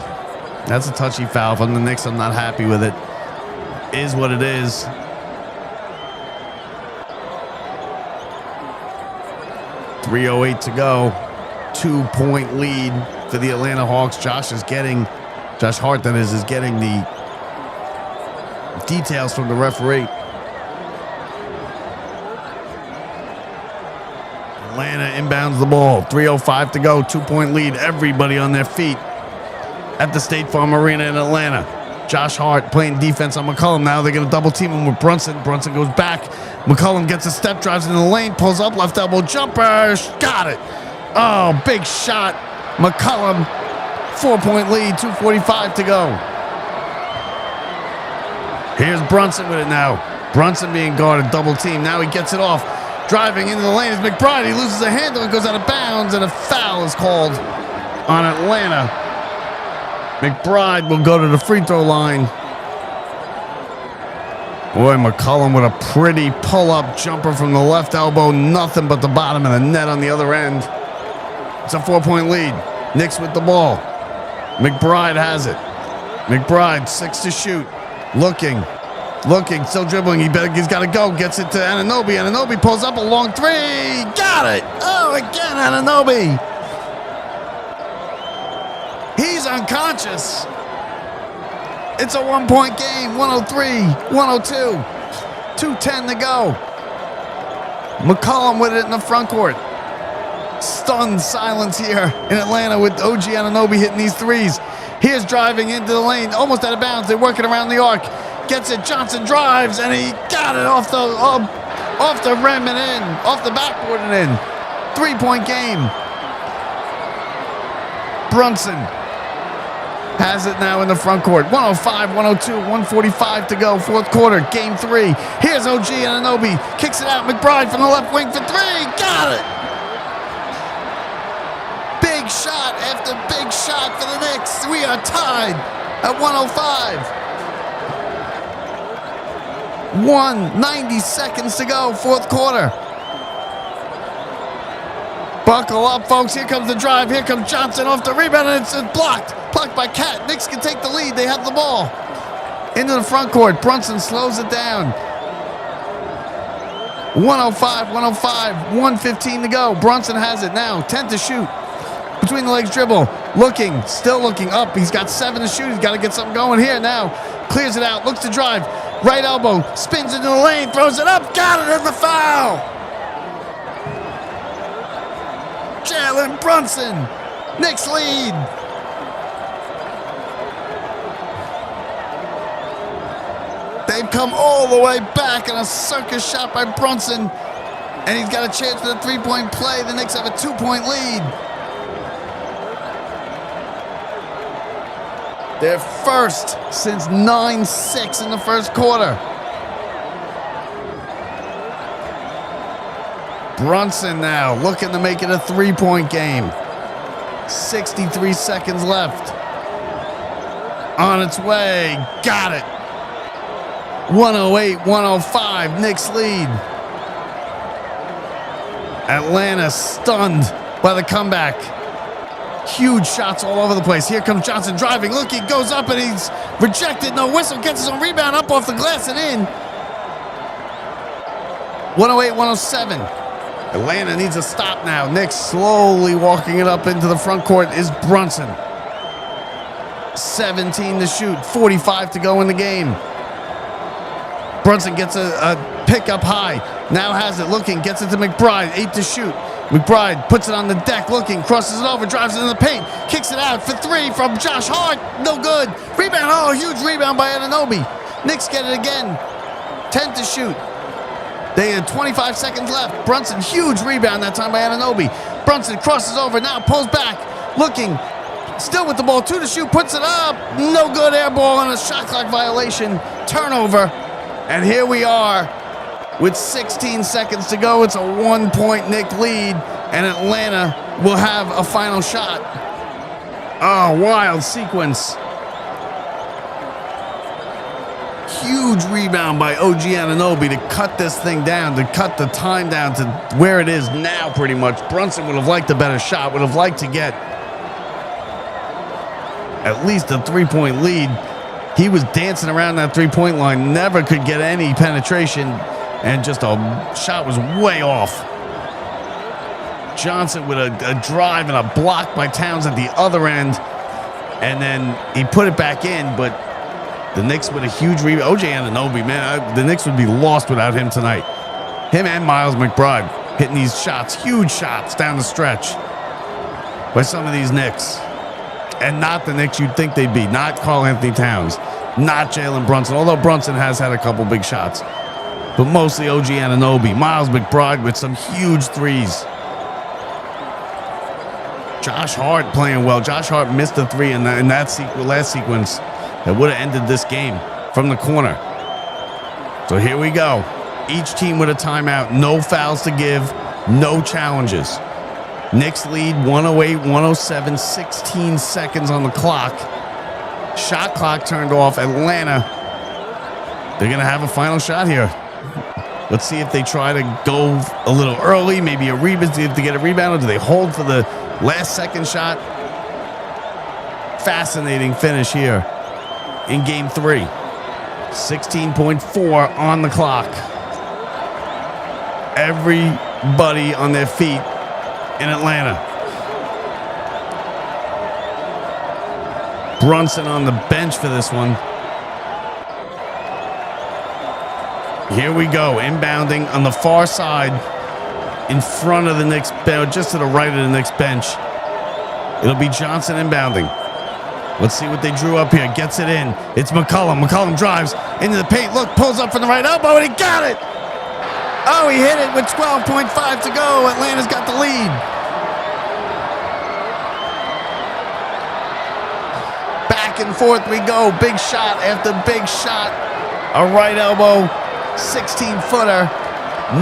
That's a touchy foul from the Knicks. I'm not happy with it. Is what it is. .308 to go. 2-point lead for the Atlanta Hawks. Josh Hart, that is getting the details from the referee. Atlanta inbounds the ball. 3:05 to go. 2-point lead. Everybody on their feet at the State Farm Arena in Atlanta. Josh Hart playing defense on McCollum. Now they're going to double team him with Brunson. Brunson goes back. McCollum gets a step, drives into the lane, pulls up, left elbow jumper. Got it. Oh, big shot. McCollum, 4-point lead, 2:45 to go. Here's Brunson with it now. Brunson being guarded, double team. Now he gets it off. Driving into the lane is McBride. He loses a handle and goes out of bounds, and a foul is called on Atlanta. McBride will go to the free throw line. Boy, McCollum with a pretty pull-up jumper from the left elbow. Nothing but the bottom of the net on the other end. It's a 4-point lead. Knicks with the ball. McBride has it. McBride, 6 to shoot. Looking, still dribbling. He's got to go. Gets it to Anunoby. Anunoby pulls up a long three. Got it. Oh, again, Anunoby. He's unconscious. It's a 1-point game. 103-102. 2:10 to go. McCollum with it in the front court. Stunned silence here in Atlanta with OG Anunoby hitting these threes. Here's driving into the lane, almost out of bounds. They're working around the arc. Gets it. Johnson drives, and he got it off the rim and in, off the backboard and in. 3-point game. Brunson has it now in the front court. 105-102, 145 to go. Fourth quarter, game 3. Here's OG Anunoby. Kicks it out. McBride from the left wing for 3. Got it. Big shot after big shot for the Knicks. We are tied at 105. 190 seconds to go, fourth quarter. Buckle up, folks. Here comes the drive. Here comes Johnson off the rebound, and it's blocked. Blocked by Cat. Knicks can take the lead. They have the ball. Into the front court. Brunson slows it down. 105, 115 to go. Brunson has it now. 10 to shoot. Between the legs dribble. Looking, still looking up. He's got 7 to shoot. He's got to get something going here now. Clears it out. Looks to drive. Right elbow. Spins into the lane. Throws it up. Got it. And the foul. Jalen Brunson. Knicks lead. They've come all the way back in a circus shot by Brunson. And he's got a chance for the 3-point play. The Knicks have a 2-point lead. They're first since 9-6 in the first quarter. Brunson now looking to make it a 3-point game. 63 seconds left. On its way. Got it. 108-105. Knicks lead. Atlanta stunned by the comeback. Huge shots all over the place. Here comes Johnson driving. Look, he goes up and he's rejected. No whistle. Gets his own rebound up off the glass and in. 108-107. Atlanta needs a stop now. Knicks slowly walking it up into the front court is Brunson. 17 to shoot. 45 to go in the game. Brunson gets a pick up high. Now has it, looking, gets it to McBride. 8 to shoot. McBride puts it on the deck, looking, crosses it over, drives it in the paint, kicks it out for 3 from Josh Hart. No good. Rebound. Oh, huge rebound by Anunoby. Knicks get it again. 10 to shoot. They had 25 seconds left. Brunson, huge rebound that time by Anunoby. Brunson crosses over, now pulls back, looking, still with the ball, 2 to shoot, puts it up. No good, air ball on a shot clock violation. Turnover. And here we are with 16 seconds to go. It's a 1-point Knick lead, and Atlanta will have a final shot. Oh, wild sequence. Huge rebound by OG Anunoby to cut this thing down, to cut the time down to where it is now pretty much. Brunson would have liked a better shot, would have liked to get at least a 3-point lead. He was dancing around that 3-point line, never could get any penetration, and just a shot was way off. Johnson with a drive and a block by Towns at the other end, and then he put it back in, but the Knicks with a huge rebound. OJ Anunoby, man, the Knicks would be lost without him tonight. Him and Miles McBride hitting these shots, huge shots down the stretch by some of these Knicks. And not the Knicks you'd think they'd be. Not Karl-Anthony Towns. Not Jalen Brunson, although Brunson has had a couple big shots. But mostly OG Anunoby. Miles McBride with some huge threes. Josh Hart playing well. Josh Hart missed a 3 in that last sequence that would have ended this game from the corner. So here we go. Each team with a timeout. No fouls to give. No challenges. Knicks lead 108-107, 16 seconds on the clock. Shot clock turned off. Atlanta, they're going to have a final shot here. Let's see if they try to go a little early, maybe a rebound, if they get a rebound, or do they hold for the last second shot? Fascinating finish here in game 3. 16.4 on the clock. Everybody on their feet in Atlanta. Brunson on the bench for this one. Here we go, inbounding on the far side in front of the Knicks bench, just to the right of the Knicks bench. It'll be Johnson inbounding. Let's see what they drew up here. Gets it in. It's McCollum. McCollum drives into the paint. Look, pulls up from the right elbow, and he got it. Oh, he hit it with 12.5 to go. Atlanta's got the lead. Back and forth we go. Big shot after big shot. A right elbow, 16-footer.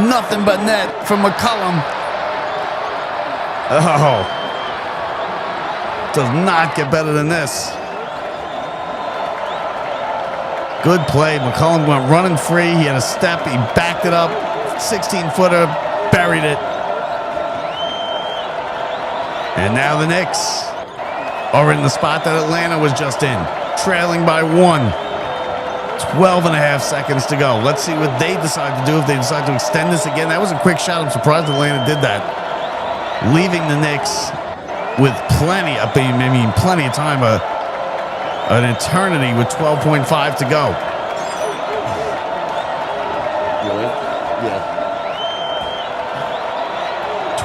Nothing but net from McCollum. Oh. Does not get better than this. Good play. McCollum went running free. He had a step. He backed it up. 16-footer. Buried it. And now the Knicks are in the spot that Atlanta was just in. Trailing by 1. 12 and a half seconds to go. Let's see what they decide to do, if they decide to extend this again. That was a quick shot. I'm surprised Atlanta did that. Leaving the Knicks with plenty of time, an eternity with 12.5 to go. Yeah.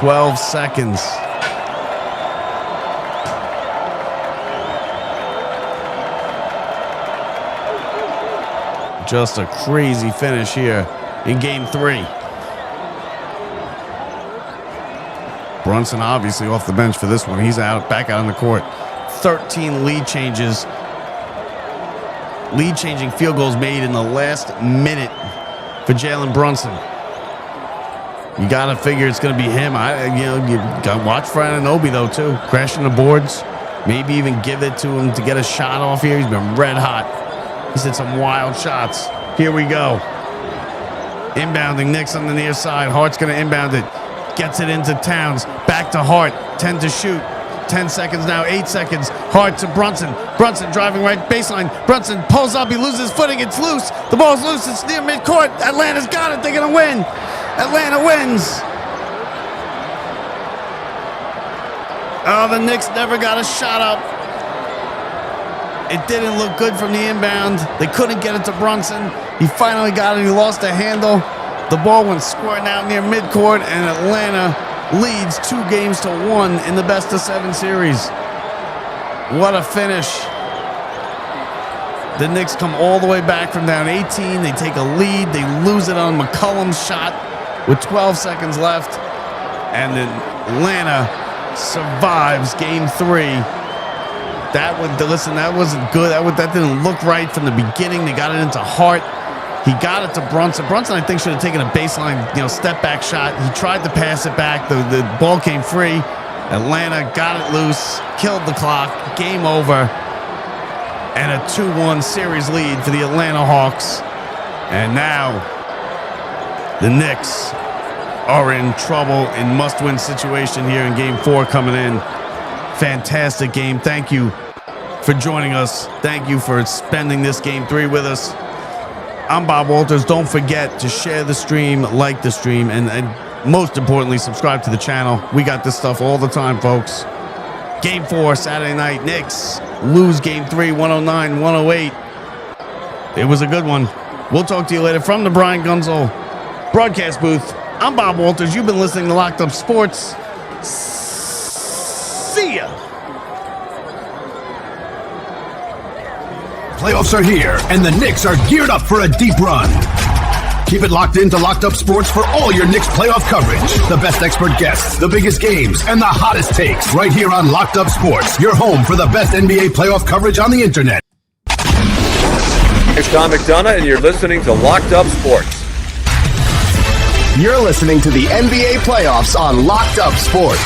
12 seconds. Just a crazy finish here in game 3. Brunson obviously off the bench for this one. He's back out on the court. 13 lead changing field goals made in the last minute for Jalen Brunson. You got to figure it's going to be him. You got to watch for Anunoby though too. Crashing the boards. Maybe even give it to him to get a shot off here. He's been red hot. He's hit some wild shots. Here we go. Inbounding Knicks on the near side. Hart's going to inbound it. Gets it into Towns. Back to Hart. 10 to shoot. 10 seconds now. 8 seconds. Hart to Brunson. Brunson driving right baseline. Brunson pulls up. He loses footing. It's loose. The ball's loose. It's near midcourt. Atlanta's got it. They're going to win. Atlanta wins. Oh, the Knicks never got a shot up. It didn't look good from the inbound. They couldn't get it to Brunson. He finally got it. He lost the handle. The ball went squirting out near midcourt, and Atlanta leads 2-1 in the best-of-7 series. What a finish. The Knicks come all the way back from down 18. They take a lead. They lose it on McCollum's shot with 12 seconds left. And then Atlanta survives Game 3. That wasn't good. That didn't look right from the beginning. They got it into Hart. He got it to Brunson. Brunson, I think, should have taken a baseline, step-back shot. He tried to pass it back. The ball came free. Atlanta got it loose, killed the clock, game over, and a 2-1 series lead for the Atlanta Hawks. And now the Knicks are in trouble in must-win situation here in Game 4 coming in. Fantastic game. Thank you for joining us. Thank you for spending this Game 3 with us. I'm Bob Walters. Don't forget to share the stream, like the stream, and most importantly, subscribe to the channel. We got this stuff all the time, folks. Game 4, Saturday night. Knicks lose Game 3, 109-108. It was a good one. We'll talk to you later from the Brian Gunzel broadcast booth. I'm Bob Walters. You've been listening to Locked Up Sports. See ya. Playoffs are here, and the Knicks are geared up for a deep run. Keep it locked into Locked Up Sports for all your Knicks playoff coverage. The best expert guests, the biggest games, and the hottest takes right here on Locked Up Sports, your home for the best NBA playoff coverage on the internet. It's Tom McDonough, and you're listening to Locked Up Sports. You're listening to the NBA playoffs on Locked Up Sports.